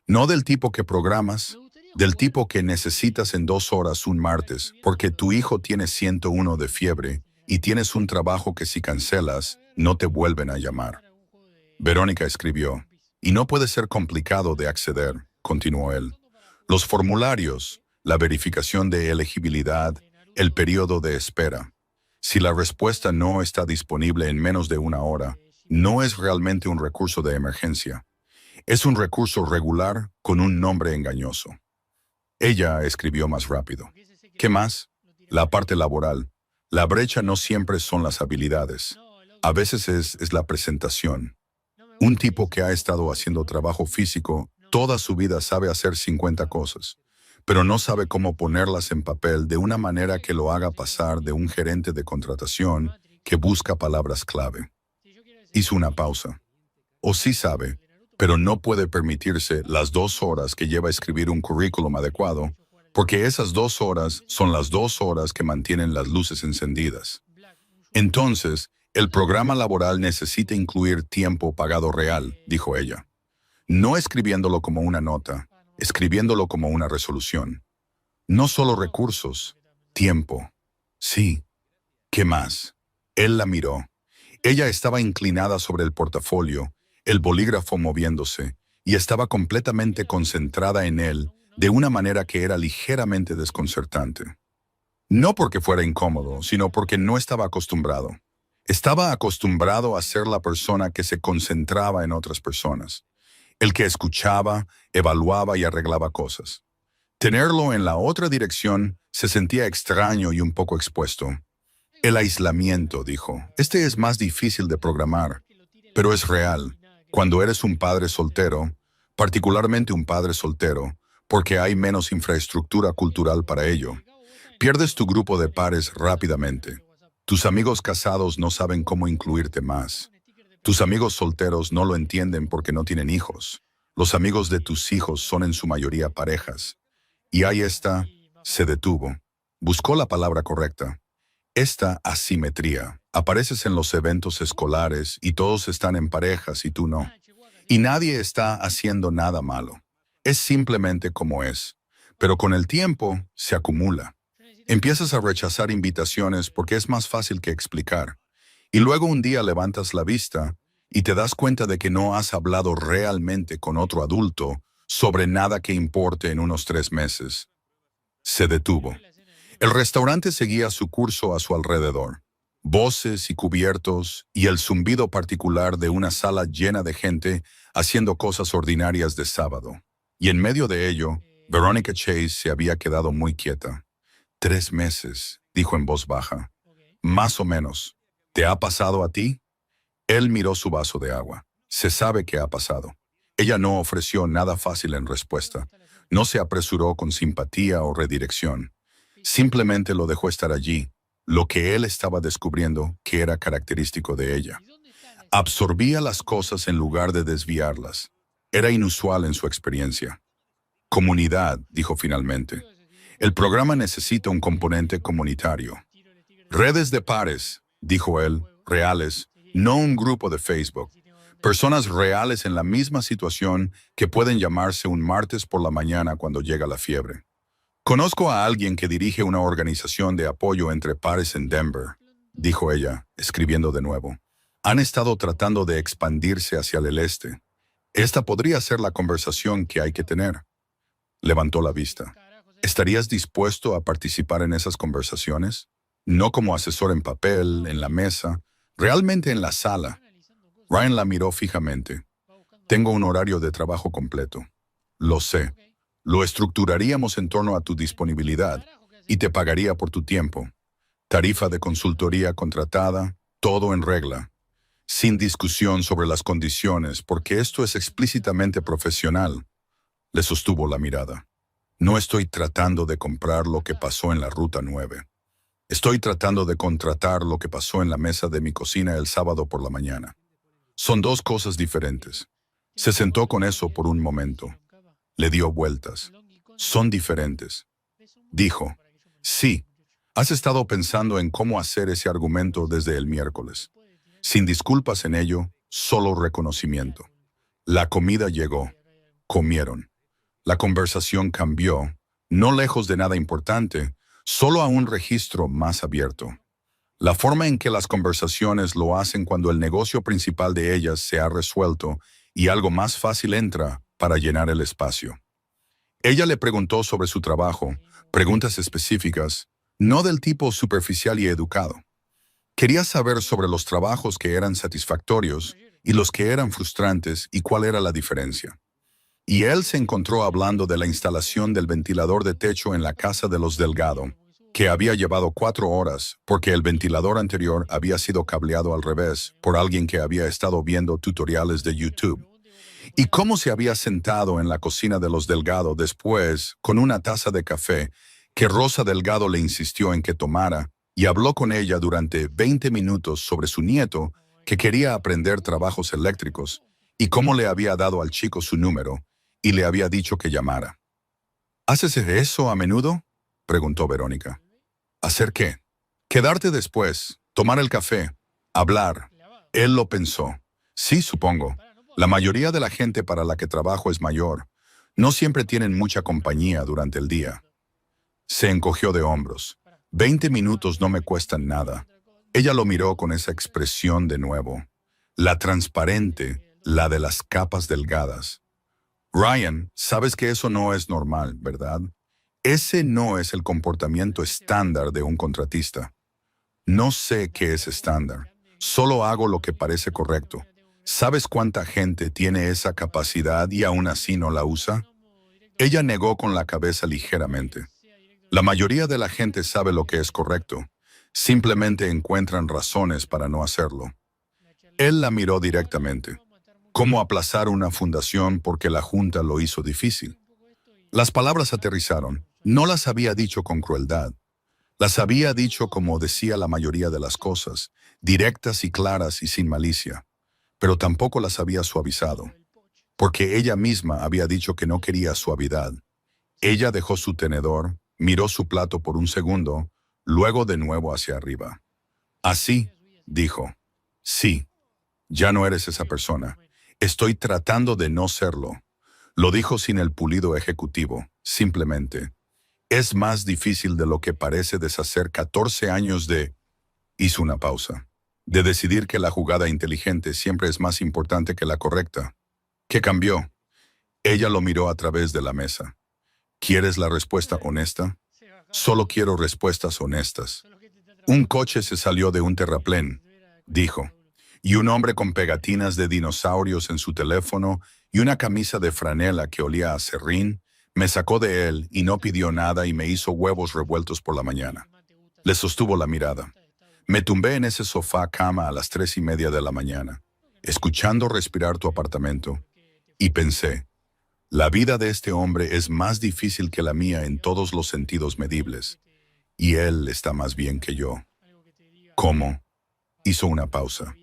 No del tipo que programas, del tipo que necesitas en 2 horas un martes, porque tu hijo tiene 101 de fiebre y tienes un trabajo que si cancelas, no te vuelven a llamar. Verónica escribió, y no puede ser complicado de acceder, continuó él. Los formularios, la verificación de elegibilidad, el periodo de espera. Si la respuesta no está disponible en menos de 1 hora, no es realmente un recurso de emergencia. Es un recurso regular con un nombre engañoso. Ella escribió más rápido. ¿Qué más? La parte laboral. La brecha no siempre son las habilidades. A veces es la presentación. Un tipo que ha estado haciendo trabajo físico toda su vida sabe hacer 50 cosas, pero no sabe cómo ponerlas en papel de una manera que lo haga pasar de un gerente de contratación que busca palabras clave. Hizo una pausa. O sí sabe, pero no puede permitirse las 2 horas que lleva a escribir un currículum adecuado, porque esas 2 horas son las 2 horas que mantienen las luces encendidas. Entonces, el programa laboral necesita incluir tiempo pagado real, dijo ella. No escribiéndolo como una nota, escribiéndolo como una resolución. No solo recursos, tiempo. Sí. ¿Qué más? Él la miró. Ella estaba inclinada sobre el portafolio, el bolígrafo moviéndose, y estaba completamente concentrada en él de una manera que era ligeramente desconcertante. No porque fuera incómodo, sino porque no estaba acostumbrado. Estaba acostumbrado a ser la persona que se concentraba en otras personas, el que escuchaba, evaluaba y arreglaba cosas. Tenerlo en la otra dirección se sentía extraño y un poco expuesto. El aislamiento, dijo, este es más difícil de programar, pero es real. Cuando eres un padre soltero, particularmente un padre soltero, porque hay menos infraestructura cultural para ello, pierdes tu grupo de pares rápidamente. Tus amigos casados no saben cómo incluirte más. Tus amigos solteros no lo entienden porque no tienen hijos. Los amigos de tus hijos son en su mayoría parejas. Y ahí está, se detuvo. Buscó la palabra correcta. Esta asimetría. Apareces en los eventos escolares y todos están en parejas y tú no. Y nadie está haciendo nada malo. Es simplemente como es. Pero con el tiempo se acumula. Empiezas a rechazar invitaciones porque es más fácil que explicar. Y luego un día levantas la vista y te das cuenta de que no has hablado realmente con otro adulto sobre nada que importe en unos 3 meses. Se detuvo. El restaurante seguía su curso a su alrededor. Voces y cubiertos y el zumbido particular de una sala llena de gente haciendo cosas ordinarias de sábado. Y en medio de ello, Verónica Chase se había quedado muy quieta. 3 meses, dijo en voz baja. Más o menos. ¿Te ha pasado a ti? Él miró su vaso de agua. Se sabe que ha pasado. Ella no ofreció nada fácil en respuesta. No se apresuró con simpatía o redirección. Simplemente lo dejó estar allí, lo que él estaba descubriendo que era característico de ella. Absorbía las cosas en lugar de desviarlas. Era inusual en su experiencia. Comunidad, dijo finalmente. El programa necesita un componente comunitario. Redes de pares, dijo él, reales, no un grupo de Facebook. Personas reales en la misma situación que pueden llamarse un martes por la mañana cuando llega la fiebre. Conozco a alguien que dirige una organización de apoyo entre pares en Denver, dijo ella, escribiendo de nuevo. Han estado tratando de expandirse hacia el este. Esta podría ser la conversación que hay que tener. Levantó la vista. ¿Estarías dispuesto a participar en esas conversaciones? No como asesor en papel, en la mesa, realmente en la sala. Ryan la miró fijamente. Tengo un horario de trabajo completo. Lo sé. Lo estructuraríamos en torno a tu disponibilidad y te pagaría por tu tiempo. Tarifa de consultoría contratada, todo en regla. Sin discusión sobre las condiciones, porque esto es explícitamente profesional. Le sostuvo la mirada. No estoy tratando de comprar lo que pasó en la Ruta 9. Estoy tratando de contratar lo que pasó en la mesa de mi cocina el sábado por la mañana. Son dos cosas diferentes. Se sentó con eso por un momento. Le dio vueltas. Son diferentes. Dijo, sí, has estado pensando en cómo hacer ese argumento desde el miércoles. Sin disculpas en ello, solo reconocimiento. La comida llegó. Comieron. La conversación cambió, no lejos de nada importante, solo a un registro más abierto. La forma en que las conversaciones lo hacen cuando el negocio principal de ellas se ha resuelto y algo más fácil entra para llenar el espacio. Ella le preguntó sobre su trabajo, preguntas específicas, no del tipo superficial y educado. Quería saber sobre los trabajos que eran satisfactorios y los que eran frustrantes y cuál era la diferencia. Y él se encontró hablando de la instalación del ventilador de techo en la casa de los Delgado, que había llevado 4 horas porque el ventilador anterior había sido cableado al revés por alguien que había estado viendo tutoriales de YouTube. Y cómo se había sentado en la cocina de los Delgado después con una taza de café que Rosa Delgado le insistió en que tomara y habló con ella durante 20 minutos sobre su nieto que quería aprender trabajos eléctricos y cómo le había dado al chico su número y le había dicho que llamara. ¿Haces eso a menudo?, preguntó Verónica. ¿Hacer qué? Quedarte después, tomar el café, hablar. Él lo pensó. Sí, supongo. La mayoría de la gente para la que trabajo es mayor. No siempre tienen mucha compañía durante el día. Se encogió de hombros. 20 minutos no me cuestan nada. Ella lo miró con esa expresión de nuevo. La transparente, la de las capas delgadas. Ryan, sabes que eso no es normal, ¿verdad? Ese no es el comportamiento estándar de un contratista. No sé qué es estándar. Solo hago lo que parece correcto. ¿Sabes cuánta gente tiene esa capacidad y aún así no la usa? Ella negó con la cabeza ligeramente. La mayoría de la gente sabe lo que es correcto. Simplemente encuentran razones para no hacerlo. Él la miró directamente. ¿Cómo aplazar una fundación porque la Junta lo hizo difícil? Las palabras aterrizaron. No las había dicho con crueldad. Las había dicho como decía la mayoría de las cosas, directas y claras y sin malicia. Pero tampoco las había suavizado, porque ella misma había dicho que no quería suavidad. Ella dejó su tenedor, miró su plato por un segundo, luego de nuevo hacia arriba. Así, dijo. Sí, ya no eres esa persona. Estoy tratando de no serlo. Lo dijo sin el pulido ejecutivo, simplemente. Es más difícil de lo que parece deshacer 14 años de... Hizo una pausa. De decidir que la jugada inteligente siempre es más importante que la correcta. ¿Qué cambió? Ella lo miró a través de la mesa. ¿Quieres la respuesta honesta? Solo quiero respuestas honestas. Un coche se salió de un terraplén, dijo. Y un hombre con pegatinas de dinosaurios en su teléfono y una camisa de franela que olía a serrín, me sacó de él y no pidió nada y me hizo huevos revueltos por la mañana. Le sostuvo la mirada. Me tumbé en ese sofá cama a las 3:30 de la mañana, escuchando respirar tu apartamento, y pensé, la vida de este hombre es más difícil que la mía en todos los sentidos medibles, y él está más bien que yo. ¿Cómo? Hizo una pausa.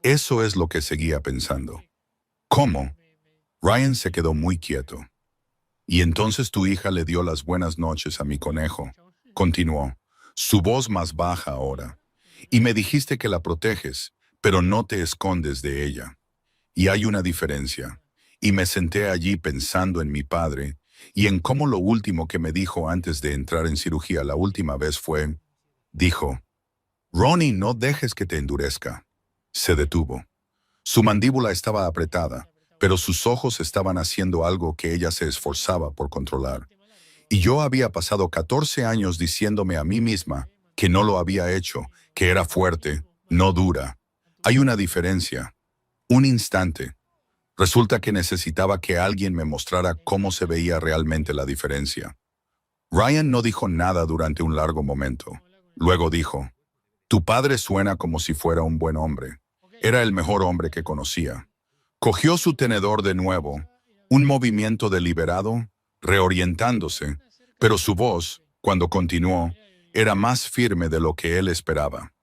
Eso es lo que seguía pensando. ¿Cómo? Ryan se quedó muy quieto. Y entonces tu hija le dio las buenas noches a mi conejo. Continuó, su voz más baja ahora. Y me dijiste que la proteges, pero no te escondes de ella. Y hay una diferencia. Y me senté allí pensando en mi padre y en cómo lo último que me dijo antes de entrar en cirugía la última vez fue, dijo, Ronnie, no dejes que te endurezca. Se detuvo. Su mandíbula estaba apretada, pero sus ojos estaban haciendo algo que ella se esforzaba por controlar. Y yo había pasado 14 años diciéndome a mí misma que no lo había hecho, que era fuerte, no dura. Hay una diferencia. Un instante. Resulta que necesitaba que alguien me mostrara cómo se veía realmente la diferencia. Ryan no dijo nada durante un largo momento. Luego dijo, tu padre suena como si fuera un buen hombre. Era el mejor hombre que conocía. Cogió su tenedor de nuevo, un movimiento deliberado, reorientándose, pero su voz, cuando continuó, era más firme de lo que él esperaba.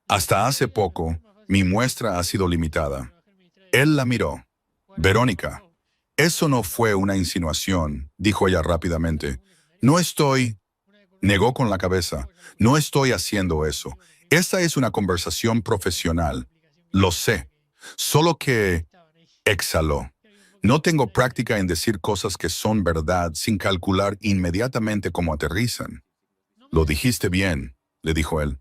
Hasta hace poco, mi muestra ha sido limitada. Él la miró. Verónica, eso no fue una insinuación, dijo ella rápidamente. No estoy... Negó con la cabeza. No estoy haciendo eso. Esta es una conversación profesional. Lo sé. Solo que... Exhaló. No tengo práctica en decir cosas que son verdad sin calcular inmediatamente cómo aterrizan. Lo dijiste bien, le dijo él.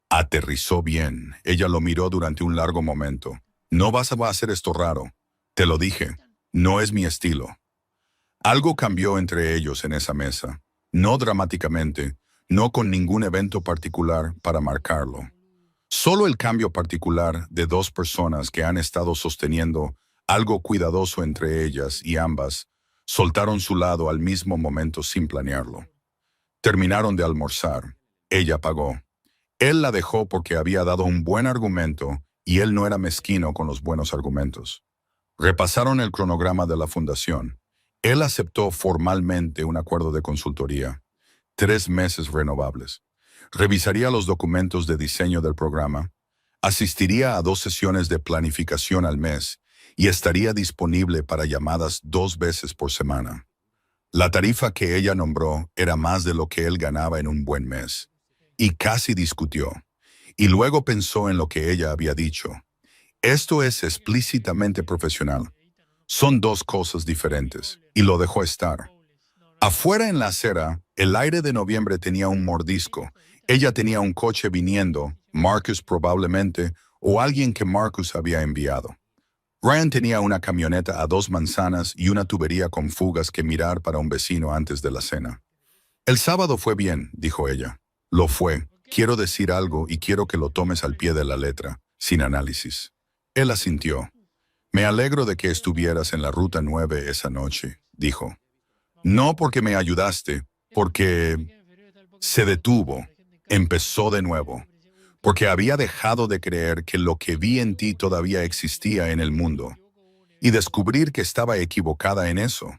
Aterrizó bien. Ella lo miró durante un largo momento. No vas a hacer esto raro. Te lo dije. No es mi estilo. Algo cambió entre ellos en esa mesa. No dramáticamente, no con ningún evento particular para marcarlo. Solo el cambio particular de dos personas que han estado sosteniendo algo cuidadoso entre ellas y ambas soltaron su lado al mismo momento sin planearlo. Terminaron de almorzar. Ella pagó. Él la dejó porque había dado un buen argumento y él no era mezquino con los buenos argumentos. Repasaron el cronograma de la fundación. Él aceptó formalmente un acuerdo de consultoría. 3 meses renovables. Revisaría los documentos de diseño del programa. Asistiría a 2 sesiones de planificación al mes y estaría disponible para llamadas 2 veces por semana. La tarifa que ella nombró era más de lo que él ganaba en un buen mes. Y casi discutió. Y luego pensó en lo que ella había dicho. Esto es explícitamente profesional. Son 2 cosas diferentes. Y lo dejó estar. Afuera en la acera, el aire de noviembre tenía un mordisco. Ella tenía un coche viniendo, Marcus probablemente, o alguien que Marcus había enviado. Ryan tenía una camioneta a 2 manzanas y una tubería con fugas que mirar para un vecino antes de la cena. El sábado fue bien, dijo ella. Lo fue. Quiero decir algo y quiero que lo tomes al pie de la letra, sin análisis. Él asintió. Me alegro de que estuvieras en la Ruta 9 esa noche, dijo. No porque me ayudaste, porque se detuvo, empezó de nuevo, porque había dejado de creer que lo que vi en ti todavía existía en el mundo, y descubrir que estaba equivocada en eso.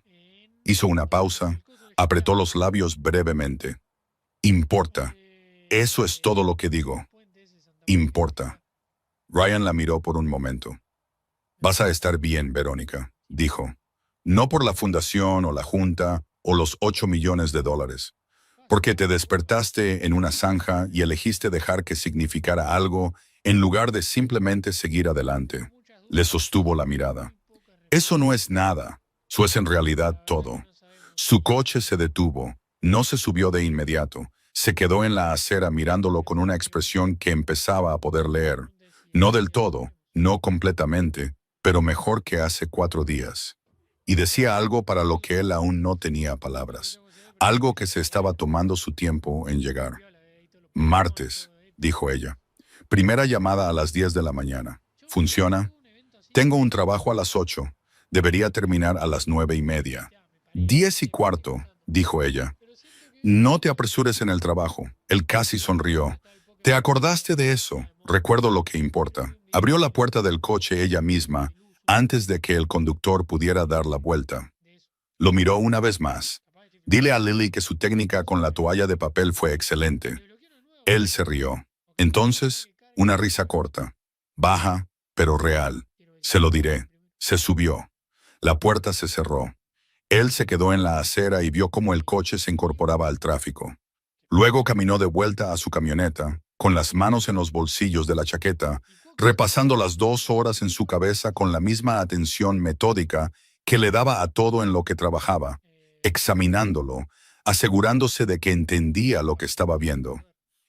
Hizo una pausa, apretó los labios brevemente. Importa. Eso es todo lo que digo. Importa. Ryan la miró por un momento. Vas a estar bien, Verónica, dijo. No por la fundación o la junta o los 8 millones de dólares. Porque te despertaste en una zanja y elegiste dejar que significara algo en lugar de simplemente seguir adelante. Le sostuvo la mirada. Eso no es nada. Eso es en realidad todo. Su coche se detuvo. No se subió de inmediato. Se quedó en la acera mirándolo con una expresión que empezaba a poder leer. No del todo, no completamente, pero mejor que hace 4 días. Y decía algo para lo que él aún no tenía palabras. Algo que se estaba tomando su tiempo en llegar. Martes, dijo ella. Primera llamada a las 10 de la mañana. ¿Funciona? Tengo un trabajo a las 8. Debería terminar a las 9:30. 10:15, dijo ella. No te apresures en el trabajo. Él casi sonrió. ¿Te acordaste de eso? Recuerdo lo que importa. Abrió la puerta del coche ella misma antes de que el conductor pudiera dar la vuelta. Lo miró una vez más. Dile a Lily que su técnica con la toalla de papel fue excelente. Él se rió. Entonces, una risa corta. Baja, pero real. Se lo diré. Se subió. La puerta se cerró. Él se quedó en la acera y vio cómo el coche se incorporaba al tráfico. Luego caminó de vuelta a su camioneta, con las manos en los bolsillos de la chaqueta, repasando las 2 horas en su cabeza con la misma atención metódica que le daba a todo en lo que trabajaba, examinándolo, asegurándose de que entendía lo que estaba viendo.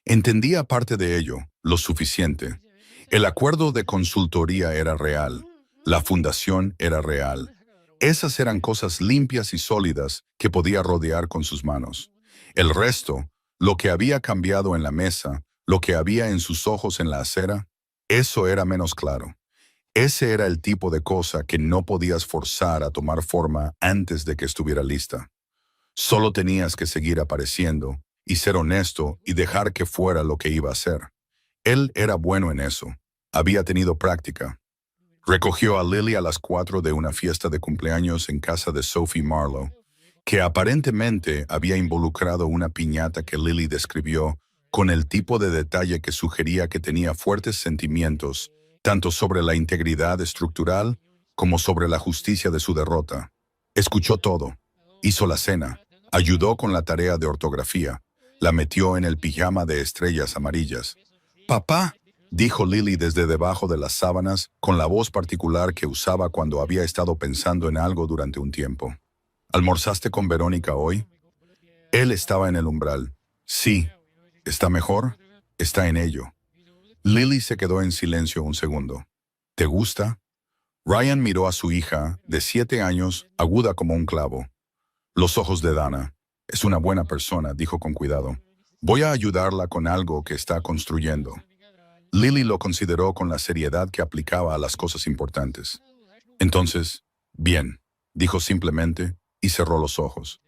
Entendía parte de ello, lo suficiente. El acuerdo de consultoría era real. La fundación era real. Esas eran cosas limpias y sólidas que podía rodear con sus manos. El resto, lo que había cambiado en la mesa, lo que había en sus ojos en la acera, eso era menos claro. Ese era el tipo de cosa que no podías forzar a tomar forma antes de que estuviera lista. Solo tenías que seguir apareciendo y ser honesto y dejar que fuera lo que iba a ser. Él era bueno en eso. Había tenido práctica. Recogió a Lily a las 4 de una fiesta de cumpleaños en casa de Sophie Marlowe, que aparentemente había involucrado una piñata que Lily describió con el tipo de detalle que sugería que tenía fuertes sentimientos, tanto sobre la integridad estructural como sobre la justicia de su derrota. Escuchó todo, hizo la cena, ayudó con la tarea de ortografía, la metió en el pijama de estrellas amarillas. «Papá», dijo Lily desde debajo de las sábanas, con la voz particular que usaba cuando había estado pensando en algo durante un tiempo. «¿Almorzaste con Verónica hoy?» Él estaba en el umbral. «Sí». «¿Está mejor?» «Está en ello». Lily se quedó en silencio un segundo. «¿Te gusta?» Ryan miró a su hija, de 7 años, aguda como un clavo. Los ojos de Dana. «Es una buena persona», dijo con cuidado. «Voy a ayudarla con algo que está construyendo». Lily lo consideró con la seriedad que aplicaba a las cosas importantes. «Entonces, bien», dijo simplemente, y cerró los ojos.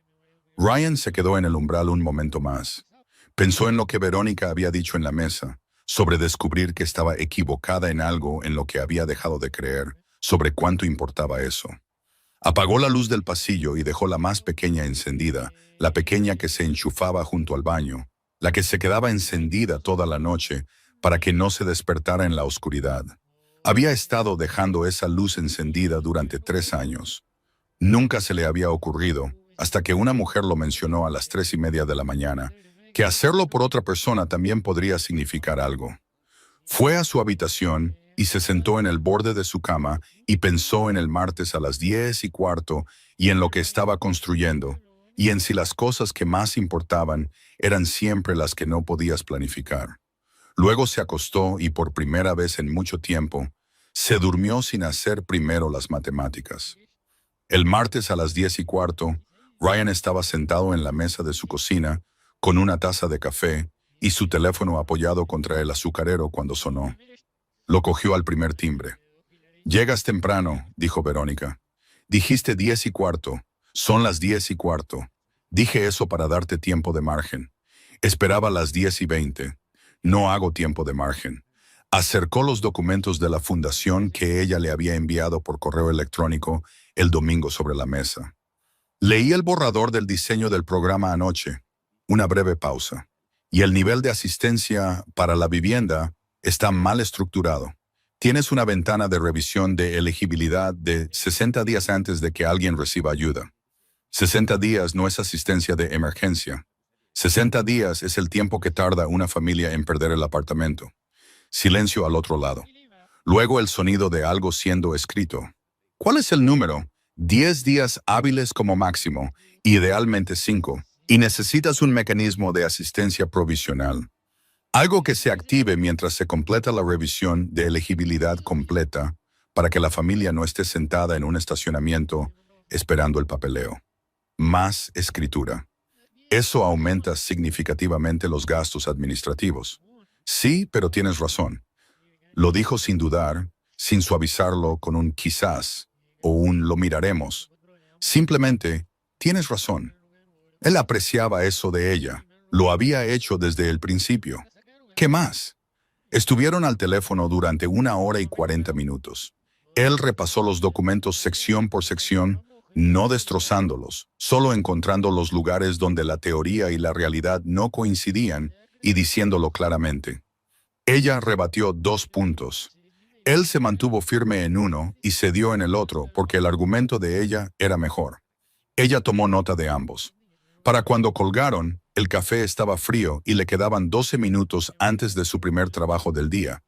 Ryan se quedó en el umbral un momento más. Pensó en lo que Verónica había dicho en la mesa, sobre descubrir que estaba equivocada en algo en lo que había dejado de creer, sobre cuánto importaba eso. Apagó la luz del pasillo y dejó la más pequeña encendida, la pequeña que se enchufaba junto al baño, la que se quedaba encendida toda la noche para que no se despertara en la oscuridad. Había estado dejando esa luz encendida durante 3 años. Nunca se le había ocurrido, hasta que una mujer lo mencionó a las 3:30 de la mañana, que hacerlo por otra persona también podría significar algo. Fue a su habitación y se sentó en el borde de su cama y pensó en el martes a las 10:15 y en lo que estaba construyendo, y en si las cosas que más importaban eran siempre las que no podías planificar. Luego se acostó y por primera vez en mucho tiempo, se durmió sin hacer primero las matemáticas. El martes a las 10:15, Ryan estaba sentado en la mesa de su cocina con una taza de café y su teléfono apoyado contra el azucarero cuando sonó. Lo cogió al primer timbre. «Llegas temprano», dijo Verónica. «Dijiste 10:15. Son las 10:15. Dije eso para darte tiempo de margen. Esperaba las 10:20. No hago tiempo de margen». Acercó los documentos de la fundación que ella le había enviado por correo electrónico el domingo sobre la mesa. «Leí el borrador del diseño del programa anoche». Una breve pausa. «Y el nivel de asistencia para la vivienda está mal estructurado. Tienes una ventana de revisión de elegibilidad de 60 días antes de que alguien reciba ayuda. 60 días no es asistencia de emergencia. 60 días es el tiempo que tarda una familia en perder el apartamento». Silencio al otro lado. Luego el sonido de algo siendo escrito. «¿Cuál es el número?» 10 días hábiles como máximo, idealmente 5, y necesitas un mecanismo de asistencia provisional. Algo que se active mientras se completa la revisión de elegibilidad completa para que la familia no esté sentada en un estacionamiento esperando el papeleo. Más escritura. Eso aumenta significativamente los gastos administrativos. Sí, pero tienes razón. Lo dijo sin dudar, sin suavizarlo con un quizás o un lo miraremos. Simplemente, tienes razón. Él apreciaba eso de ella. Lo había hecho desde el principio. ¿Qué más? Estuvieron al teléfono durante 1 hora y 40 minutos. Él repasó los documentos sección por sección, no destrozándolos, solo encontrando los lugares donde la teoría y la realidad no coincidían y diciéndolo claramente. Ella rebatió 2 puntos. Él se mantuvo firme en uno y cedió en el otro porque el argumento de ella era mejor. Ella tomó nota de ambos. Para cuando colgaron, el café estaba frío y le quedaban 12 minutos antes de su primer trabajo del día.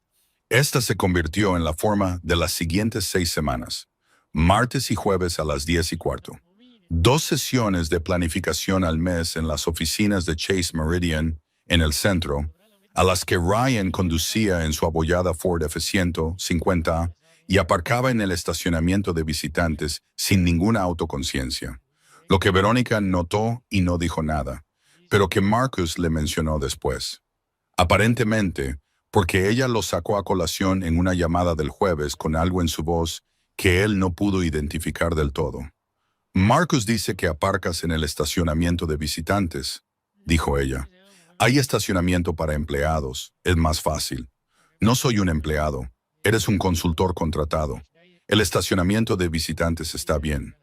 Esta se convirtió en la forma de las siguientes 6 semanas, martes y jueves a las 10:15. 2 sesiones de planificación al mes en las oficinas de Chase Meridian, en el centro, a las que Ryan conducía en su abollada Ford F-150 y aparcaba en el estacionamiento de visitantes sin ninguna autoconciencia. Lo que Verónica notó y no dijo nada, pero que Marcus le mencionó después. Aparentemente, porque ella lo sacó a colación en una llamada del jueves con algo en su voz que él no pudo identificar del todo. Marcus dice que aparcas en el estacionamiento de visitantes, dijo ella. Hay estacionamiento para empleados, es más fácil. No soy un empleado, eres un consultor contratado. El estacionamiento de visitantes está bien.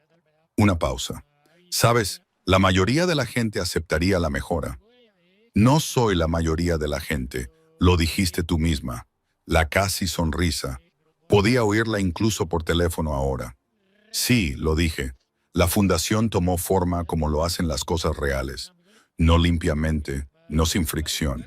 Una pausa. Sabes, la mayoría de la gente aceptaría la mejora. No soy la mayoría de la gente, lo dijiste tú misma. La casi sonrisa. Podía oírla incluso por teléfono ahora. Sí, lo dije. La fundación tomó forma como lo hacen las cosas reales. No limpiamente, no sin fricción.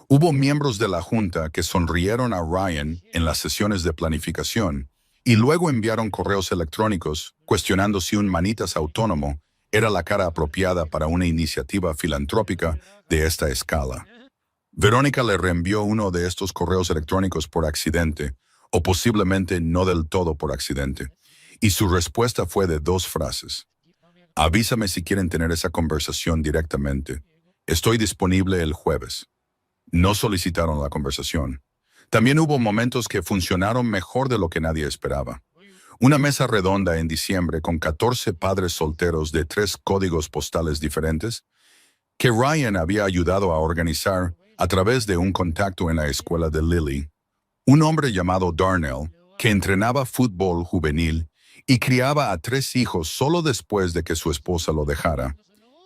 Hubo miembros de la Junta que sonrieron a Ryan en las sesiones de planificación y luego enviaron correos electrónicos cuestionando si un manitas autónomo era la cara apropiada para una iniciativa filantrópica de esta escala. Verónica le reenvió uno de estos correos electrónicos por accidente, o posiblemente no del todo por accidente, y su respuesta fue de 2 frases. Avísame si quieren tener esa conversación directamente. Estoy disponible el jueves. No solicitaron la conversación. También hubo momentos que funcionaron mejor de lo que nadie esperaba. Una mesa redonda en diciembre con 14 padres solteros de 3 códigos postales diferentes, que Ryan había ayudado a organizar a través de un contacto en la escuela de Lily. Un hombre llamado Darnell, que entrenaba fútbol juvenil y criaba a 3 hijos solo después de que su esposa lo dejara,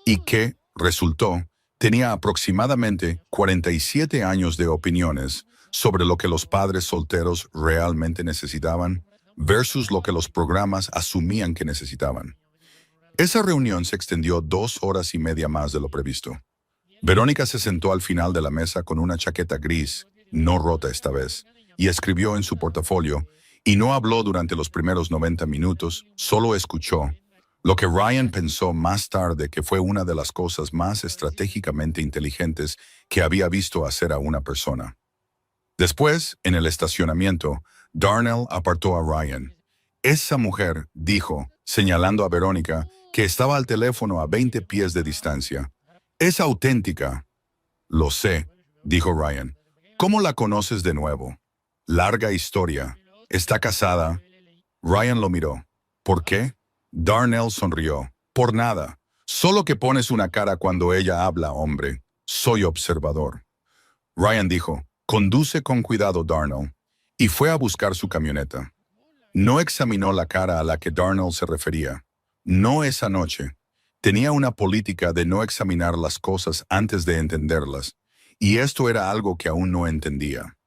y que, resultó, tenía aproximadamente 47 años de opiniones sobre lo que los padres solteros realmente necesitaban versus lo que los programas asumían que necesitaban. Esa reunión se extendió 2 horas y media más de lo previsto. Verónica se sentó al final de la mesa con una chaqueta gris, no rota esta vez, y escribió en su portafolio, y no habló durante los primeros 90 minutos, solo escuchó, lo que Ryan pensó más tarde que fue una de las cosas más estratégicamente inteligentes que había visto hacer a una persona. Después, en el estacionamiento, Darnell apartó a Ryan. Esa mujer, dijo, señalando a Verónica, que estaba al teléfono a 20 pies de distancia. Es auténtica. Lo sé, dijo Ryan. ¿Cómo la conoces de nuevo? Larga historia. ¿Está casada? Ryan lo miró. ¿Por qué? Darnell sonrió. Por nada. Solo que pones una cara cuando ella habla, hombre. Soy observador. Ryan dijo, conduce con cuidado, Darnell, y fue a buscar su camioneta. No examinó la cara a la que Darnell se refería. No esa noche. Tenía una política de no examinar las cosas antes de entenderlas, y esto era algo que aún no entendía.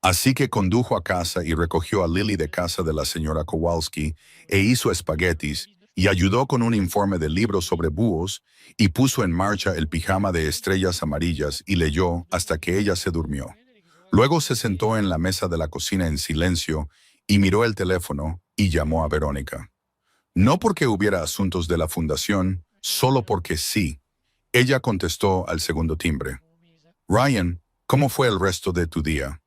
Así que condujo a casa y recogió a Lily de casa de la señora Kowalski e hizo espaguetis y ayudó con un informe de libros sobre búhos y puso en marcha el pijama de estrellas amarillas y leyó hasta que ella se durmió. Luego se sentó en la mesa de la cocina en silencio y miró el teléfono y llamó a Verónica. No porque hubiera asuntos de la fundación, solo porque sí. Ella contestó al segundo timbre. Ryan, ¿cómo fue el resto de tu día?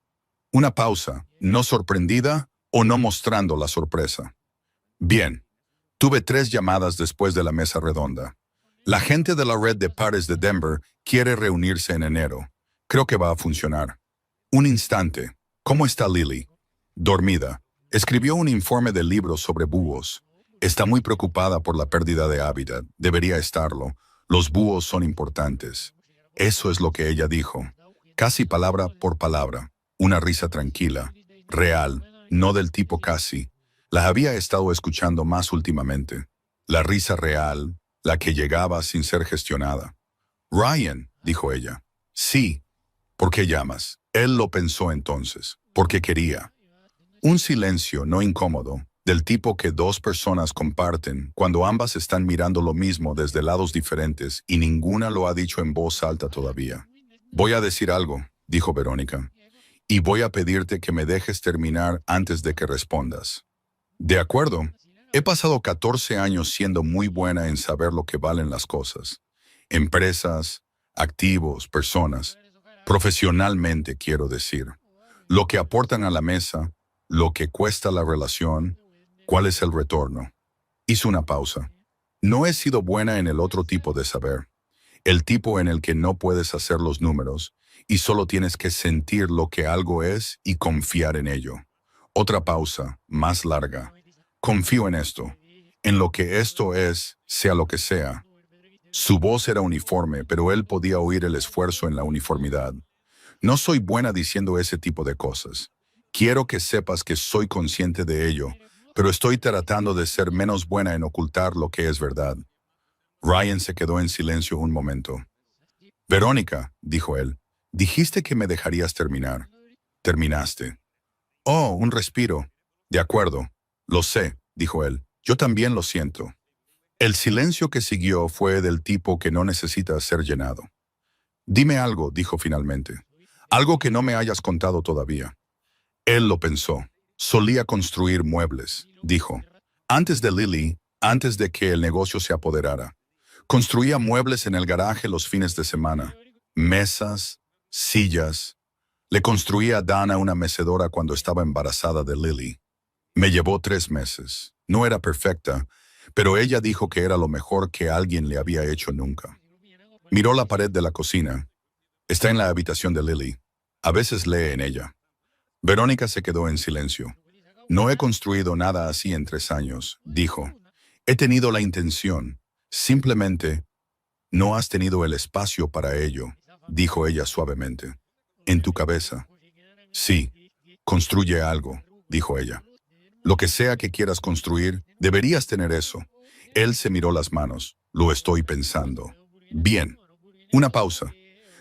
Una pausa, no sorprendida o no mostrando la sorpresa. Bien, tuve 3 llamadas después de la mesa redonda. La gente de la red de pares de Denver quiere reunirse en enero. Creo que va a funcionar. Un instante. ¿Cómo está Lily? Dormida. Escribió un informe de libros sobre búhos. Está muy preocupada por la pérdida de hábitat. Debería estarlo. Los búhos son importantes. Eso es lo que ella dijo. Casi palabra por palabra. Una risa tranquila, real, no del tipo casi. La había estado escuchando más últimamente. La risa real, la que llegaba sin ser gestionada. Ryan, dijo ella. Sí. ¿Por qué llamas? Él lo pensó entonces. Porque quería. Un silencio no incómodo, del tipo que 2 personas comparten cuando ambas están mirando lo mismo desde lados diferentes y ninguna lo ha dicho en voz alta todavía. Voy a decir algo, dijo Verónica. Y voy a pedirte que me dejes terminar antes de que respondas. De acuerdo. He pasado 14 años siendo muy buena en saber lo que valen las cosas. Empresas, activos, personas. Profesionalmente, quiero decir. Lo que aportan a la mesa, lo que cuesta la relación, cuál es el retorno. Hizo una pausa. No he sido buena en el otro tipo de saber, el tipo en el que no puedes hacer los números y solo tienes que sentir lo que algo es y confiar en ello. Otra pausa, más larga. Confío en esto, en lo que esto es, sea lo que sea. Su voz era uniforme, pero él podía oír el esfuerzo en la uniformidad. No soy buena diciendo ese tipo de cosas. Quiero que sepas que soy consciente de ello, pero estoy tratando de ser menos buena en ocultar lo que es verdad. Ryan se quedó en silencio un momento. Verónica, dijo él, dijiste que me dejarías terminar. Terminaste. Oh, un respiro. De acuerdo. Lo sé, dijo él. Yo también lo siento. El silencio que siguió fue del tipo que no necesita ser llenado. Dime algo, dijo finalmente. Algo que no me hayas contado todavía. Él lo pensó. Solía construir muebles, dijo. Antes de Lily, antes de que el negocio se apoderara. Construía muebles en el garaje los fines de semana. Mesas, sillas. Le construía a Dana una mecedora cuando estaba embarazada de Lily. Me llevó 3 meses. No era perfecta, pero ella dijo que era lo mejor que alguien le había hecho nunca. Miró la pared de la cocina. Está en la habitación de Lily. A veces lee en ella. Verónica se quedó en silencio. No he construido nada así en 3 años, dijo. He tenido la intención. Simplemente, no has tenido el espacio para ello, dijo ella suavemente. En tu cabeza. Sí, construye algo, dijo ella. Lo que sea que quieras construir, deberías tener eso. Él se miró las manos. Lo estoy pensando. Bien. Una pausa.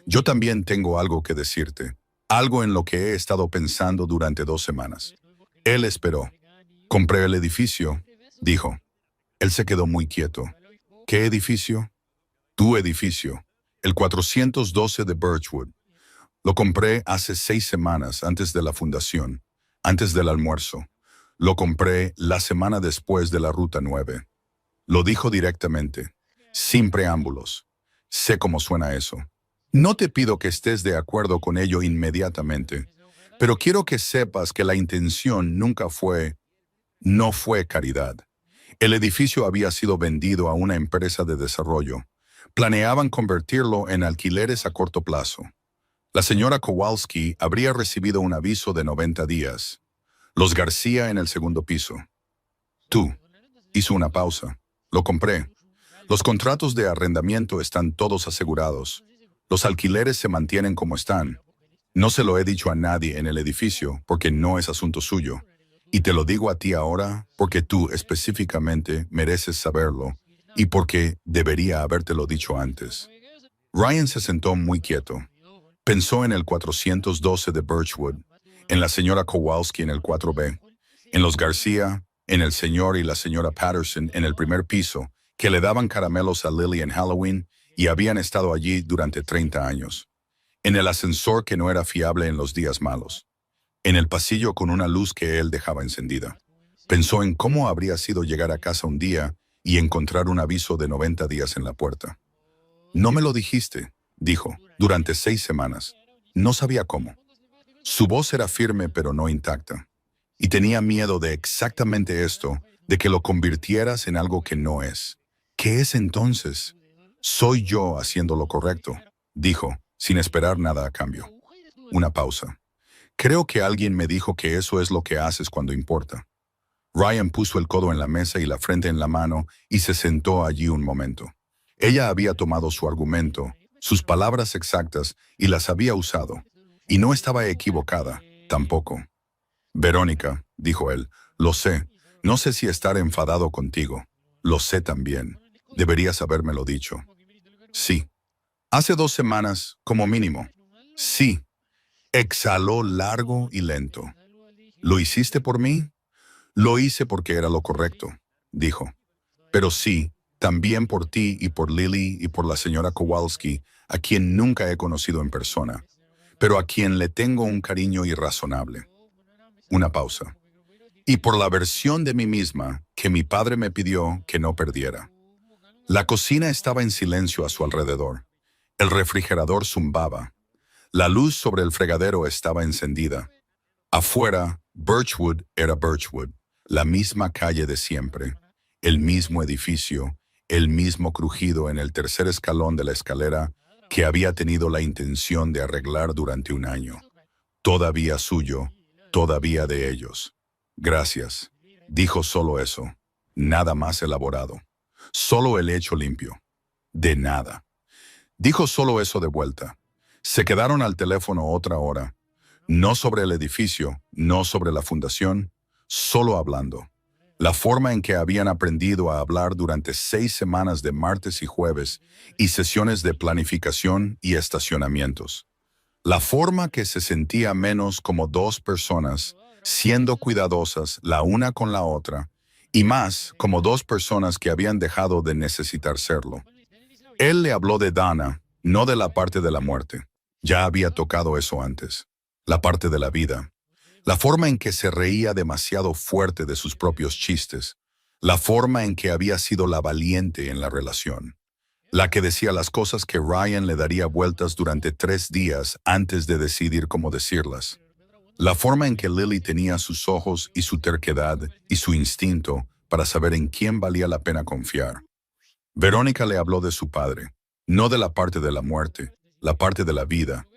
Yo también tengo algo que decirte. Algo en lo que he estado pensando durante 2 semanas. Él esperó. Compré el edificio, dijo. Él se quedó muy quieto. ¿Qué edificio? Tu edificio. El 412 de Birchwood. Lo compré hace 6 semanas antes de la fundación, antes del almuerzo. Lo compré la semana después de la Ruta 9. Lo dijo directamente, sin preámbulos. Sé cómo suena eso. No te pido que estés de acuerdo con ello inmediatamente, pero quiero que sepas que la intención no fue caridad. El edificio había sido vendido a una empresa de desarrollo. Planeaban convertirlo en alquileres a corto plazo. La señora Kowalski habría recibido un aviso de 90 días. Los García en el segundo piso. Tú. Hizo una pausa. Lo compré. Los contratos de arrendamiento están todos asegurados. Los alquileres se mantienen como están. No se lo he dicho a nadie en el edificio porque no es asunto suyo. Y te lo digo a ti ahora porque tú específicamente mereces saberlo y porque debería habértelo dicho antes. Ryan se sentó muy quieto. Pensó en el 412 de Birchwood, en la señora Kowalski en el 4B, en los García, en el señor y la señora Patterson en el primer piso, que le daban caramelos a Lily en Halloween y habían estado allí durante 30 años. En el ascensor que no era fiable en los días malos. En el pasillo con una luz que él dejaba encendida. Pensó en cómo habría sido llegar a casa un día y encontrar un aviso de 90 días en la puerta. No me lo dijiste, dijo, durante 6 semanas. No sabía cómo. Su voz era firme pero no intacta. Y tenía miedo de exactamente esto, de que lo convirtieras en algo que no es. ¿Qué es entonces? Soy yo haciendo lo correcto, dijo, sin esperar nada a cambio. Una pausa. Creo que alguien me dijo que eso es lo que haces cuando importa. Ryan puso el codo en la mesa y la frente en la mano y se sentó allí un momento. Ella había tomado su argumento, sus palabras exactas, y las había usado. Y no estaba equivocada, tampoco. Verónica, dijo él, lo sé. No sé si estar enfadado contigo. Lo sé también. Deberías habérmelo dicho. Sí. Hace 2 semanas, como mínimo. Sí. Exhaló largo y lento. ¿Lo hiciste por mí? Lo hice porque era lo correcto, dijo. Pero sí, también por ti y por Lily y por la señora Kowalski, a quien nunca he conocido en persona, pero a quien le tengo un cariño irrazonable. Una pausa. Y por la versión de mí misma que mi padre me pidió que no perdiera. La cocina estaba en silencio a su alrededor. El refrigerador zumbaba. La luz sobre el fregadero estaba encendida. Afuera, Birchwood era Birchwood, la misma calle de siempre, el mismo edificio, el mismo crujido en el tercer escalón de la escalera que había tenido la intención de arreglar durante un año. Todavía suyo, todavía de ellos. Gracias. Dijo solo eso. Nada más elaborado. Solo el hecho limpio. De nada. Dijo solo eso de vuelta. Se quedaron al teléfono otra hora. No sobre el edificio, no sobre la fundación, solo hablando. La forma en que habían aprendido a hablar durante 6 semanas de martes y jueves y sesiones de planificación y estacionamientos. La forma que se sentía menos como dos personas, siendo cuidadosas la una con la otra, y más como dos personas que habían dejado de necesitar serlo. Él le habló de Dana, no de la parte de la muerte. Ya había tocado eso antes. La parte de la vida. La forma en que se reía demasiado fuerte de sus propios chistes. La forma en que había sido la valiente en la relación. La que decía las cosas que Ryan le daría vueltas durante 3 días antes de decidir cómo decirlas. La forma en que Lily tenía sus ojos y su terquedad y su instinto para saber en quién valía la pena confiar. Verónica le habló de su padre, no de la parte de la muerte, la parte de la vida,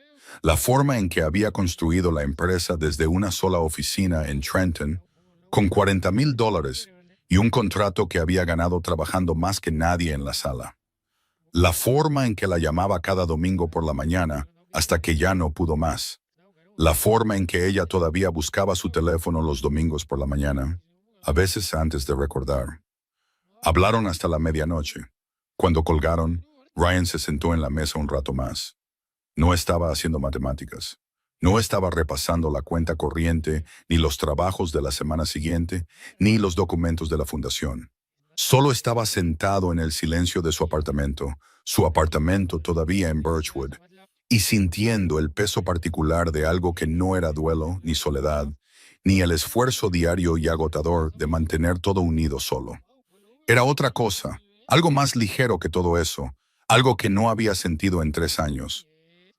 la forma en que había construido la empresa desde una sola oficina en Trenton, con $40,000 y un contrato que había ganado trabajando más que nadie en la sala. La forma en que la llamaba cada domingo por la mañana hasta que ya no pudo más. La forma en que ella todavía buscaba su teléfono los domingos por la mañana, a veces antes de recordar. Hablaron hasta la medianoche. Cuando colgaron, Ryan se sentó en la mesa un rato más. No estaba haciendo matemáticas. No estaba repasando la cuenta corriente, ni los trabajos de la semana siguiente, ni los documentos de la fundación. Solo estaba sentado en el silencio de su apartamento todavía en Birchwood, y sintiendo el peso particular de algo que no era duelo ni soledad, ni el esfuerzo diario y agotador de mantener todo unido solo. Era otra cosa, algo más ligero que todo eso, algo que no había sentido en 3 años.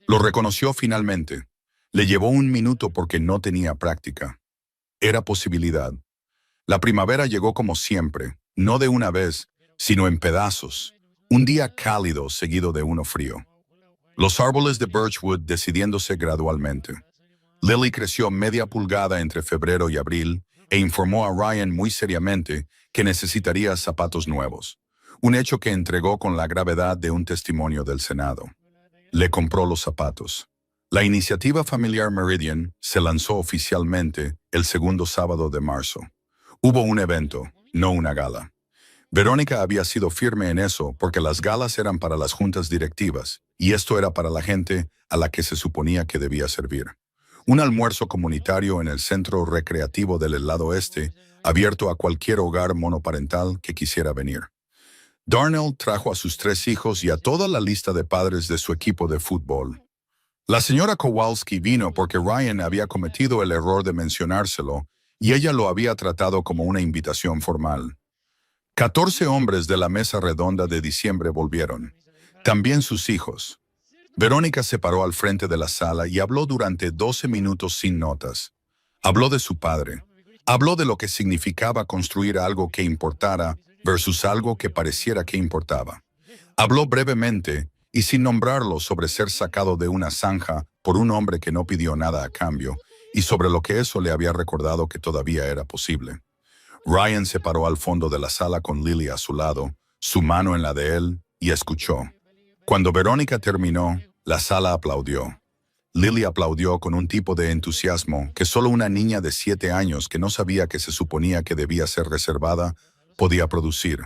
Lo reconoció finalmente. Le llevó un minuto porque no tenía práctica. Era posibilidad. La primavera llegó como siempre, no de una vez, sino en pedazos. Un día cálido seguido de uno frío. Los árboles de Birchwood decidiéndose gradualmente. Lily creció media pulgada entre febrero y abril e informó a Ryan muy seriamente que necesitaría zapatos nuevos. Un hecho que entregó con la gravedad de un testimonio del Senado. Le compró los zapatos. La iniciativa familiar Meridian se lanzó oficialmente el segundo sábado de marzo. Hubo un evento, no una gala. Verónica había sido firme en eso porque las galas eran para las juntas directivas y esto era para la gente a la que se suponía que debía servir. Un almuerzo comunitario en el centro recreativo del lado este, abierto a cualquier hogar monoparental que quisiera venir. Darnell trajo a sus 3 hijos y a toda la lista de padres de su equipo de fútbol. La señora Kowalski vino porque Ryan había cometido el error de mencionárselo y ella lo había tratado como una invitación formal. 14 hombres de la mesa redonda de diciembre volvieron. También sus hijos. Verónica se paró al frente de la sala y habló durante 12 minutos sin notas. Habló de su padre. Habló de lo que significaba construir algo que importara versus algo que pareciera que importaba. Habló brevemente y sin nombrarlo sobre ser sacado de una zanja por un hombre que no pidió nada a cambio y sobre lo que eso le había recordado que todavía era posible. Ryan se paró al fondo de la sala con Lily a su lado, su mano en la de él, y escuchó. Cuando Verónica terminó, la sala aplaudió. Lily aplaudió con un tipo de entusiasmo que solo una niña de 7 años que no sabía que se suponía que debía ser reservada podía producir.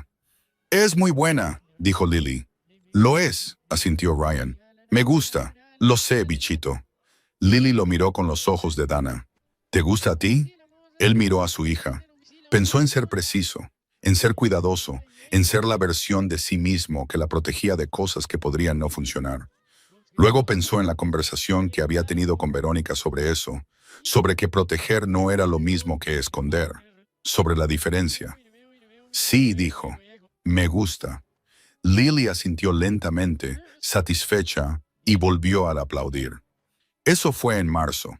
«Es muy buena», dijo Lily. «Lo es», asintió Ryan. «Me gusta. Lo sé, bichito». Lily lo miró con los ojos de Dana. «¿Te gusta a ti?» Él miró a su hija. Pensó en ser preciso, en ser cuidadoso, en ser la versión de sí mismo que la protegía de cosas que podrían no funcionar. Luego pensó en la conversación que había tenido con Verónica sobre eso, sobre que proteger no era lo mismo que esconder, sobre la diferencia. «Sí», dijo, «me gusta». Lily asintió lentamente, satisfecha, y volvió al aplaudir. Eso fue en marzo.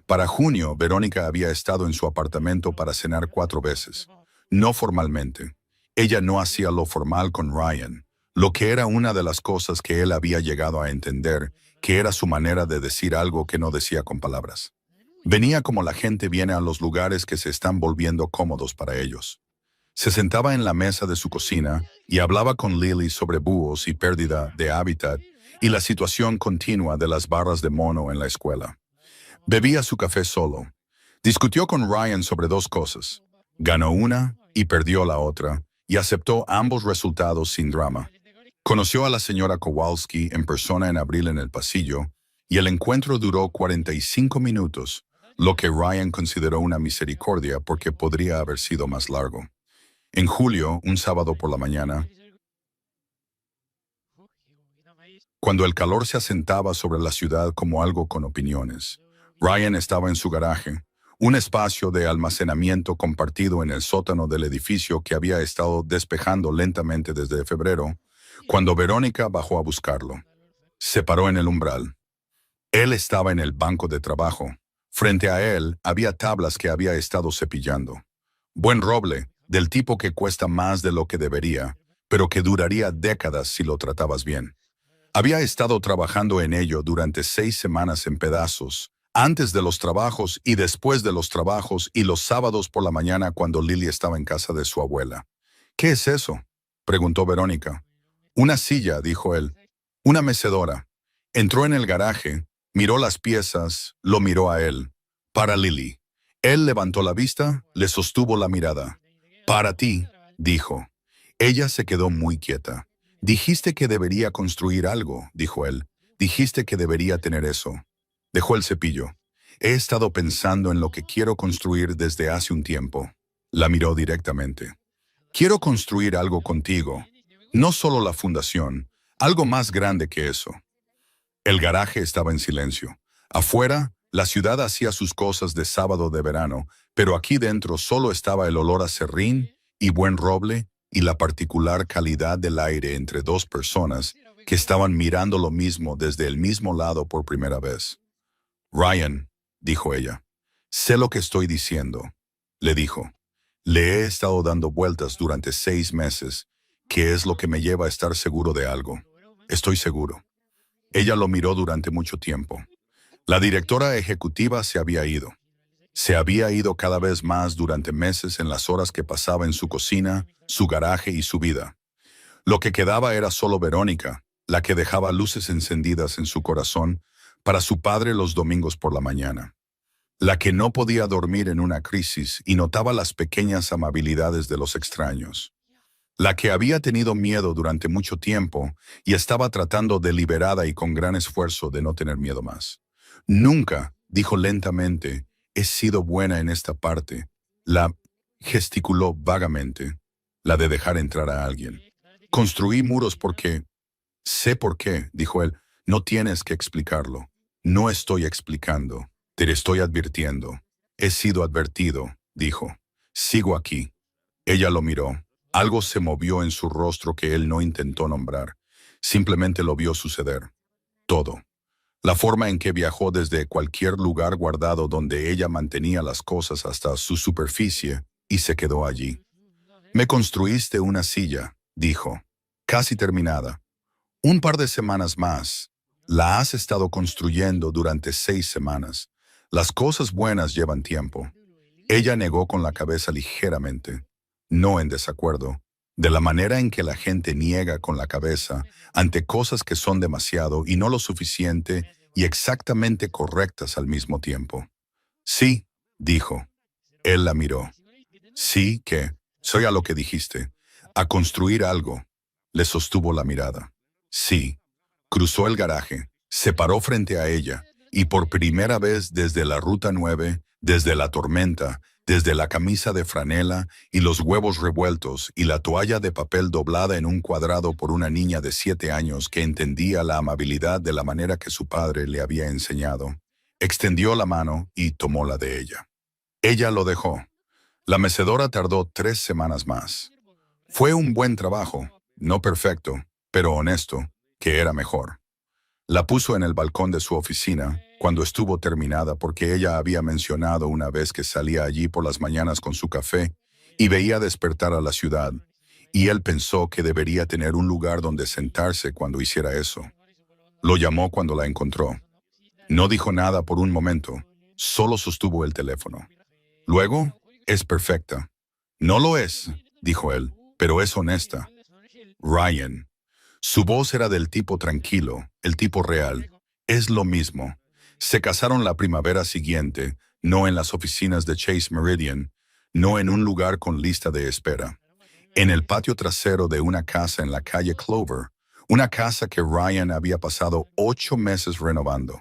Para junio, Verónica había estado en su apartamento para cenar 4 veces. No formalmente. Ella no hacía lo formal con Ryan, lo que era una de las cosas que él había llegado a entender, que era su manera de decir algo que no decía con palabras. Venía como la gente viene a los lugares que se están volviendo cómodos para ellos. Se sentaba en la mesa de su cocina y hablaba con Lily sobre búhos y pérdida de hábitat y la situación continua de las barras de mono en la escuela. Bebía su café solo. Discutió con Ryan sobre 2 cosas. Ganó una y perdió la otra, y aceptó ambos resultados sin drama. Conoció a la señora Kowalski en persona en abril en el pasillo, y el encuentro duró 45 minutos, lo que Ryan consideró una misericordia porque podría haber sido más largo. En julio, un sábado por la mañana, cuando el calor se asentaba sobre la ciudad como algo con opiniones, Ryan estaba en su garaje, un espacio de almacenamiento compartido en el sótano del edificio que había estado despejando lentamente desde febrero, cuando Verónica bajó a buscarlo. Se paró en el umbral. Él estaba en el banco de trabajo. Frente a él había tablas que había estado cepillando. Buen roble, del tipo que cuesta más de lo que debería, pero que duraría décadas si lo tratabas bien. Había estado trabajando en ello durante 6 semanas en pedazos, antes de los trabajos y después de los trabajos y los sábados por la mañana cuando Lily estaba en casa de su abuela. ¿Qué es eso?, preguntó Verónica. Una silla, dijo él. Una mecedora. Entró en el garaje, miró las piezas, lo miró a él. Para Lily. Él levantó la vista, le sostuvo la mirada. Para ti, dijo. Ella se quedó muy quieta. Dijiste que debería construir algo, dijo él. Dijiste que debería tener eso. Dejó el cepillo. He estado pensando en lo que quiero construir desde hace un tiempo. La miró directamente. Quiero construir algo contigo. No solo la fundación, algo más grande que eso. El garaje estaba en silencio. Afuera, la ciudad hacía sus cosas de sábado de verano, pero aquí dentro solo estaba el olor a serrín y buen roble y la particular calidad del aire entre 2 personas que estaban mirando lo mismo desde el mismo lado por primera vez. Ryan, dijo ella, sé lo que estoy diciendo, le dijo. Le he estado dando vueltas durante 6 meses, que es lo que me lleva a estar seguro de algo. Estoy seguro. Ella lo miró durante mucho tiempo. La directora ejecutiva se había ido. Se había ido cada vez más durante meses en las horas que pasaba en su cocina, su garaje y su vida. Lo que quedaba era solo Verónica, la que dejaba luces encendidas en su corazón para su padre los domingos por la mañana. La que no podía dormir en una crisis y notaba las pequeñas amabilidades de los extraños. La que había tenido miedo durante mucho tiempo y estaba tratando deliberada y con gran esfuerzo de no tener miedo más. Nunca, dijo lentamente, he sido buena en esta parte. La gesticuló vagamente, la de dejar entrar a alguien. Construí muros porque... Sé por qué, dijo él. No tienes que explicarlo. No estoy explicando. Te estoy advirtiendo. He sido advertido, dijo. Sigo aquí. Ella lo miró. Algo se movió en su rostro que él no intentó nombrar. Simplemente lo vio suceder. Todo. La forma en que viajó desde cualquier lugar guardado donde ella mantenía las cosas hasta su superficie y se quedó allí. Me construiste una silla, dijo. Casi terminada. Un par de semanas más. La has estado construyendo durante 6 semanas. Las cosas buenas llevan tiempo. Ella negó con la cabeza ligeramente, no en desacuerdo, de la manera en que la gente niega con la cabeza ante cosas que son demasiado y no lo suficiente y exactamente correctas al mismo tiempo. Sí, dijo. Él la miró. Sí, que, soy a lo que dijiste, a construir algo. Le sostuvo la mirada. Sí. Cruzó el garaje, se paró frente a ella, y por primera vez desde la Ruta 9, desde la tormenta, desde la camisa de franela y los huevos revueltos y la toalla de papel doblada en un cuadrado por una niña de 7 años que entendía la amabilidad de la manera que su padre le había enseñado, extendió la mano y tomó la de ella. Ella lo dejó. La mecedora tardó 3 semanas más. Fue un buen trabajo, no perfecto, pero honesto, que era mejor. La puso en el balcón de su oficina cuando estuvo terminada porque ella había mencionado una vez que salía allí por las mañanas con su café y veía despertar a la ciudad, y él pensó que debería tener un lugar donde sentarse cuando hiciera eso. Lo llamó cuando la encontró. No dijo nada por un momento, solo sostuvo el teléfono. Luego, es perfecta. No lo es, dijo él, pero es honesta. Ryan. Su voz era del tipo tranquilo, el tipo real. Es lo mismo. Se casaron la primavera siguiente, no en las oficinas de Chase Meridian, no en un lugar con lista de espera. En el patio trasero de una casa en la calle Clover, una casa que Ryan había pasado 8 meses renovando.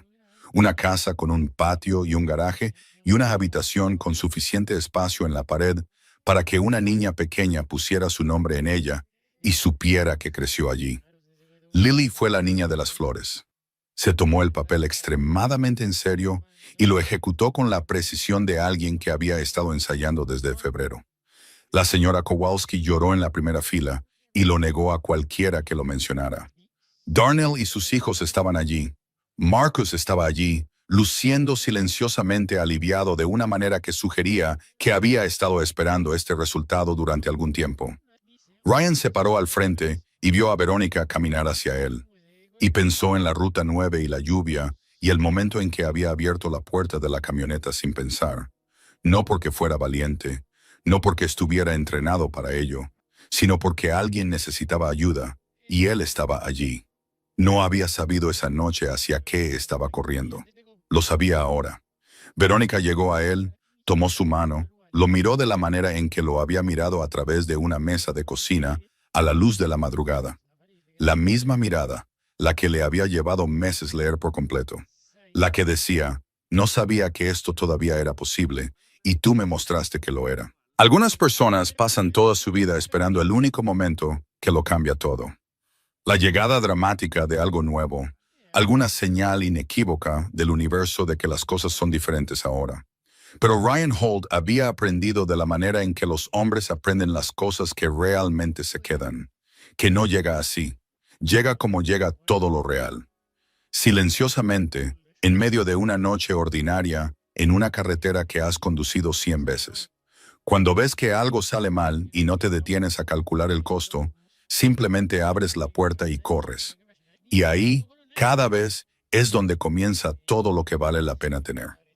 Una casa con un patio y un garaje y una habitación con suficiente espacio en la pared para que una niña pequeña pusiera su nombre en ella y supiera que creció allí. Lily fue la niña de las flores. Se tomó el papel extremadamente en serio y lo ejecutó con la precisión de alguien que había estado ensayando desde febrero. La señora Kowalski lloró en la primera fila y lo negó a cualquiera que lo mencionara. Darnell y sus hijos estaban allí. Marcus estaba allí, luciendo silenciosamente aliviado de una manera que sugería que había estado esperando este resultado durante algún tiempo. Ryan se paró al frente y vio a Verónica caminar hacia él. Y pensó en la ruta 9 y la lluvia y el momento en que había abierto la puerta de la camioneta sin pensar. No porque fuera valiente, no porque estuviera entrenado para ello, sino porque alguien necesitaba ayuda y él estaba allí. No había sabido esa noche hacia qué estaba corriendo. Lo sabía ahora. Verónica llegó a él, tomó su mano, lo miró de la manera en que lo había mirado a través de una mesa de cocina a la luz de la madrugada. La misma mirada, la que le había llevado meses leer por completo. La que decía, no sabía que esto todavía era posible, y tú me mostraste que lo era. Algunas personas pasan toda su vida esperando el único momento que lo cambia todo. La llegada dramática de algo nuevo, alguna señal inequívoca del universo de que las cosas son diferentes ahora. Pero Ryan Holt había aprendido de la manera en que los hombres aprenden las cosas que realmente se quedan, que no llega así, llega como llega todo lo real. Silenciosamente, en medio de una noche ordinaria, en una carretera que has conducido 100 veces. Cuando ves que algo sale mal y no te detienes a calcular el costo, simplemente abres la puerta y corres. Y ahí, cada vez, es donde comienza todo lo que vale la pena tener.